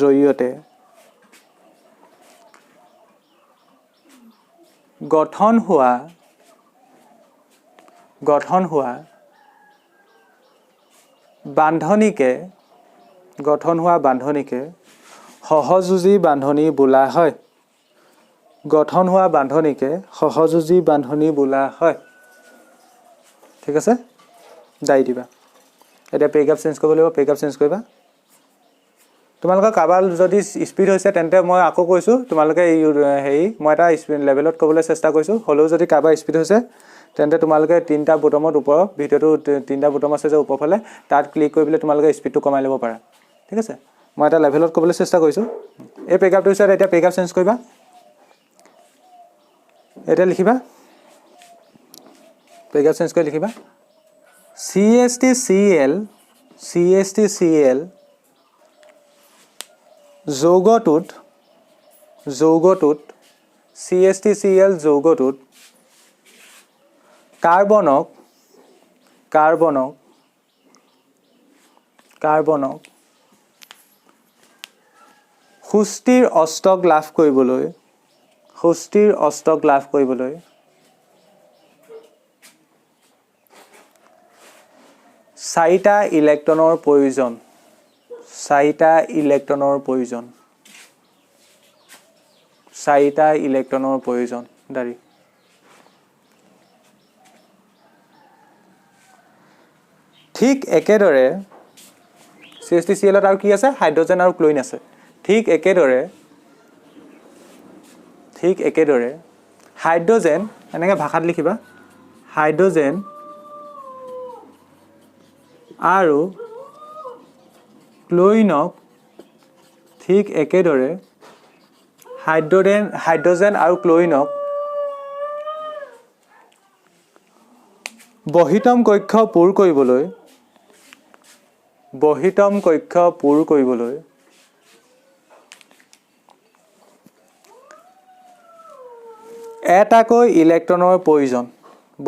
জৰিয়তে গঠন হোৱা বান্ধনীকে সহযোজী বান্ধনী বোলা হয় ঠিক আছে দাই দিবা এতিয়া পেগাপ চেঞ্জ কৰিব লাগিব পেগাপ চেঞ্জ কৰিবা তোমালোকৰ কাবাল যদি স্পিড হৈছে তেন্তে মই আকৌ কৈছো তোমালোকে মই এটা স্পিড লেভেলত ক'বলৈ চেষ্টা কৰিছো হলেও যদি কাবা স্পিড হৈছে তেন্তে তোমালোকে তিনটা বুটমত ওপৰ ভিডিওটো তিনটা বুটম আছে যে ওপৰফালে তাত ক্লিক কৰি তোমালোকে স্পিডটো কমাই ল'ব পাৰা ঠিক আছে মই এটা লেভেলত ক'বলৈ চেষ্টা কৰিছো এই পেগাপটো হৈছে এতিয়া পেগাপ চেঞ্জ কৰিবা এটা লিখিবা পেগাপ চেঞ্জ কৰি লিখিবা CSTCl যৌগটোত CSTCl যৌগটোত কাৰ্বনক কাৰ্বনক সুস্থিৰ অষ্টক লাভ কৰিবলৈ চাৰিটা ইলেক্ট্ৰনৰ প্ৰয়োজন দাৰি ঠিক একেদৰে CH3Cl আৰু কি আছে হাইড্ৰজেন আৰু ক্লোৰিন আছে ঠিক একেদৰে হাইড্ৰজেন এনেকৈ ভাষাত লিখিবা হাইড্ৰজেন আৰু ক্লোৰিনক ঠিক একেদৰে হাইড্ৰজেন আৰু ক্লোৰিনক বহিতম কক্ষ পূৰ কৰিবলৈ এটাকৈ ইলেক্ট্ৰনৰ প্ৰয়োজন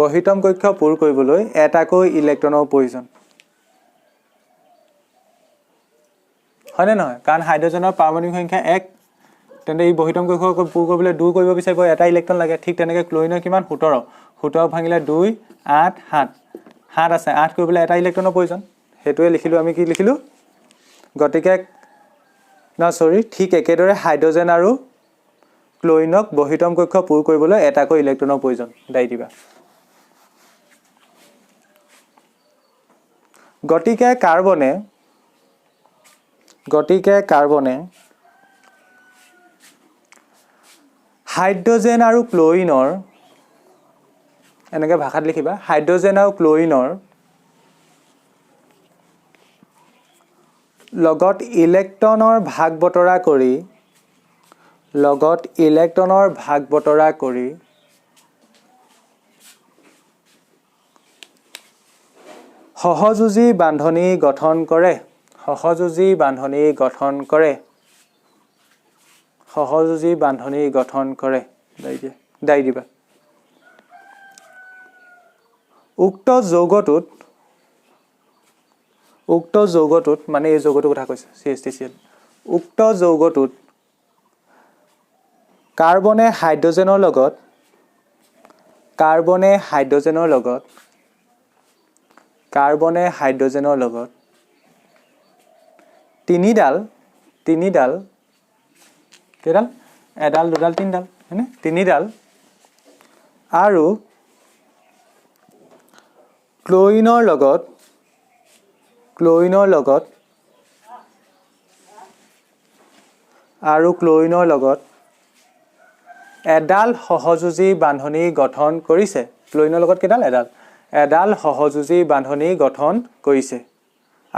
বহিতম কক্ষ পূৰ কৰিবলৈ এটাকৈ ইলেক্ট্ৰনৰ প্ৰয়োজন হয়নে নহয় কাৰণ হাইড্ৰজেনৰ পাৰমাণৱিক সংখ্যা 1 তেন্তে এই বহিতম কক্ষ পূৰ কৰিবলৈ 2 কৰিব বিচাৰিব এটা ইলেক্ট্ৰন লাগে ঠিক তেনেকৈ ক্লোৰিনৰ কিমান 17 ভাঙিলে 2 8 7 আছে 8 কৰিবলৈ এটা ইলেক্ট্ৰনৰ প্ৰয়োজন হেতুৱে লিখিলো আমি কি লিখিলো গতিকে ঠিক একেদৰে হাইড্ৰজেন আৰু ক্লোৰিনক বহিতম কক্ষ পূৰ কৰিবলৈ এটাকৈ ইলেক্ট্ৰনৰ প্ৰয়োজন দাই দিবা গতিকে কাৰ্বনে হাইড্ৰজেন আৰু ক্লোৰিনৰ এনেকৈ ভাষাত লিখিবা হাইড্ৰজেন আৰু ক্লোৰিনৰ লগত ইলেক্ট্ৰনৰ ভাগ বতৰা কৰি সহযোজী বান্ধনী গঠন কৰে দাই দিবা উক্ত যৌগটোত মানে এই যৌগটোৰ কথা কৈছে CH3Cl উক্ত যৌগটোত কাৰ্বনে হাইড্ৰজেনৰ লগত তিনিডাল কেইডাল এডাল দুডাল তিনিডাল হয়নে তিনিডাল আৰু ক্লোৰিনৰ লগত এডাল সহযোজী বান্ধনী গঠন কৰিছে ক্লোৰিনৰ লগত কেইডাল এডাল সহযোজী বান্ধনী গঠন কৰিছে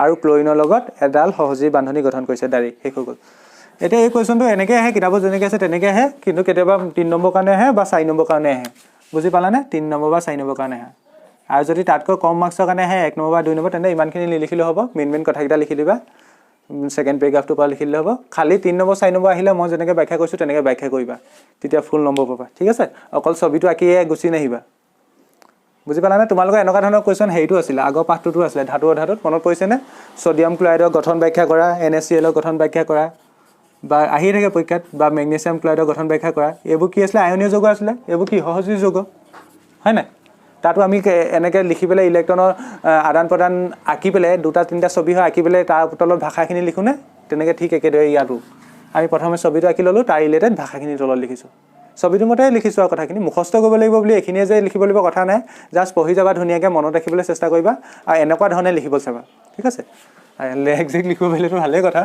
আৰু ক্লোৰিনৰ লগত এডাল সহযোজী বান্ধনী গঠন কৰিছে দাৰি শেষ হৈ গ'ল এতিয়া এই কোৱেশ্চনটো এনেকৈ আহে কিতাপত যেনেকৈ আছে তেনেকৈ আহে কিন্তু কেতিয়াবা 3 নম্বৰ কাৰণে আহে বা 4 নম্বৰ কাৰণে আহে বুজি পালানে 3 নম্বৰ বা 4 নম্বৰ কাৰণে আহে আৰু যদি তাতকৈ কম মাৰ্কছৰ কাৰণে আহে 1 নম্বৰ বা 2 নম্বৰ তেন্তে ইমানখিনি লিখিলে হ'ব মেইন কথাকেইটা লিখি দিবা সেকেন্ড পেৰাগ্ৰাফটোৰ পৰা লিখিলে হ'ব খালি 3 নম্বৰ 4 নম্বৰ আহিলে মই যেনেকৈ ব্যাখ্যা কৰিছোঁ তেনেকৈ ব্যাখ্যা কৰিবা তেতিয়া ফুল নম্বৰ পাবা ঠিক আছে অকল ছবিটো আঁকিয়ে গুচি নাহিবা বুজি পালানে তোমালোকৰ এনেকুৱা ধৰণৰ কোৱেশ্চন হেৰিটো আছিল আগৰ পাঠটোতো আছিল ধাতু অধাতুত মনত পৰিছেনে সোডিয়াম ক্লোৰাইডৰ গঠন ব্যাখ্যা কৰা NaCl ৰ গঠন ব্যাখ্যা কৰা বা আহি থাকে পৰীক্ষাত বা মেগনেছিয়াম ক্লোৰাইডৰ গঠন ব্যাখ্যা কৰা এইবোৰ কি আছিল আয়নীয় যৌগ আছিল এইবোৰ কি সহযোগী যৌগ হয় না তাতো আমি এনেকৈ লিখি পেলাই ইলেক্ট্ৰনৰ আদান প্ৰদান আঁকি পেলাই দুটা তিনিটা ছবি হয় আঁকি পেলাই তাৰ তলত ভাষাখিনি লিখোনে তেনেকৈ ঠিক একেদৰে ইয়াতো আমি প্ৰথমে ছবিটো আঁকি ল'লোঁ তাৰ ৰিলেটেড ভাষাখিনি তলত লিখিছোঁ ছবিটোৰ মতে লিখিছোঁ আৰু কথাখিনি মুখস্থ কৰিব লাগিব বুলি এইখিনিয়ে যে লিখিব লাগিব কথা নাই জাষ্ট পঢ়ি যাবা ধুনীয়াকৈ মনত ৰাখিবলৈ চেষ্টা কৰিবা আৰু এনেকুৱা ধৰণে লিখিব চাবা ঠিক আছে একজেক্ট লিখিব পাৰিলেতো ভালেই কথা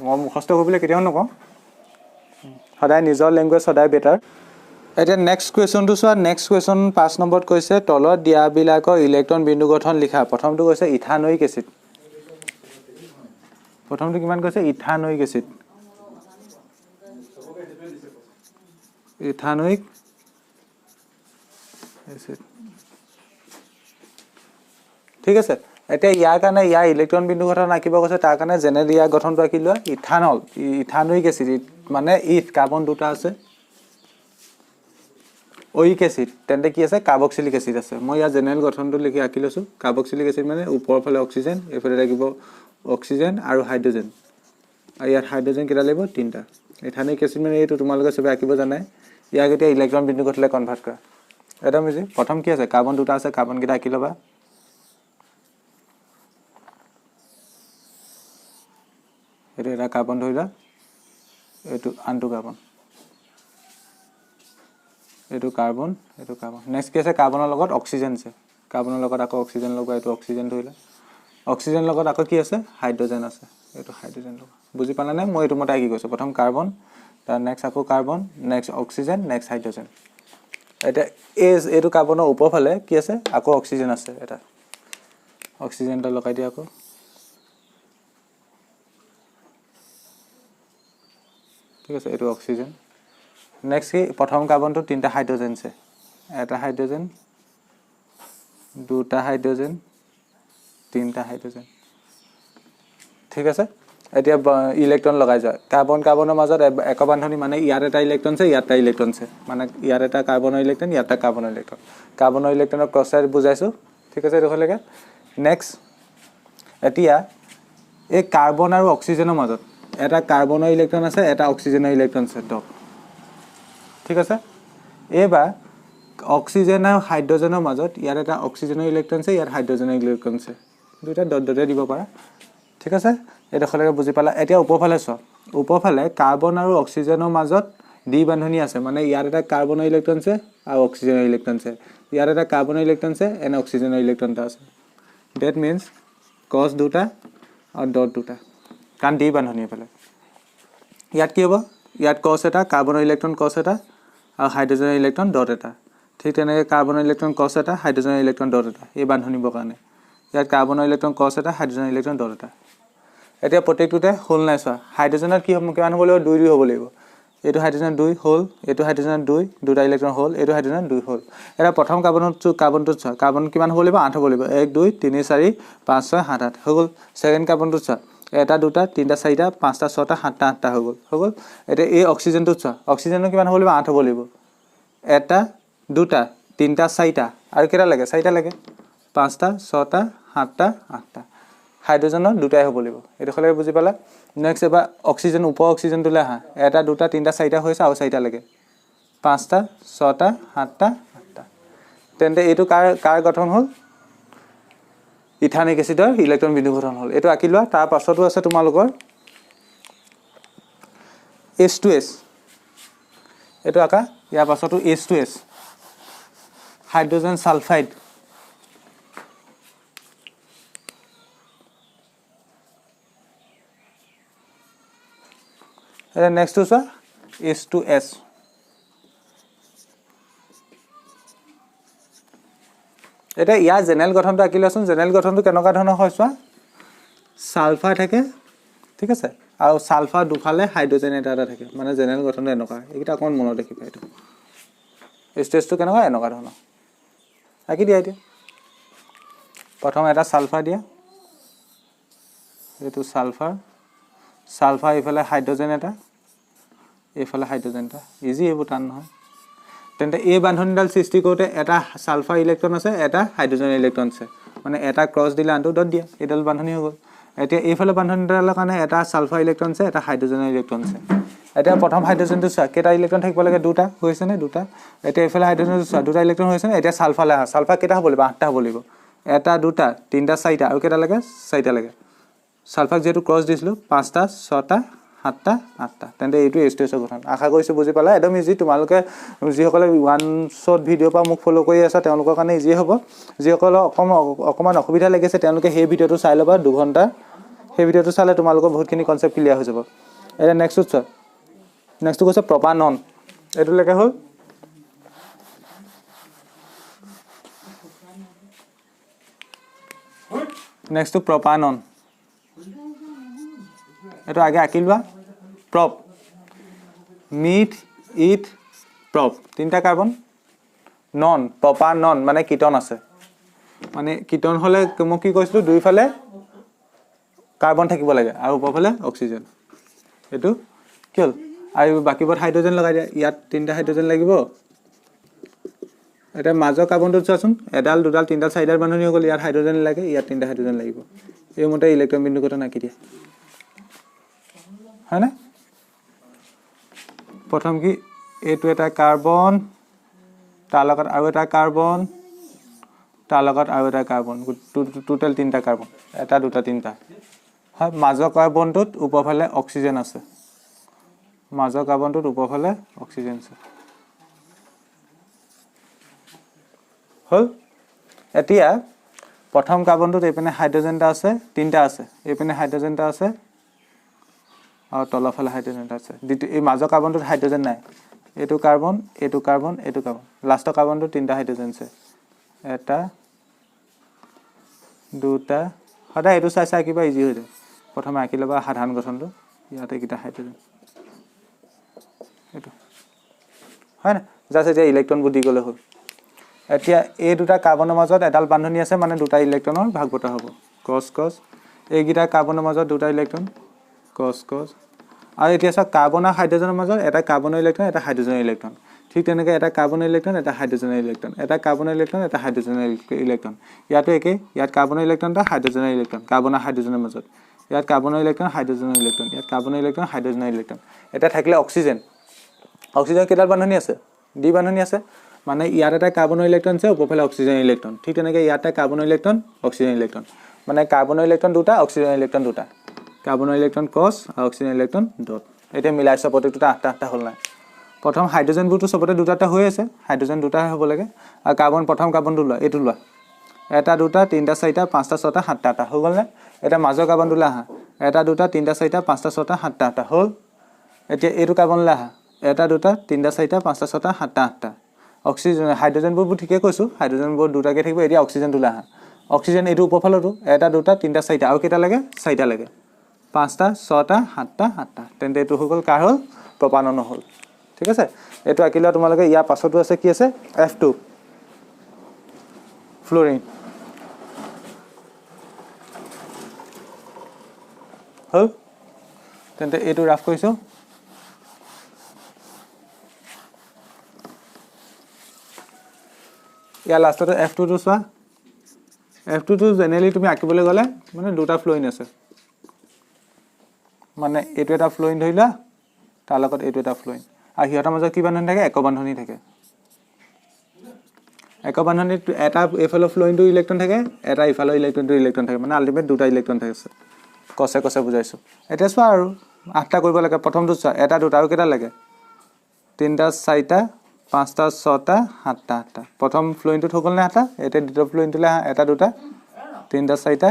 মই মুখস্থ কৰিবলৈ কেতিয়াও নকওঁ সদায় নিজৰ লেংগুৱেজ সদায় বেটাৰ এতিয়া নেক্সট কুৱেশ্যনটো চোৱা নেক্সট কুৱেশ্যন 5 নম্বৰত কৈছে তলত দিয়াবিলাকৰ ইলেক্ট্ৰন বিন্দু গঠন লিখা প্ৰথমটো কৈছে ইথানয়িক এচিড প্ৰথমটো কিমান কৈছে ইথানয়িক এচিড ঠিক আছে এতিয়া ইয়াৰ কাৰণে ইয়াৰ ইলেক্ট্ৰন বিন্দু গঠন আঁকিব কৈছে তাৰ কাৰণে জেনেৰেলি ইয়াৰ গঠনটো আঁকি লোৱা ইথানয়িক এচিড মানে কাৰ্বন দুটা আছে ওইক এচিড তেন্তে কি আছে কাৰ্বক্সিলিক এচিড আছে মই ইয়াৰ জেনেৰেল গঠনটো লিখি আঁকি লৈছোঁ কাৰ্বক্সিলিক এচিড মানে ওপৰৰ ফালে অক্সিজেন এইফালে লাগিব অক্সিজেন আৰু হাইড্ৰজেন আৰু ইয়াত হাইড্ৰজেন কেইটা লাগিব তিনিটা ইথানিক এচিড মানে এইটো তোমালোকে সবে আঁকিব জানাই ইয়াক এতিয়া ইলেক্ট্ৰন বিন্দু গঠনলৈ কনভাৰ্ট কৰা একদম ইজি প্ৰথম কি আছে কাৰ্বন দুটা আছে কাৰ্বন কেইটা আঁকি ল'বা এইটো এটা কাৰ্বন ধৰিলা এইটো আনটো কাৰ্বন এইটো কাৰ্বন নেক্সট কি আছে কাৰ্বনৰ লগত অক্সিজেন আছে কাৰ্বনৰ লগত আকৌ অক্সিজেন লগা এইটো অক্সিজেন ধৰিলা অক্সিজেন লগত আকৌ কি আছে হাইড্ৰজেন আছে এইটো হাইড্ৰজেন লগা বুজি পালা নে মই এইটো মতে কি কৈছো প্ৰথম কাৰ্বন তাৰ নেক্সট আকৌ carbon next oxygen next hydrogen এটা এইটো কাৰ্বনৰ ওপৰ ফালে কি আছে আকৌ অক্সিজেন আছে এটা অক্সিজেনটা লগাই দিয়া আকৌ ঠিক আছে এইটো অক্সিজেন নেক্সট কি প্ৰথম কাৰ্বনটো তিনটা হাইড্ৰজেন আছে এটা হাইড্ৰজেন দুটা হাইড্ৰজেন তিনটা হাইড্ৰজেন ঠিক আছে এতিয়া ইলেক্ট্ৰন লগাই যায় কাৰ্বনৰ মাজত এক বান্ধনী মানে ইয়াত এটা ইলেক্ট্ৰন আছে ইয়াত এটা ইলেক্ট্ৰন আছে মানে ইয়াত এটা কাৰ্বনৰ ইলেক্ট্ৰন ইয়াত এটা কাৰ্বনৰ ইলেক্ট্ৰনৰ ক্ৰছ চাইড বুজাইছো ঠিক আছে দেখলৈকে নেক্সট এতিয়া এই কাৰ্বন আৰু অক্সিজেনৰ মাজত এটা কাৰ্বনৰ ইলেক্ট্ৰন আছে এটা অক্সিজেনৰ ইলেক্ট্ৰন আছে ডট ঠিক আছে এবাৰ অক্সিজেন আৰু হাইড্ৰজেনৰ মাজত ইয়াত এটা অক্সিজেনৰ ইলেক্ট্ৰন আছে ইয়াত হাইড্ৰজেনৰ ইলেক্ট্ৰন আছে দুটা ডট ডটে দিব পাৰা ঠিক আছে এইডোখৰলৈকে বুজি পালা এতিয়া ওপৰফালে চোৱা ওপৰফালে কাৰ্বন আৰু অক্সিজেনৰ মাজত ডি বান্ধনী আছে মানে ইয়াত এটা কাৰ্বনৰ ইলেক্ট্ৰন আছে আৰু অক্সিজেনৰ ইলেক্ট্ৰন আছে ইয়াত এটা কাৰ্বনৰ ইলেক্ট্ৰন আছে এণ্ড অক্সিজেনৰ ইলেক্ট্ৰন এটা আছে ডেট মিনছ ক্ৰছ দুটা আৰু ডট দুটা কাৰণ ডি বান্ধনী এইফালে ইয়াত কি হ'ব ইয়াত ক্ৰছ এটা কাৰ্বনৰ ইলেক্ট্ৰন ক্ৰছ এটা আৰু হাইড্ৰজেনৰ ইলেক্ট্ৰন ডট এটা ঠিক তেনেকৈ কাৰ্বনৰ ইলেক্ট্ৰন ক্ৰছ এটা হাইড্ৰজেনৰ ইলেক্ট্ৰন ডট এটা এই বান্ধনীবৰ কাৰণে ইয়াত কাৰ্বনৰ ইলেক্ট্ৰন ক্ৰছ এটা হাইড্ৰজেনৰ ইলেক্ট্ৰন ডট এটা এতিয়া প্ৰত্যেকটোতে হোল নাই চোৱা হাইড্ৰজেনত কি কিমান হ'ব লাগিব 2 হ'ব লাগিব এইটো হাইড্ৰজেন 2 হোল এইটো হাইড্ৰজেন 2 দুটা ইলেক্ট্ৰন হোল এইটো হাইড্ৰজেন 2 হোল এটা প্ৰথম কাৰ্বনটোত চোৱা কাৰ্বন কিমান হ'ব লাগিব 8 হ'ব লাগিব 1 2 3 4 5 6 7 8 হৈ গ'ল সেকেন্ড কাৰ্বনটোত চোৱা এটা দুটা তিনটা চাৰিটা পাঁচটা ছটা সাতটা আঠটা হৈ গ'ল এতিয়া এই অক্সিজেনটোত চোৱা অক্সিজেনৰ কিমান হ'ব লাগিব 8 হ'ব লাগিব এটা দুটা তিনটা চাৰিটা আৰু কেইটা লাগে চাৰিটা লাগে পাঁচটা ছটা সাতটা আঠটা হাইড্ৰজেনৰ দুটাই হ'ব লাগিব এইডোখৰলৈকে বুজি পালা নেক্সট এবাৰ অক্সিজেন ওপৰ অক্সিজেনটোলৈ আহা এটা দুটা তিনটা চাৰিটা হৈছে আৰু চাৰিটা লাগে পাঁচটা ছটা সাতটা আঠটা তেন্তে এইটো কাৰ গঠন হ'ল ইথানিক এচিডৰ ইলেক্ট্ৰন বিন্দু গঠন হ'ল এইটো আঁকি লোৱা তাৰ পাছতো আছে তোমালোকৰ H2S এইটো আঁকা ইয়াৰ পাছতো H2S হাইড্ৰজেন সালফাইড এটা নেক্সট চোৱা H2S এটা ইয়াৰ জেনেৰেল গঠনটো আঁকি লোৱাচোন জেনেৰেল গঠনটো কেনেকুৱা ধৰণৰ হয় চোৱা সালফাৰ থাকে ঠিক আছে আৰু সালফাৰ দুফালে হাইড্ৰজেন এটা থাকে মানে জেনেৰেল গঠনটো এনেকুৱা এইটা অকমান মনত ৰাখিবা এইটো ষ্টেজটো কেনেকুৱা এনেকুৱা ধৰণৰ আঁকি দিয়া এতিয়া প্ৰথম এটা সালফাৰ দিয়া এইটো সালফাৰ ইফালে হাইড্ৰজেন এটা এইফালে হাইড্ৰজেন এটা ইজি এইবোৰ টান নহয় তেন্তে এই বান্ধনীডাল সৃষ্টি কৰোঁতে এটা সালফাৰ ইলেক্ট্ৰন আছে এটা হাইড্ৰজেন ইলেক্ট্ৰন আছে মানে এটা ক্ৰছ দিলে আনটো ডট দিয়া এইডাল বান্ধনী হৈ গ'ল এতিয়া এইফালে বান্ধনীডালৰ কাৰণে এটা সালফাৰ ইলেক্ট্ৰন আছে এটা হাইড্ৰজেনৰ ইলেক্ট্ৰন আছে এতিয়া প্ৰথম হাইড্ৰজেনটো চোৱা কেইটা ইলেক্ট্ৰন থাকিব লাগে দুটা হৈছে নে দুটা এতিয়া এইফালে হাইড্ৰজেনটো চোৱা দুটা ইলেক্ট্ৰন হৈছে নে এতিয়া সালফাৰলৈ আহা সালফাৰ কেইটা হ'ব লাগিব 8টা হ'ব লাগিব এটা দুটা তিনটা চাৰিটা আৰু কেইটা লাগে চাৰিটা লাগে সালফাৰ যেটো ক্ৰছ দিছিলো 5টা 6টা 7টা 8টা তেন্তে এইটো H2S গঠন আশা কৰিছো বুজি পালা একদম ইজি তোমালোকে যিসকলে ওৱান শট ভিডিঅ' পা মোক ফলো কৰি আছা তেওঁলোকৰ কাৰণে ইজি হ'ব যিসকল অকমান অসুবিধা লাগিছে তেওঁলোকে সেই ভিডিঅ'টো চাই ল'বা 2 ঘণ্টা সেই ভিডিঅ'টো চালে তোমালোকৰ বহুতখিনি কনসেপ্ট ক্লিয়াৰ হৈ যাব এটা নেক্সট চোৱা নেক্সটটো কৈছে প্ৰপানন এইটো লেখা হ'ল নেক্সটটো প্ৰপানন এটা আগে আঁকি লোৱা প্ৰপ মিথ ইথ প্ৰপ তিনটা কাৰ্বন নন প্ৰপানন মানে কিটন আছে মানে কিটন হলে মই কি কৈছিলো দুইফালে কাৰ্বন থাকিব লাগে আৰু ওপৰফালে অক্সিজেন এটো কি হ'ল আৰু বাকিবোৰ হাইড্ৰজেন লগাই দিয়া ইয়াত তিনটা হাইড্ৰজেন লাগিব এটা মাজৰ কাৰ্বনটো চাচোন এডাল দুডাল তিনডাল চাৰিডাল বান্ধনি হৈ গ'ল ইয়াত হাইড্ৰজেন লাগে ইয়াত তিনটা হাইড্ৰজেন লাগিব এই মতে ইলেক্ট্ৰন বিন্দু কত নাকি দিয়া হয় না প্ৰথম কি এইটো এটা কাৰ্বন তাৰ লগত আৰু এটা কাৰ্বন তাৰ লগত আৰু এটা কাৰ্বন টোটাল তিনটা কাৰ্বন এটা দুটা তিনটা হয় মাজৰ কাৰ্বনটোত উপৰফালে অক্সিজেন আছে মাজৰ কাৰ্বনটোত উপৰফালে অক্সিজেন আছে হল এতিয়া প্ৰথম কাৰ্বনটোত এইপিনে হাইড্ৰজেনটা আছে তিনটা আছে এইপিনে হাইড্ৰজেনটা আছে আৰু তলফালে হাইড্ৰজেনটা আছে এই মাজৰ কাৰ্বনটোত হাইড্ৰজেন নাই এইটো কাৰ্বন এইটো কাৰ্বন এইটো কাৰ্বন লাষ্টৰ কাৰ্বনটোত তিনটা হাইড্ৰজেন আছে এটা দুটা সদায় এইটো চাই চাই কিবা ইজি হৈ যায় প্ৰথমে আঁকি ল'বা সাধাৰণ গঠনটো ইয়াতে কিটা হাইড্ৰজেন এইটো হয় না জাস্ট এতিয়া ইলেক্ট্ৰনবোৰ দি গ'লে হ'ল এতিয়া এই দুটা কাৰ্বনৰ মাজত এডাল বান্ধনি আছে মানে দুটা ইলেক্ট্ৰনৰ ভাগ বটা হ'ব কস কস এইগিটা কাৰ্বনৰ মাজত দুটা ইলেক্ট্ৰন কস কস আৰু এতিয়া চাওক কাৰ্বন আৰু হাইড্ৰজেনৰ মাজত এটা কাৰ্বনৰ ইলেক্ট্ৰন এটা হাইড্ৰজেনৰ ইলেক্ট্ৰন ঠিক তেনেকৈ এটা কাৰ্বনৰ ইলেক্ট্ৰন এটা হাইড্ৰজেনৰ ইলেক্ট্ৰন এটা কাৰ্বনৰ ইলেক্ট্ৰন এটা হাইড্ৰজেনৰ ইলেক্ট্ৰন ইয়াতো একেই ইয়াত কাৰ্বনৰ ইলেক্ট্ৰন এটা হাইড্ৰজেনৰ ইলেক্ট্ৰন কাৰ্বন আৰু হাইড্ৰজেনৰ মাজত ইয়াত কাৰ্বনৰ ইলেক্ট্ৰন হাইড্ৰজেনৰ ইলেক্ট্ৰন ইয়াত কাৰ্বনৰ ইলেক্ট্ৰন হাইড্ৰজেনৰ ইলেক্ট্ৰন এটা থাকিলে অক্সিজেন অক্সিজেন কেইডাল বান্ধনি আছে ডি বান্ধনি আছে মানে ইয়াত এটা কাৰ্বনৰ ইলেক্ট্ৰন আছে উপৰফালে অক্সিজেনৰ ইলেক্ট্ৰন ঠিক তেনেকৈ ইয়াত এটা কাৰ্বনৰ ইলেক্ট্ৰন অক্সিজেনৰ ইলেক্ট্ৰন মানে কাৰ্বনৰ ইলেক্ট্ৰন দুটা অক্সিজেনৰ ইলেক্ট্ৰন দুটা কাৰ্বনৰ ইলেক্ট্ৰন কস আৰু অক্সিজেনৰ ইলেক্ট্ৰন ডট এতিয়া মিলাইছে প্ৰত্যেকটোটা আঠটা হ'ল নাই প্ৰথম হাইড্ৰজেনবোৰটো সবতে দুটা হৈ আছে হাইড্ৰজেন দুটা হ'ব লাগে আৰু কাৰ্বন প্ৰথম কাৰ্বনটো লোৱা এইটো লোৱা এটা দুটা তিনটা চাৰিটা পাঁচটা ছটা সাতটা আঠটা হৈ গ'ল নে এটা মাজৰ কাৰ্বনটোলৈ আহা এটা দুটা তিনটা চাৰিটা পাঁচটা ছটা সাতটা আঠটা হ'ল এতিয়া এইটো কাৰ্বনলৈ আহা এটা দুটা তিনটা চাৰিটা পাঁচটা ছটা সাতটা আঠটা অক্সিজেন হাইড্ৰজেনবোৰ ঠিকে কৈছোঁ হাইড্ৰজেনবোৰ দুটাকৈ থাকিব এতিয়া অক্সিজেনটোলৈ আহা অক্সিজেন এইটো উপৰফালতো এটা দুটা তিনটা চাৰিটা আৰু কেইটা লাগে চাৰিটা লাগে পাঁচটা ছটা সাতটা আঠটা তেন্তে এইটো হৈ গ'ল কাৰ হ'ল প্ৰপাননৰ হ'ল ঠিক আছে এইটো আঁকি লোৱা তোমালোকে ইয়াৰ পাছতো আছে কি আছে F2 ফ্লোৰিন হ'ল তেন্তে এইটো ৰাফ কৰিছোঁ ইয়াৰ লাষ্টতে F2 টো চোৱা F2 টো জেনেৰেলি তুমি আঁকিবলৈ গ'লে মানে দুটা ফ্লোৰিন আছে মানে এইটো এটা ফ্লোৰিন ধৰিলা তাৰ লগত এইটো এটা ফ্লোৰিন আৰু সিহঁতৰ মাজত কি বান্ধনি থাকে একবান্ধনি থাকে একবান্ধনিত এটা এইফালৰ ফ্লোৰিনটো ইলেক্ট্ৰন থাকে এটা ইফালৰ ইলেক্ট্ৰনটো ইলেক্ট্ৰন থাকে মানে আল্টিমেট দুটা ইলেক্ট্ৰন থাকে কছে কছে বুজাইছোঁ এতিয়া চোৱা আৰু আঠটা কৰিব লাগে প্ৰথমটো চোৱা এটা দুটা আৰু কেইটা লাগে তিনটা চাৰিটা পাঁচটা ছটা সাতটা আঠটা প্ৰথম ফ্লোৰিনটোত হৈ গ'ল নে আঠটা এতিয়া দ্বিতীয় ফ্লোৰিনটোলৈ আহা এটা দুটা তিনটা চাৰিটা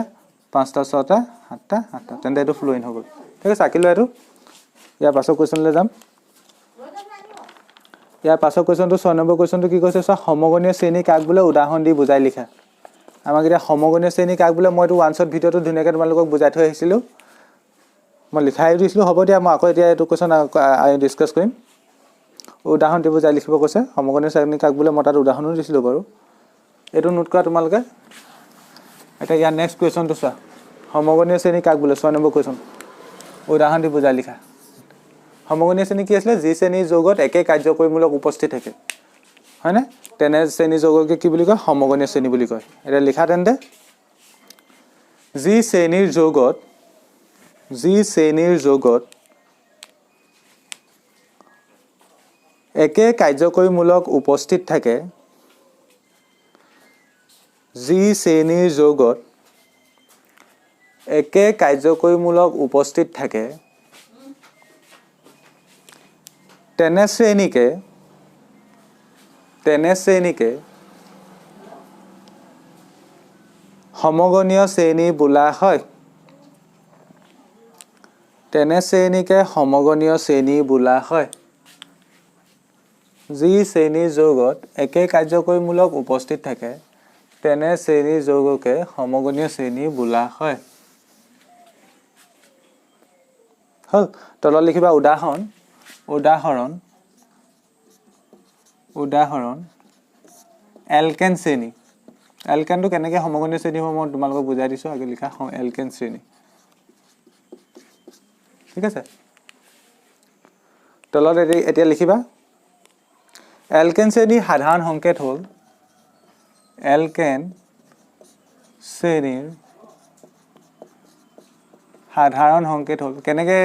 পাঁচটা ছটা সাতটা আঠটা তেন্তে এইটো ফ্লোৰিন হৈ গ'ল ঠিক আছে আঁকি লোৱা এইটো ইয়াৰ পাছৰ কুৱেশ্যনলৈ যাম ইয়াৰ পাছৰ কুৱেশ্যনটো 6 নম্বৰ কুৱেশ্যনটো কি কৈছে চোৱা সমগণীয় শ্ৰেণী কাক বোলে উদাহৰণ দি বুজাই লিখা আমাক এতিয়া সমগণীয় শ্ৰেণী কাক বোলে মইতো ওৱান শ্বট ভিডিঅ'টো ধুনীয়াকৈ তোমালোকক বুজাই থৈ আহিছিলোঁ মই লিখাই দিছিলোঁ হ'ব দিয়া মই আকৌ এতিয়া এইটো কুৱেশ্যন ডিছকাছ কৰিম উদাহৰণ দি বুজাই লিখিব কৈছে সমগণীয় শ্ৰেণী কাক বোলে মই তাত উদাহৰণো দিছিলোঁ বাৰু এইটো নোট কৰা তোমালোকে এতিয়া ইয়াৰ নেক্সট কুৱেশ্যনটো চোৱা সমগণীয় শ্ৰেণী কাক বোলে 6 নম্বৰ কুৱেশ্যন উদাহৰণ দি বুজাই লিখা সমগণীয় শ্ৰেণী কি আছিলে যি শ্ৰেণীৰ যৌগত একে কাৰ্যকৰীমূলক উপস্থিত থাকে হয়নে তেনে শ্ৰেণীৰ যৌগকে কি বুলি কয় সমগণীয় শ্ৰেণী বুলি কয় এটা লিখা তেন্তে যি শ্ৰেণীৰ যৌগত একে কাৰ্যকৰীমূলক উপস্থিত থাকে যি শ্ৰেণীৰ যৌগত একে কাৰ্যকৰীমূলক উপস্থিত থাকে তেনে শ্ৰেণীকে সমগণীয় শ্ৰেণী বোলা হয় তেনে শ্ৰেণীকে সমগণীয় শ্ৰেণী বোলা হয় যি শ্ৰেণীৰ যৌগত একে কাৰ্যকৰীমূলক উপস্থিত থাকে তেনে শ্ৰেণীৰ যৌগকে সমগণীয় শ্ৰেণী বোলা হয় হল তলত লিখিবা উদাহৰণ এলকেন শ্ৰেণী এলকেনটো কেনেকৈ সমগণীয় শ্ৰেণী হ'ব মই তোমালোকক বুজাই দিছোঁ আগে লিখা এলকেন শ্ৰেণী ঠিক আছে তলত এতিয়া লিখিবা এলকেন শ্ৰেণীৰ সাধাৰণ সংকেত হ'ল এলকেন শ্ৰেণীৰ সাধাৰণ সংকেত হ'ল কেনেকৈ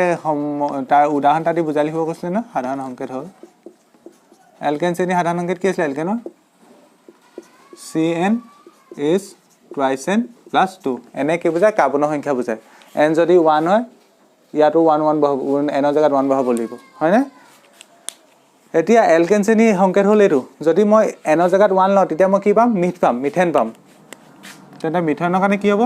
তাৰ উদাহৰণ এটা দি বুজাই লিখিব কৈছিলে ন সাধাৰণ সংকেত হ'ল এলকেন শ্ৰেণীৰ সাধাৰণ সংকেত কি আছিলে এলকেনৰ CN is twice n plus 2 এনে কি বুজায় কাৰ্বনৰ সংখ্যা বুজায় n যদি 1 হয় ইয়াতো 1 1 বহাব n জেগাত 1 বহাব লাগিব হয়নে এতিয়া এলকেন শ্ৰেণীৰ সংকেত হ'ল এইটো যদি মই n জেগাত 1 লওঁ তেতিয়া মই কি পাম মিথেন পাম তেন্তে মিথেনৰ কাৰণে কি হ'ব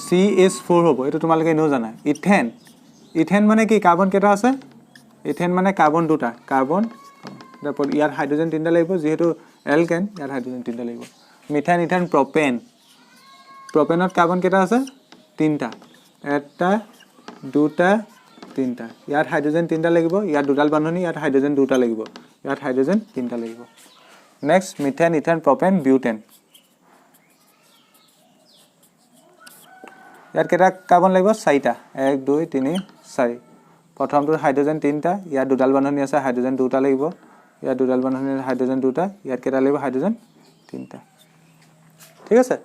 CH4 হ'ব এইটো তোমালোকে এনেও জানা ইথেন মানে কি কাৰ্বন কেইটা আছে ইথেন মানে কাৰ্বন দুটা কাৰ্বন তারপর ইয়ার হাইড্রোজেন তিনটা লাগিব যেহেতু এলকেন ইয়ার হাইড্রোজেন তিনটা লাগিব মিথেন ইথেন প্রপেনত কার্বন কেটা আছে তিনটা এটা দুটা তিনটা ইয়াত হাইড্রোজেন তিনটা লাগিব ইয়াত দুডাল বান্ধনী ইয়াত হাইড্রোজেন দুটা লাগিব ইয়াত হাইড্রোজেন তিনটা লাগিব নেক্সট মিথেন ইথেন প্রপেন বিউটেন ইয়াত কেটা কার্বন লাগিব চাৰিটা 1 2 3 4 প্ৰথমটো হাইড্ৰোজেন তিনটা ইয়াত দুডাল বান্ধনী আছে হাইড্ৰোজেন দুটা লাগিব ইয়াত দুডাল বান্ধনী হাইড্ৰোজেন দুটা ইয়াত কেটা লাগিব হাইড্ৰোজেন তিনটা ঠিক আছে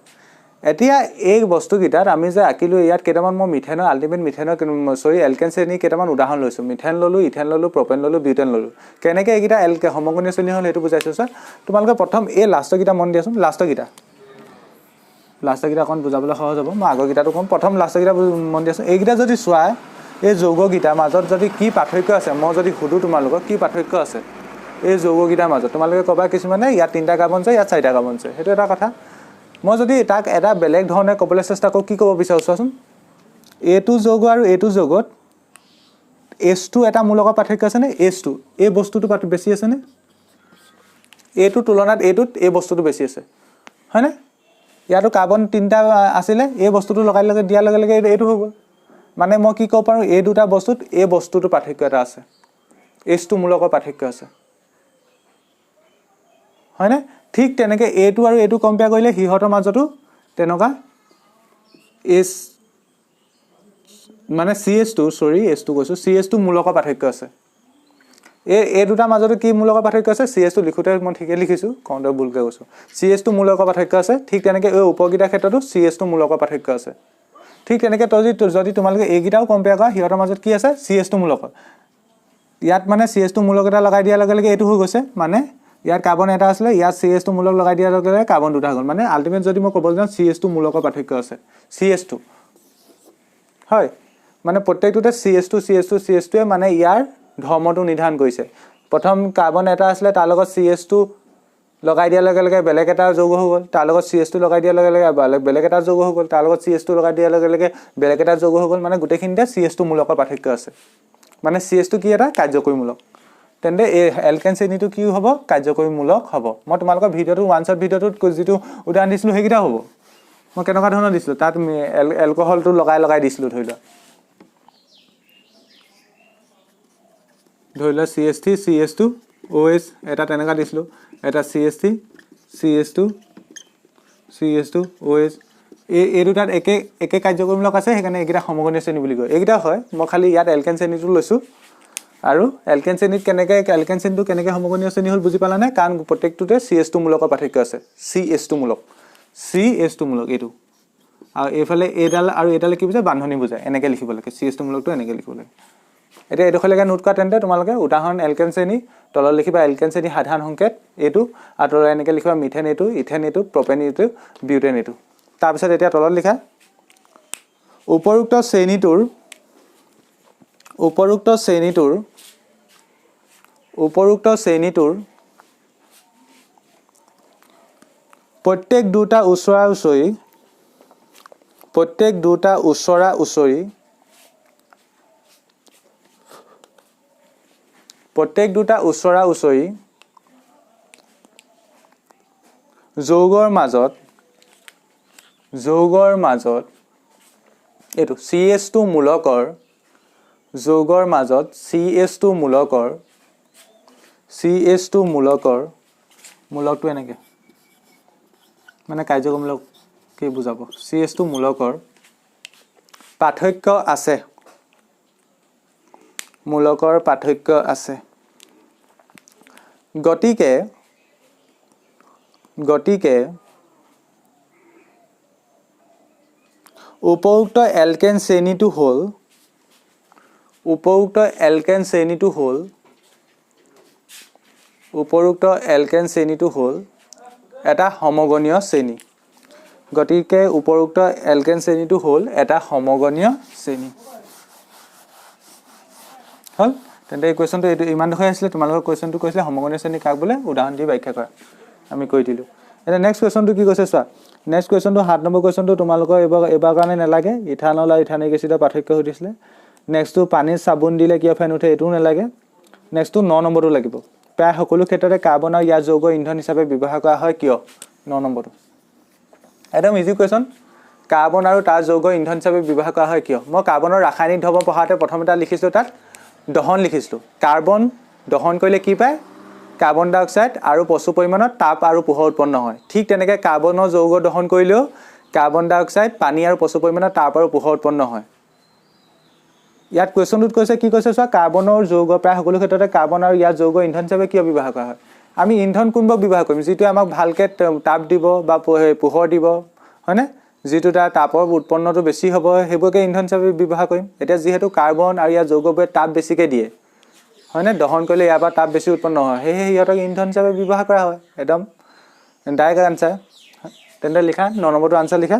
এতিয়া এই বস্তু কিটাত আমি যে আকিলো ইয়াত কেটামান মই মিথেনৰ আল্টিমেট মিথেনৰ এলকেন শ্ৰেণী কেটামান উদাহৰণ লৈছো মিথেন ললো ইথেন ললো প্ৰপেন ললো বিউটেন ললো কেনেকৈ এইকিটা সমগণীয় শ্ৰেণী হ'ল হেতু বুজাইছো স্যাৰ তোমালোকে প্ৰথম এই লাষ্টৰ কিটা মন দিয়াছোন লাষ্টৰ কিটা অকন বুজাবলৈ সহজ হ'ব মই আগৰ কিটাটো কম প্ৰথম লাষ্টৰ কিটা মন দিয়াছোন এইকিটা যদি চোৱা এই যৌগকিটাৰ মাজত যদি কি পাৰ্থক্য আছে মই যদি সুধো তোমালোকক কি পাৰ্থক্য আছে এই যৌগকিটাৰ মাজত তোমালোকে কবা কিছুমানে ইয়াত তিনটা কাৰ্বন আছে ইয়াত চাৰিটা কাৰ্বন আছে হেতু এটা কথা মই যদি তাক এটা বেলেগ ধৰণে ক'বলৈ চেষ্টা কৰো কি ক'ব বিচাৰো চোৱাচোন এটো যৌগ আৰু এটো যৌগত H2 এটা মূলকৰ পাৰ্থক্য আছে নে H2 এই বস্তুটো বেছি আছে নে এটো তুলনাত এটোত এই বস্তুটো বেছি আছে হয় না ইয়াতো কাৰ্বন তিনটা আছিলে এই বস্তুটো লগাই দিয়াৰ লগে লগে এটো হৈ গ'ল মানে মই কি ক'ব পাৰো এই দুটা বস্তুত এই বস্তুটো পাৰ্থক্য এটা আছে H2 মূলকৰ পাৰ্থক্য আছে হয় না ঠিক তেনেকৈ এটো আৰু এটো কম্পেয়াৰ কৰিলে হিহতৰ মাজতো তেনেকা S মানে CH2 H2 কৈছো CH2 মূলকৰ পাৰ্থক্য আছে এই দুটা মাজতো কি মূলকৰ পাৰ্থক্য আছে CH2 লিখোতে মই ঠিকে লিখিছো কওঁতে ভুলকে কৈছো CH2 মূলকৰ পাৰ্থক্য আছে ঠিক তেনেকৈ এই উপগিটা ক্ষেত্ৰতো CH2 মূলকৰ পাৰ্থক্য আছে ঠিক তেনেকৈ যদি তোমালোকে এইগিটাও কম্পেয়াৰ কৰা হিহতৰ মাজত কি আছে CH2 মূলকৰ ইয়াত মানে CH2 মূলক এটা লগাই দিয়াৰ লগে লগে এটো হৈ গৈছে মানে ইয়াত কাৰ্বন এটা আছিল ইয়াত CH2 মূলক লগাই দিয়াৰ লগে লগে কাৰ্বন দুটা গ'ল মানে আল্টিমেট যদি মই ক'ব যাওঁ CH2 মূলকৰ পাৰ্থক্য আছে CH2 হয় মানে প্ৰত্যেকটোতে CH2 মানে ইয়াৰ ধৰ্মটো নিৰ্ধাৰণ কৰিছে প্ৰথম কাৰ্বন এটা আছিল তাৰ লগত CH2 লগাই দিয়াৰ লগে লগে বেলেগ এটা যৌগ হৈ গ'ল তাৰ লগত CH2 লগাই দিয়াৰ লগে লগে বেলেগ এটা যৌগ হৈ গ'ল তাৰ লগত CH2 লগাই দিয়াৰ লগে লগে বেলেগ এটা যৌগ হৈ গ'ল মানে গোটেইখিনিতে CH2 মূলকৰ পাৰ্থক্য আছে মানে CH2 কি এটা কাৰ্যকৰী মূলক তেন্তে এই এলকেন শ্ৰেণীটো কি হ'ব কাৰ্যকৰী মূলক হ'ব মই তোমালোকৰ ভিডিওটো ওৱান শট ভিডিওটোত যেটো উদাহৰণ দিছিলো হেকিটা হ'ব মই কেনেকুৱা ধৰণৰ দিছিলো তাত এলকহলটো লগাই দিছিলো ধৰি লোৱা CH3 CH2 OH এটা তেনেকা দিছিলো এটা CH3 CH2 OH এই দুটাত একে কাৰ্যকৰীমূলক আছে সেইকাৰণে এইকেইটা সমগণীয় শ্ৰেণী বুলি কয় এইকেইটা হয় মই খালি ইয়াত এলকেন শ্ৰেণীটো লৈছো আৰু এলকেন শ্ৰেণীত এলকেন শ্ৰেণীটো কেনেকৈ সমগণীয় শ্ৰেণী হ'ল বুজি পালানে কাৰণ প্ৰত্যেকটোতে CH2 মূলকৰ পাৰ্থক্য আছে CH2 মূলক এইটো আৰু এইফালে এডাল আৰু এডালে কি বুজায় বান্ধনী বুজায় এনেকৈ লিখিব লাগে CH2 মূলকটো এনেকৈ লিখিব লাগে এতিয়া এইডোখৰলৈকে নোট কৰা তেন্তে তোমালোকে উদাহৰণ এলকেন শ্ৰেণী তলত লিখিবা এলকেন শ্ৰেণী সাধাৰণ সংকেত এইটো আৰু এনেকৈ লিখিবা মিথেন এইটো ইথেন এইটো প্ৰপেন এইটো বিউটেন এইটো তাৰপিছত এতিয়া তলত লিখা উপৰোক্ত শ্ৰেণীটোৰ প্ৰত্যেক দুটা ওচৰা ওচৰি যৌগৰ মাজত এইটো CH2 মূলকৰ যৌগৰ মাজত CH2 মূলকটো এনেকৈ মানে কাৰ্যকৰীমূলক কি বুজাব CH2 মূলকৰ পাৰ্থক্য আছে গতিকে উপৰোক্ত এলকেন শ্ৰেণীটো হ'ল এটা সমগণীয় শ্ৰেণী। গতিকে উপৰোক্ত এলকেন শ্ৰেণীটো হ'ল এটা সমগণীয় শ্ৰেণী। হ'ল তেন্তে এই কুৱেশ্যনটো এইটো ইমান দেখুৱাই আছিলে। তোমালোকৰ কুৱেশ্যনটো কৈছিলে সমগণীয় শ্ৰেণী কাক বোলে, উদাহৰণ দি ব্যাখ্যা কৰা। আমি কৈ দিলোঁ। এতিয়া নেক্সট কুৱেশ্যনটো কি কৈছে চোৱা। নেক্সট কুৱেশ্যনটো 7 নম্বৰ কুৱেশ্যনটো তোমালোকৰ এইবাৰ কাৰণে নালাগে। ইথানল আৰু ইথানিক এচিডৰ পাৰ্থক্য সুধিছিলে। নেক্সটটো পানীত চাবোন দিলে কিয় ফেন উঠে, এইটোও নালাগে। নেক্সটটো 9 নম্বৰটো লাগিব। প্ৰায় সকলো ক্ষেত্ৰতে কাৰ্বন আৰু ইয়াৰ যৌগ ইন্ধন হিচাপে ব্যৱহাৰ কৰা হয় কিয়? 9 নম্বৰটো একদম ইজি কুৱেশ্যন। কাৰ্বন আৰু তাৰ যৌগ ইন্ধন হিচাপে ব্যৱহাৰ কৰা হয় কিয়? মই কাৰ্বনৰ ৰাসায়নিক ধৰ্ম পঢ়াওঁতে প্ৰথমতে লিখিছিলোঁ, তাত দহন লিখিছিলোঁ। কাৰ্বন দহন কৰিলে কি পায়? কাৰ্বন ডাই অক্সাইড আৰু প্ৰচুৰ পৰিমাণত তাপ আৰু পোহৰ উৎপন্ন হয়। ঠিক তেনেকৈ কাৰ্বনৰ যৌগ দহন কৰিলেও কাৰ্বন ডাই অক্সাইড, পানী আৰু প্ৰচুৰ পৰিমাণত তাপ আৰু পোহৰ উৎপন্ন হয়। ইয়াত কুৱেশ্যনটোত কৈছে কি কৈছে চোৱা, কাৰ্বনৰ যৌগ প্ৰায় সকলো ক্ষেত্ৰতে কাৰ্বন আৰু ইয়াৰ যৌগ ইন্ধন হিচাপে কিয় ব্যৱহাৰ কৰা হয়? আমি ইন্ধন কোনবোৰ ব্যৱহাৰ কৰিম? যিটোৱে আমাক ভালকৈ তাপ দিব বা পোহৰ দিব, হয়নে? যিটো তাৰ তাপৰ উৎপন্নটো বেছি হ'ব, সেইবোৰকে ইন্ধন হিচাপে ব্যৱহাৰ কৰিম। এতিয়া যিহেতু কাৰ্বন আৰু ইয়াৰ যৌগবোৰে তাপ বেছিকৈ দিয়ে, হয়নে? দহন কৰিলে ইয়াৰ পৰা তাপ বেছি উৎপন্ন হয়, সেয়েহে সিহঁতক ইন্ধন হিচাপে ব্যৱহাৰ কৰা হয়। একদম ডাইৰেক্ট আনচাৰ। তেন্তে লিখা 9 নম্বৰটো আনচাৰ লিখা।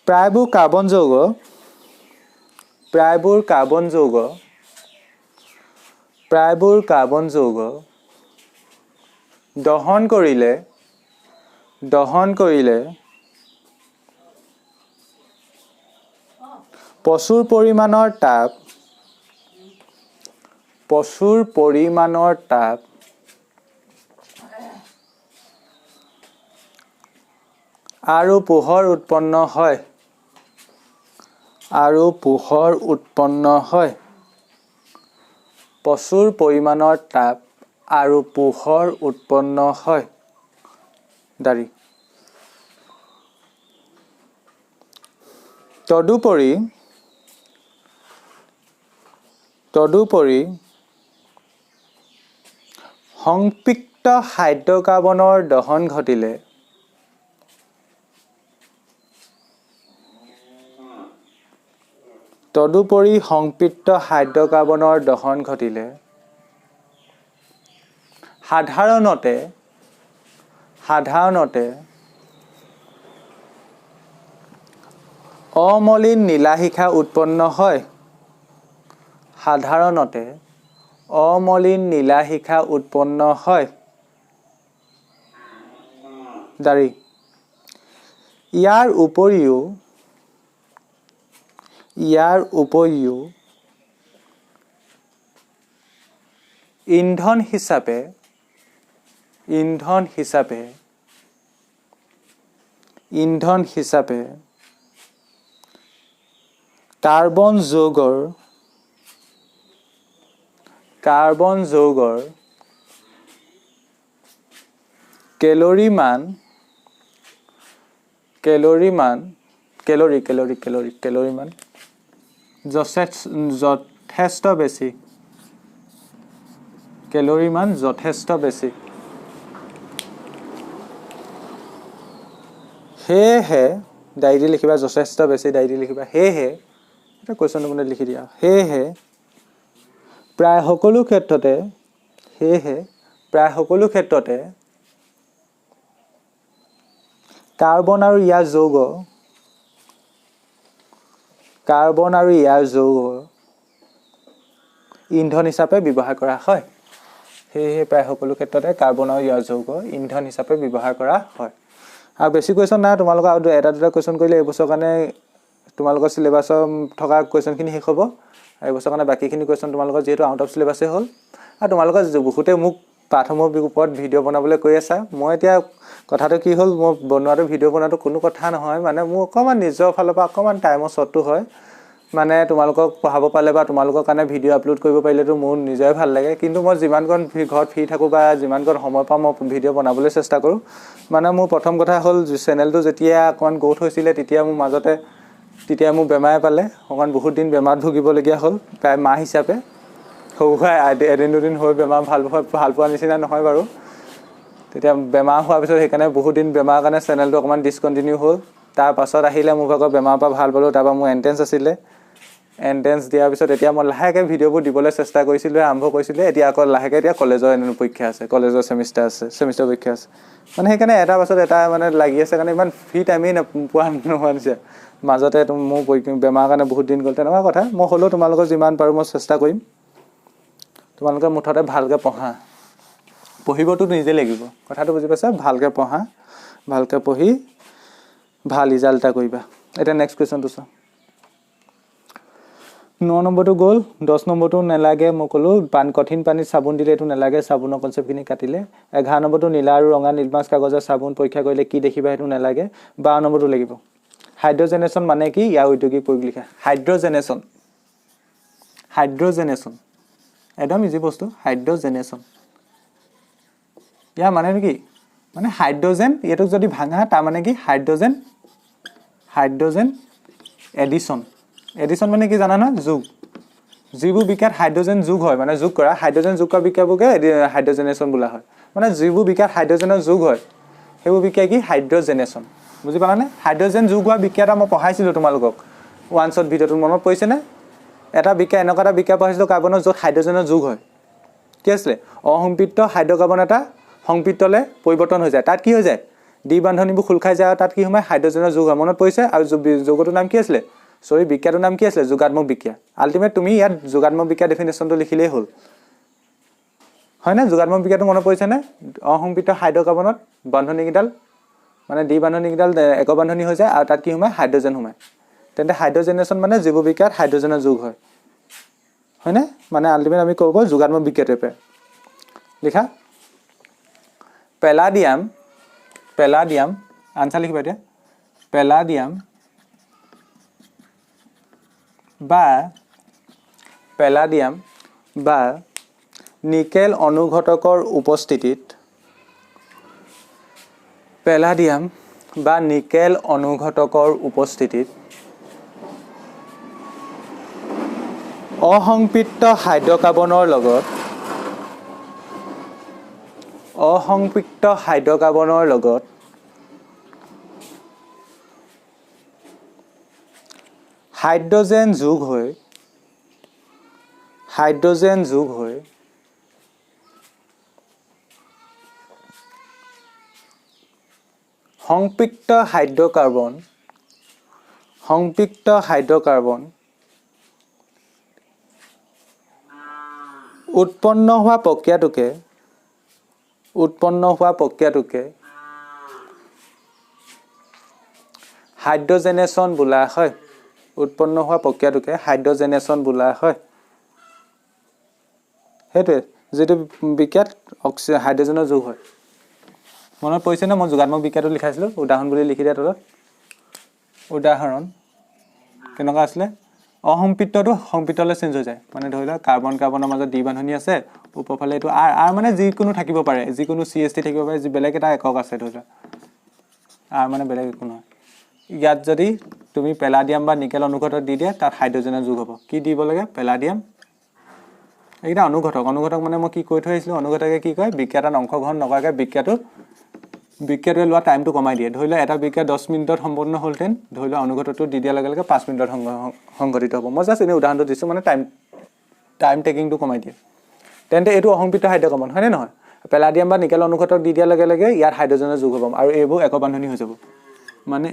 প্ৰায়বোৰ কাৰ্বন যৌগ দহন কৰিলে প্ৰচুৰ পৰিমাণৰ তাপ আৰু পোহৰ উৎপন্ন হয়। প্ৰচুৰ পৰিমাণৰ তাপ আৰু পোহৰ উৎপন্ন হয়। দাৰি। তদুপৰি সংপৃক্ত হাইড্ৰকাৰ্বনৰ দহন ঘটিলে সাধাৰণতে অমলিন নীলাশিখা উৎপন্ন হয়। দাৰি। ইয়াৰ উপৰিও ইন্ধন হিচাপে কাৰ্বন যৌগৰ কেলৰি মান যথেষ্ট বেছি। সেয়েহে ডায়েৰী লিখিবা, যথেষ্ট বেছি ডায়েৰী লিখিবা। সেয়েহে এটা কুৱেশ্যনটো মানে লিখি দিয়া। সেয়েহে প্ৰায় সকলো ক্ষেত্ৰতে কাৰ্বন আৰু ইয়াৰ যৌগ ইন্ধন হিচাপে ব্যৱহাৰ কৰা হয়। সেয়েহে প্ৰায় সকলো ক্ষেত্ৰতে কাৰ্বন আৰু ইয়াৰ যৌগ ইন্ধন হিচাপে ব্যৱহাৰ কৰা হয়। আৰু বেছি কুৱেশ্যন নাই, তোমালোকৰ আৰু এটা দুটা কুৱেশ্যন কৰিলে এইবছৰ কাৰণে তোমালোকৰ চিলেবাছৰ থকা কুৱেশ্যনখিনি শেষ হ'ব। আৰু এইবছৰ কাৰণে বাকীখিনি কুৱেশ্যন তোমালোকৰ যিহেতু আউট অফ চিলেবাছেই হ'ল। আৰু তোমালোকৰ বহুতে মোক প্ৰাথমিক ওপৰত ভিডিঅ' বনাবলৈ কৈ আছা। মই এতিয়া কথাটো কি হ'ল, মই বনোৱাটো ভিডিঅ' বনোৱাটো কোনো কথা নহয়, মানে মোৰ অকণমান নিজৰ ফালৰ পৰা অকণমান টাইমৰ শ্বৰ্টটো হয়। মানে তোমালোকক পঢ়াব পাৰিলে বা তোমালোকৰ কাৰণে ভিডিঅ' আপলোড কৰিব পাৰিলেতো মোৰ নিজৰে ভাল লাগে। কিন্তু মই যিমানকণ ঘৰত ফ্ৰী থাকোঁ বা যিমানকণ সময় পাওঁ মই ভিডিঅ' বনাবলৈ চেষ্টা কৰোঁ। মানে মোৰ প্ৰথম কথা হ'ল, চেনেলটো যেতিয়া অকণমান গ্ৰ'থ হৈছিলে তেতিয়া মোৰ বেমাৰে পালে, অকণমান বহুত দিন বেমাৰত ভুগিবলগীয়া হ'ল, প্ৰায় মাহ হিচাপে। খুৱাই এদিন দুদিন হৈ বেমাৰ ভাল পোৱা নিচিনা নহয় বাৰু তেতিয়া বেমাৰ হোৱাৰ পিছত সেইকাৰণে বহুত দিন বেমাৰৰ কাৰণে চেনেলটো অকণমান ডিছকণ্টিনিউ হ'ল তাৰ পাছত আহিলে মোৰ ভাগৰ বেমাৰৰ পৰা ভাল পালোঁ তাৰপৰা মোৰ এণ্ট্ৰেঞ্চ আছিলে এণ্ট্ৰেঞ্চ দিয়াৰ পিছত এতিয়া মই লাহেকৈ ভিডিঅ'বোৰ দিবলৈ চেষ্টা কৰিছিলোঁ আৰম্ভ কৰিছিলোঁ এতিয়া আকৌ লাহেকৈ এতিয়া কলেজৰ পৰীক্ষা আছে কলেজৰ চেমিষ্টাৰ পৰীক্ষা আছে মানে সেইকাৰণে এটা পাছত এটা মানে লাগি আছে কাৰণে ইমান ফ্ৰী টাইমেই নোপোৱা নোহোৱা নিচিনা মাজতে মোৰ বেমাৰৰ কাৰণে বহুত দিন গ'ল তেনেকুৱা কথা মই হ'লেও তোমালোকৰ যিমান পাৰোঁ মই চেষ্টা কৰিম তোমালোকে মুঠতে ভালকৈ পঢ়িবতো নিজে লাগিব কথাটো বুজি পাইছা ভালকৈ পঢ়া ভালকৈ পঢ়ি ভাল ৰিজাল্ট এটা কৰিবা এতিয়া নেক্সট কুৱেশ্যনটো চাওঁ 9 নম্বৰটো গ'ল 10 নম্বৰটো নালাগে মই ক'লোঁ কঠিন পানীত চাবোন দিলে এইটো নালাগে চাবোনৰ কনচেপ্টখিনি কাটিলে 11 নম্বৰটো নীলা আৰু ৰঙা নীলমাছ কাগজৰ চাবোন পৰীক্ষা কৰিলে কি দেখিবা সেইটো নালাগে 12 নম্বৰটো লাগিব হাইড্ৰজেনেশ্যন মানে কি ইয়াৰ ঔদ্যোগিক প্ৰয়োগ লিখা হাইড্ৰজেনেশ্যন একদম ইজি বস্তু হাইড্ৰজেনেশ্যন ইয়াৰ মানে কি মানে হাইড্ৰজেন এইটোক যদি ভাঙা তাৰ মানে কি হাইড্ৰজেন এডিশ্যন মানে কি জানা নহয় যোগ যিবোৰ বিক্ৰিয়াত হাইড্ৰজেন যোগ হয় মানে যোগ কৰা হাইড্ৰজেন যোগ কৰা বিক্ৰিয়াবোৰকে হাইড্ৰজেনেশ্যন বোলা হয় মানে যিবোৰ বিক্ৰিয়াত হাইড্ৰজেনৰ যোগ হয় সেইবোৰ বিক্ৰিয়া কি হাইড্ৰজেনেশ্যন বুজি পালানে হাইড্ৰজেন যোগ হোৱা বিক্ৰিয়া এটা মই পঢ়াইছিলোঁ তোমালোকক ওৱানছত ভিডিঅ'টো মনত পৰিছেনে এটা বিক্ৰিয়া এনেকুৱা এটা বিক্ৰিয়া পঢ়াইছিলোঁ কাৰ্বনৰ য'ত হাইড্ৰজেনৰ যোগ হয় কি আছিলে অসম্পৃক্ত হাইড্ৰকাৰ্বন এটা সংপৃক্তলৈ পৰিৱৰ্তন হৈ যায় তাত কি হৈ যায় দ্বি বান্ধনীবোৰ খোল খাই যায় আৰু তাত কি সোমায় হাইড্ৰজেনৰ যোগ হয় মনত পৰিছে আৰু যৌগটোৰ নাম কি আছিলে বিক্ৰিয়াটোৰ নাম কি আছিলে যোগাত্মক বিক্ৰিয়া আল্টিমেট তুমি ইয়াত যোগাত্মক বিক্ৰিয়া ডেফিনেশ্যনটো লিখিলেই হ'ল হয়নে যোগাত্মক বিক্ৰিয়াটো মনত পৰিছেনে অসম্পৃক্ত হাইড্ৰকাৰ্বনত বান্ধনীকেইডাল মানে দ্বি বান্ধনীকেইডাল এক বান্ধনী হৈ যায় আৰু তাত কি সোমায় হাইড্ৰজেন সোমায় তেন্তে হাইড্ৰজেনেশ্যন মানে যিবোৰ বিক্ৰিয়াত হাইড্ৰজেনৰ যোগ হয়নে মানে আল্টিমেট আমি ক'ব যোগাত্মক বিক্ৰিয়াটোৱে লিখা পেলাডিয়াম আনচাৰ লিখিবা এতিয়া পেলাডিয়াম বা নিকেল অনুঘটকৰ উপস্থিতিত অসম্পৃক্ত হাইড্ৰকাৰ্বনৰ লগত হাইড্ৰজেন যোগ হৈ সংপৃক্ত হাইড্ৰকাৰ্বন উৎপন্ন হোৱা প্ৰক্ৰিয়াটোকে হাইড্ৰজেনেশ্যন বোলা হয় সেইটোৱে যিটো বিক্ৰিয়াত হাইড্ৰজেনৰ যোগ হয় মনত পৰিছেনে মই যোগাত্মক বিক্ৰিয়াটো লিখাইছিলোঁ উদাহৰণ বুলি লিখি দিয়া তলত উদাহৰণ কেনেকুৱা আছিলে অসম্পৃক্তটো সংপৃক্তলৈ চেঞ্জ হৈ যায় মানে ধৰি লওক কাৰ্বনৰ মাজত দ্বি বান্ধনী আছে ওপৰফালে এইটো আৰ মানে যিকোনো থাকিব পাৰে যিকোনো CH3 থাকিব পাৰে বেলেগ এটা একক আছে ধৰি লওক আৰ মানে বেলেগ একো নহয় ইয়াত যদি তুমি পেলাডিয়াম বা নিকেল অনুঘটক দি দিয়া তাত হাইড্ৰজেনৰ যোগ হ'ব কি দিব লাগে পেলাডিয়াম এইকেইটা অনুঘটক মানে মই কি কৈ থৈ আহিছিলোঁ অনুঘটকে কি কয় বিক্ৰিয়া এটাত অংশগ্ৰহণ নকৰাকৈ বিক্ৰিয়াটোৱে লোৱা টাইমটো কমাই দিয়ে ধৰি লওক এটা বিক্ৰিয়া 10 মিনিটত সম্পূৰ্ণ হ'লহেঁতেন ধৰি লওক অনুঘটকটো দি দিয়াৰ লগে লগে 5 মিনিটত সংঘটিত হ'ব মই জাষ্ট এনেই উদাহৰণটো দিছোঁ মানে টাইম টেকিংটো কমাই দিয়ে তেন্তে এইটো অসম্পৃক্ত হাইড্ৰকাৰ্বন হয়নে নহয় পেলাডিয়াম বা নিকেল অনুঘটক দি দিয়াৰ লগে লগে ইয়াত হাইড্ৰজেনৰ যোগ হ'ব আৰু এইবোৰ এক বান্ধনী হৈ যাব মানে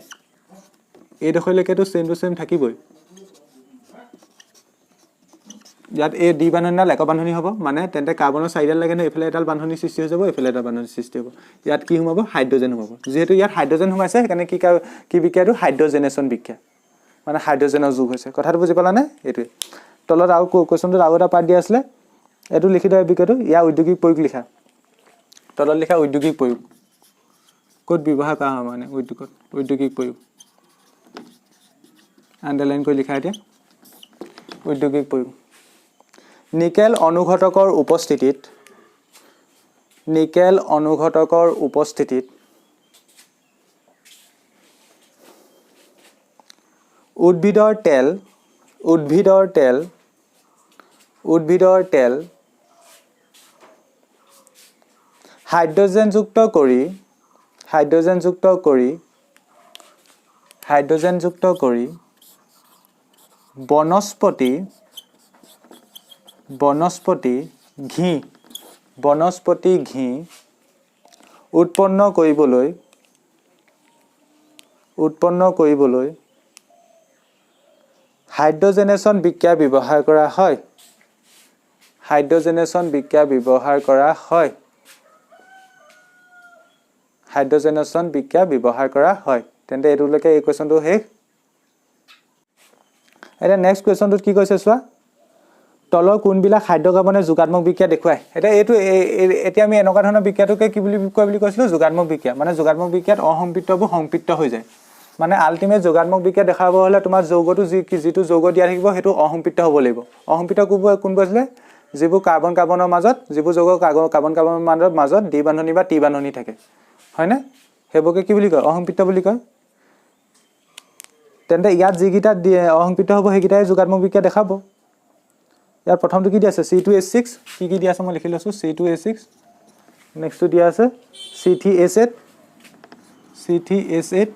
এইডোখৰলৈকেতো ছেম টু ছেম থাকিবই ইয়াত এই দ্বি বান্ধনীডাল এক বান্ধনী হ'ব মানে তেন্তে কাৰ্বনৰ চাৰিডাল লাগে নহয় এইফালে এডাল বান্ধনী সৃষ্টি হৈ যাব এইফালে এটা বান্ধনী সৃষ্টি হ'ব ইয়াত কি সোমাব হাইড্ৰজেন সোমাব যিহেতু ইয়াত হাইড্ৰজেন সোমাইছে সেইকাৰণে কি বিক্ৰিয়াটো হাইড্ৰজেনেশ্যন বিক্ৰিয়া মানে হাইড্ৰজেনৰ যোগ হৈছে কথাটো বুজি পালানে এইটোৱে তলত আৰু কুৱেশ্যনটোত আৰু এটা পাৰ্ট দিয়া আছিলে এইটো লিখি দিয়া বিক্ৰিয়াটো ইয়াৰ ঔদ্যোগিক প্ৰয়োগ লিখা তলত লিখা ঔদ্যোগিক প্ৰয়োগ ক'ত ব্যৱহাৰ কৰা হয় মানে ঔদ্যোগিক প্ৰয়োগ আণ্ডাৰলাইন কৰি লিখা এতিয়া ঔদ্যোগিক প্ৰয়োগ নিকেল অনুঘটকৰ উপস্থিতিত উদ্ভিদৰ তেল উদ্ভিদৰ তেল হাইড্ৰজেনযুক্ত কৰি বনস্পতি ঘি উৎপন্ন কৰিবলৈ হাইড্ৰজেনেশ্যন বিক্ৰিয়া ব্যৱহাৰ কৰা হয় হাইড্ৰজেনেশ্যন বিক্ৰিয়া ব্যৱহাৰ কৰা হয় তেন্তে এটোলৈকে এই কোৱেশ্চনটো শেষ এটা নেক্সট কোৱেশ্চনটোত কি কৈছে চোৱা তলৰ কোনবিলাক হাইড্ৰকাৰ্বনে যোগাত্মক বিক্ৰিয়া দেখুৱায় এতিয়া আমি এনেকুৱা ধৰণৰ বিক্ৰিয়াটোকে কি বুলি কয় বুলি কৈছিলো যোগাত্মক বিক্ৰিয়া মানে যোগাত্মক বিক্ৰিয়াত অসম্পৃক্তবোৰ সংপৃক্ত হৈ যায় মানে আলটিমেট যোগাত্মক বিক্ৰিয়া দেখাব হলে তোমাৰ যৌগটো যিটো যৌগ দিয়া থাকিব হেতু অসম্পৃক্ত হ'ব লাগিব অসম্পৃক্ত কোন কৈছিলে যিবোৰ কাৰ্বন কাৰ্বনৰ মাজত যিবোৰ যৌগ কাৰ্বন কাৰ্বনৰ মাজত দ্বি বান্ধনী বা টি বান্ধনী থাকে হয় না হেবকে কি বুলি কয় অসম্পৃক্ত বুলি কয় তেন্তে ইয়াত যিকিটা অসম্পৃক্ত হ'ব হেকিটাই যোগাত্মক বিক্ৰিয়া দেখাব ইয়াৰ প্ৰথমটো কি দিয়া আছে C2H6 কি দিয়া আছে মই লিখি লৈছো C2H6 নেক্সটটো দিয়া আছে C3H8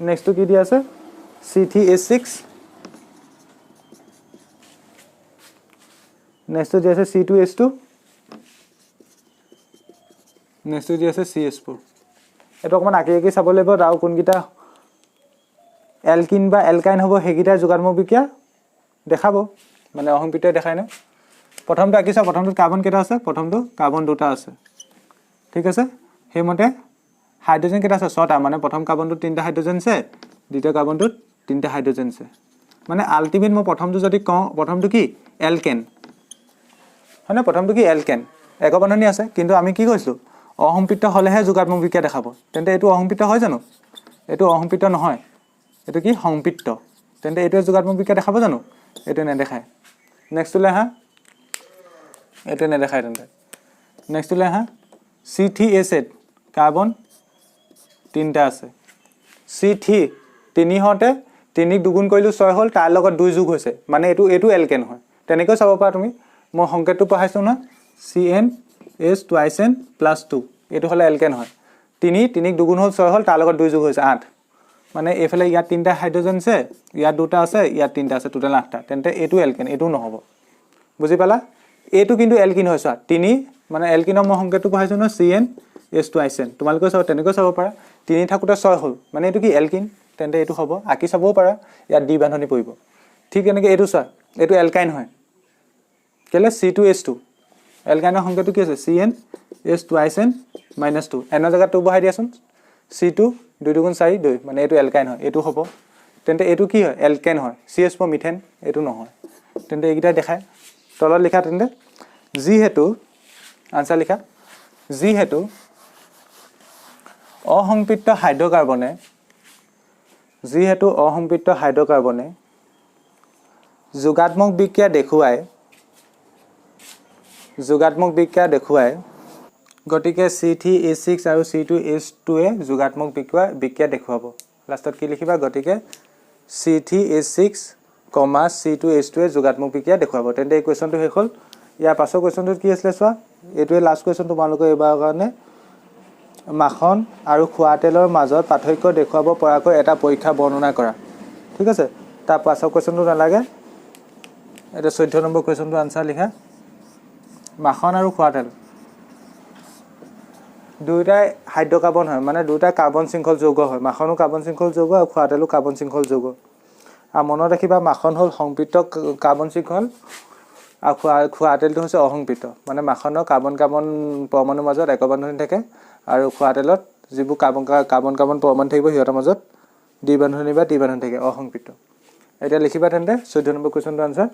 নেক্সটটো কি দিয়া আছে C3H6 নেক্সটটো দিয়া আছে C2H2 নেক্সটটো দিয়া আছে CH4 এটো অকমান আকি চাব লাগিব আৰু কোনকিটা এলকিন বা এলকাইন হ'ব হেকিটা যোগাত্মক বিক্ৰিয়া দেখাব মানে অসম্পৃক্ত দেখায় না প্ৰথমটো আকিছা প্ৰথমটো কাৰ্বন কেটা আছে প্ৰথমটো কাৰ্বন দুটা আছে ঠিক আছে হেমতে হাইড্ৰোজেন কেটা আছে 6টা মানে প্ৰথম কাৰ্বনটো 3টা হাইড্ৰোজেন আছে দ্বিতীয় কাৰ্বনটোত 3টা হাইড্ৰোজেন আছে মানে আলটিমেট মই প্ৰথমটো যদি কওঁ প্ৰথমটো কি এলকেন হয়নে প্ৰথমটো কি এলকেন একবন্ধনী আছে কিন্তু আমি কি কৈছো অসম্পৃক্ত হলেহে যোগাত্মক বিক্ৰিয়া দেখাব তেন্তে এটো অসম্পৃক্ত হয় জানো এটো অসম্পৃক্ত নহয় এটো কি সংপৃক্ত তেন্তে এটো যোগাত্মক বিক্ৰিয়া দেখাব জানো এটো নেদেখায় নেক্সটলে হা এটো নেদেখায় তেন্তে নেক্সটলে হা C3H8 কাৰ্বন 3টা আছে C3 3 হতে 3 দুগুণ কৰিলো 6 হল তাৰ লগত 2 যোগ হৈছে মানে এটো এলকেন হয় তেনেকৈ চাব পাৰা তুমি মই সংকেতটো পঢ়াইছো না CnH twice n plus 2 এটো হলে এলকেন হয় 3 দুগুণ হল 6 হল তাৰ লগত 2 যোগ হৈছে 8 মানে এফালে ইয়াত 3টা হাইড্ৰোজেন আছে ইয়াত দুটা আছে ইয়াত 3টা আছে টোটাল 8টা তেন্তে এটো এলকেন এটো নহব বুজি পালা এটো কিন্তু এলকিন হয় চোৱা 3 মানে এলকিনৰ মই সংকেতটো পঢ়াইছো না CnH twice n তোমালোকে চাও তেনেকৈ চাব পাৰা 3 থাকুতে 6 হল মানে এটো কি এলকিন তেন্তে এটো হ'ব আকি চাবও পাৰা ইয়াত দ্বি বান্ধনী পৰিব ঠিক এনেকৈ এটো চোৱা এটো এলকাইন হয় কেলে C2H2 এলকাইনৰ সংকেতটো কি আছে CnH twice n - 2 এনৰ জায়গাত 2 বহাই দিয়াচোন C2 2 দুগুণ 4 2 মানে এটো এলকাইন হয় এটো হ'ব তেন্তে এটো কি হয় এলকেন হয় CH4 মিথেন এটো নহয় তেন্তে এইকিটা দেখায় তলত লিখা তেন্তে যিহেতু আনসাৰ লিখা যিহেতু অসম্পৃক্ত হাইড্ৰকাৰ্বনে যোগাত্মক বিক্ৰিয়া দেখুৱায় গতিকে C3H6 আৰু C2H2 এ যোগাত্মক বিক্ৰিয়া দেখুৱাব লাষ্টত কি লিখিবা গতিকে C3H6, C2H2 এ যোগাত্মক বিক্ৰিয়া দেখুৱাব তেন্তে এই কোৱেশ্চনটো শেষ হ'ল ইয়াৰ পাছৰ কোৱেশ্চনটো কি আছিল চোৱা এটোৱে লাষ্ট কোৱেশ্চন তোমালোকৰ এবাৰ কাৰণে মাখন আৰু খোৱা তেলৰ মাজত পাৰ্থক্য দেখুৱাব পৰাকৈ এটা পৰীক্ষা বৰ্ণনা কৰা ঠিক আছে তাৰ পাছৰ কোৱেশ্চনটো নালাগে এটা 14 নম্বৰ কোৱেশ্চনটো আনসাৰ লিখা মাখন আৰু খোৱা তেল দুইটাই হাইড্ৰকাৰ্বন হয় মানে দুইটা কাৰ্বন শৃংখল যৌগ হয় মাখনো কাৰ্বন শৃংখল যৌগ আৰু খোৱা তেলো কাৰ্বন শৃংখল যৌগ আৰু মনত ৰাখিবা মাখন হল সংপৃক্ত কাৰ্বন শৃংখল আৰু খোৱা তেলটো হৈছে অসংপৃক্ত মানে মাখনৰ কাৰ্বন পৰমাণুৰ মাজত একবন্ধনী থাকে আৰু খোৱা তেলত যিবোৰ কাৰ্বন পৰমাণু থাকিব হিয়তৰ মাজত দ্বি বান্ধনী বা টি বান্ধনী থাকে অসংপৃক্ত এটা লিখিবা তেন্তে 14 নম্বৰ কোৱেশ্চনটো আনসাৰ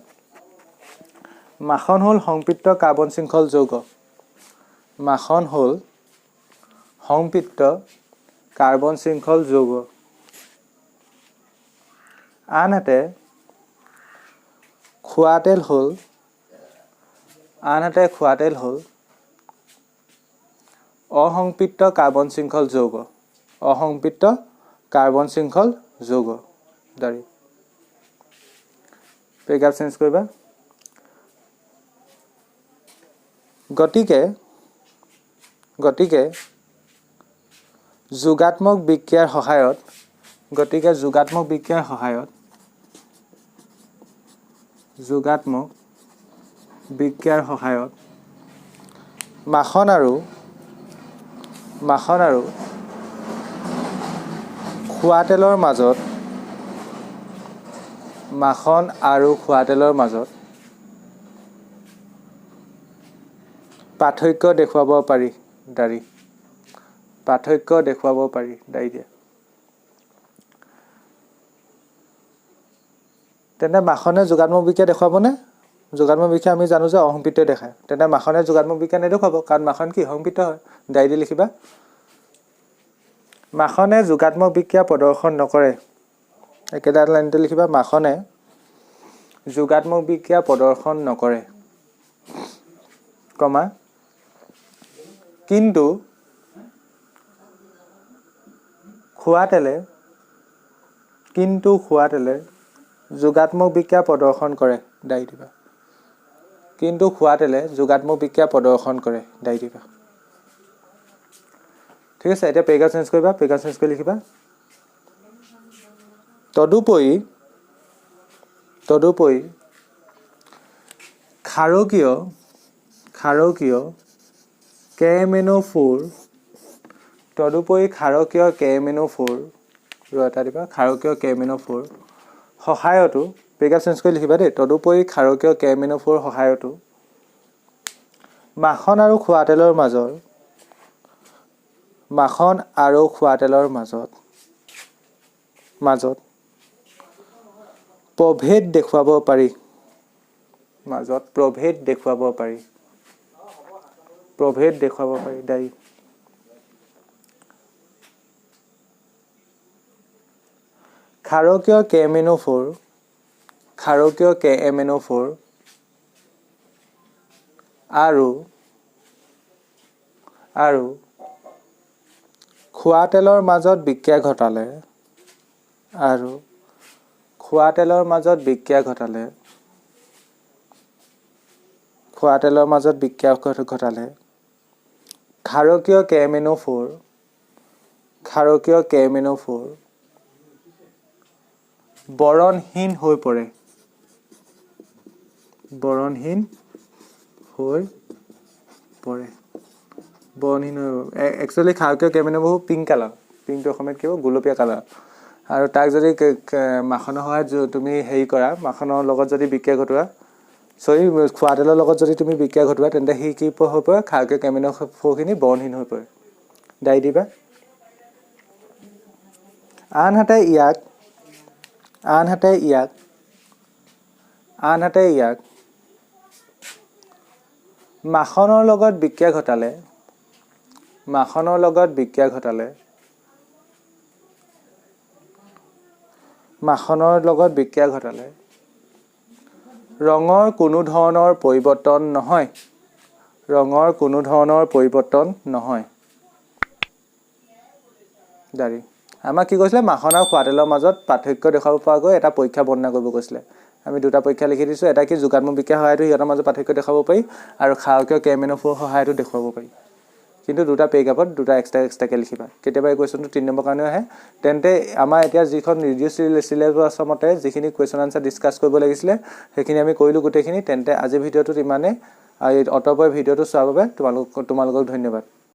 মাখন হল সংপৃক্ত কাৰ্বন শৃংখল যৌগ মাখন হল সংপৃক্ত কাৰ্বন শৃংখল যৌগ আনহাতে খোৱা তেল হল অসংপৃক্ত কাৰ্বন শৃংখল যৌগ দাঁড়ি পেগাপ চেঞ্জ কৰিবা গতিকে যোগাত্মক বিক্ৰিয়াৰ সহায়ত মাখন আৰু খোৱা তেলৰ মাজত পাৰ্থক্য দেখুৱাব পাৰি দাৰি দিয়ে তেন্তে মাখনে যোগাত্মক বিক্ৰিয়া দেখুৱাবনে যোগাত্মক বিক্ৰিয়া আমি জানো যে অসম্পৃক্তই দেখায় তেন্তে মাখনে যোগাত্মক বিক্ৰিয়া নেদেখুৱাব কাৰণ মাখন কি সংপৃক্ত হয় দাৰি দি লিখিবা মাখনে যোগাত্মক বিক্ৰিয়া প্ৰদৰ্শন নকৰে একেটা লাইনতে লিখিবা মাখনে যোগাত্মক বিক্ৰিয়া প্ৰদৰ্শন নকৰে কমা কিন্তু খোৱা তেলে যোগাত্মক বিক্ৰিয়া প্ৰদৰ্শন কৰে দাৰি দিবা কিন্তু খোৱা তেলে যোগাত্মক বিক্ৰিয়া প্ৰদৰ্শন কৰে দাৰি দিবা ঠিক আছে এতিয়া পেৰাগ্ৰাফ চেঞ্জ কৰি লিখিবা তদুপৰি ক্ষাৰকীয় কেএমএনঅ'4 সহায়তো পেৰাগ্ৰাফ চেঞ্জ কৰি লিখিবা দেই তদুপৰি ক্ষাৰকীয় কেএমএনঅ'4 সহায়তো মাখন আৰু খোৱা তেলৰ মাজত প্ৰভেদ দেখুৱাব পাৰি দাৰি ক্ষাৰকীয় কেএমএনঅ'4 আৰু খোৱা তেলৰ মাজত বিক্ৰিয়া ঘটালে ক্ষাৰকীয় কেএমএনঅ'4 বৰণহীন হৈ পৰে একচুৱেলি ক্ষাৰকীয় কেএমএনঅ'4 পিংক কালাৰ পিংকটো অসমীয়াত কি হ'ব গোলপীয়া কালাৰ আৰু তাক যদি মাখনৰ সহায়ত তুমি হেৰি কৰা মাখনৰ লগত যদি বিক্ৰিয়া ঘটোৱা খোৱা তেলৰ লগত যদি তুমি বিক্ৰিয়া ঘটোৱা তেন্তে সি কি হৈ পৰে ক্ষাৰকীয় কেএমএনঅ'4 খিনি বৰণহীন হৈ পৰে দাৰি দিবা আনহাতে ইয়াক মাখনৰ লগত বিক্ৰিয়া ঘটালে ৰঙৰ কোনো ধৰণৰ পৰিৱৰ্তন নহয় দাৰি আমাক কি কৈছিলে মাখন আৰু খোৱা তেলৰ মাজত পাৰ্থক্য দেখুৱাব পৰাকৈ এটা পৰীক্ষা বৰ্ণনা কৰিব কৈছিলে আমি দুটা পৰীক্ষা লিখি দিছোঁ এটা কি যোগাত্মক বিক্ৰিয়া সহায়তো সিহঁতৰ মাজত পাৰ্থক্য দেখুৱাব পাৰি আৰু ক্ষাৰকীয় কেএমএনঅ'4 সহায়তো দেখুৱাব পাৰি কিন্তু দুটা পেৰাগ্ৰাফত দুটা এক্সট্ৰাকৈ লিখিবা কেতিয়াবা এই কুৱেশ্যনটো 3 নম্বৰ কাৰণেও আহে তেন্তে আমাৰ এতিয়া যিখন ৰিডিউচ চিলেবাছৰ মতে যিখিনি কুৱেশ্যন আনচাৰ ডিছকাছ কৰিব লাগিছিলে সেইখিনি আমি কৰিলোঁ গোটেইখিনি তেন্তে আজি ভিডিঅ'টোত ইমানেই আৰু অতঃপৰ ভিডিঅ'টো চোৱাৰ বাবে তোমালোকক ধন্যবাদ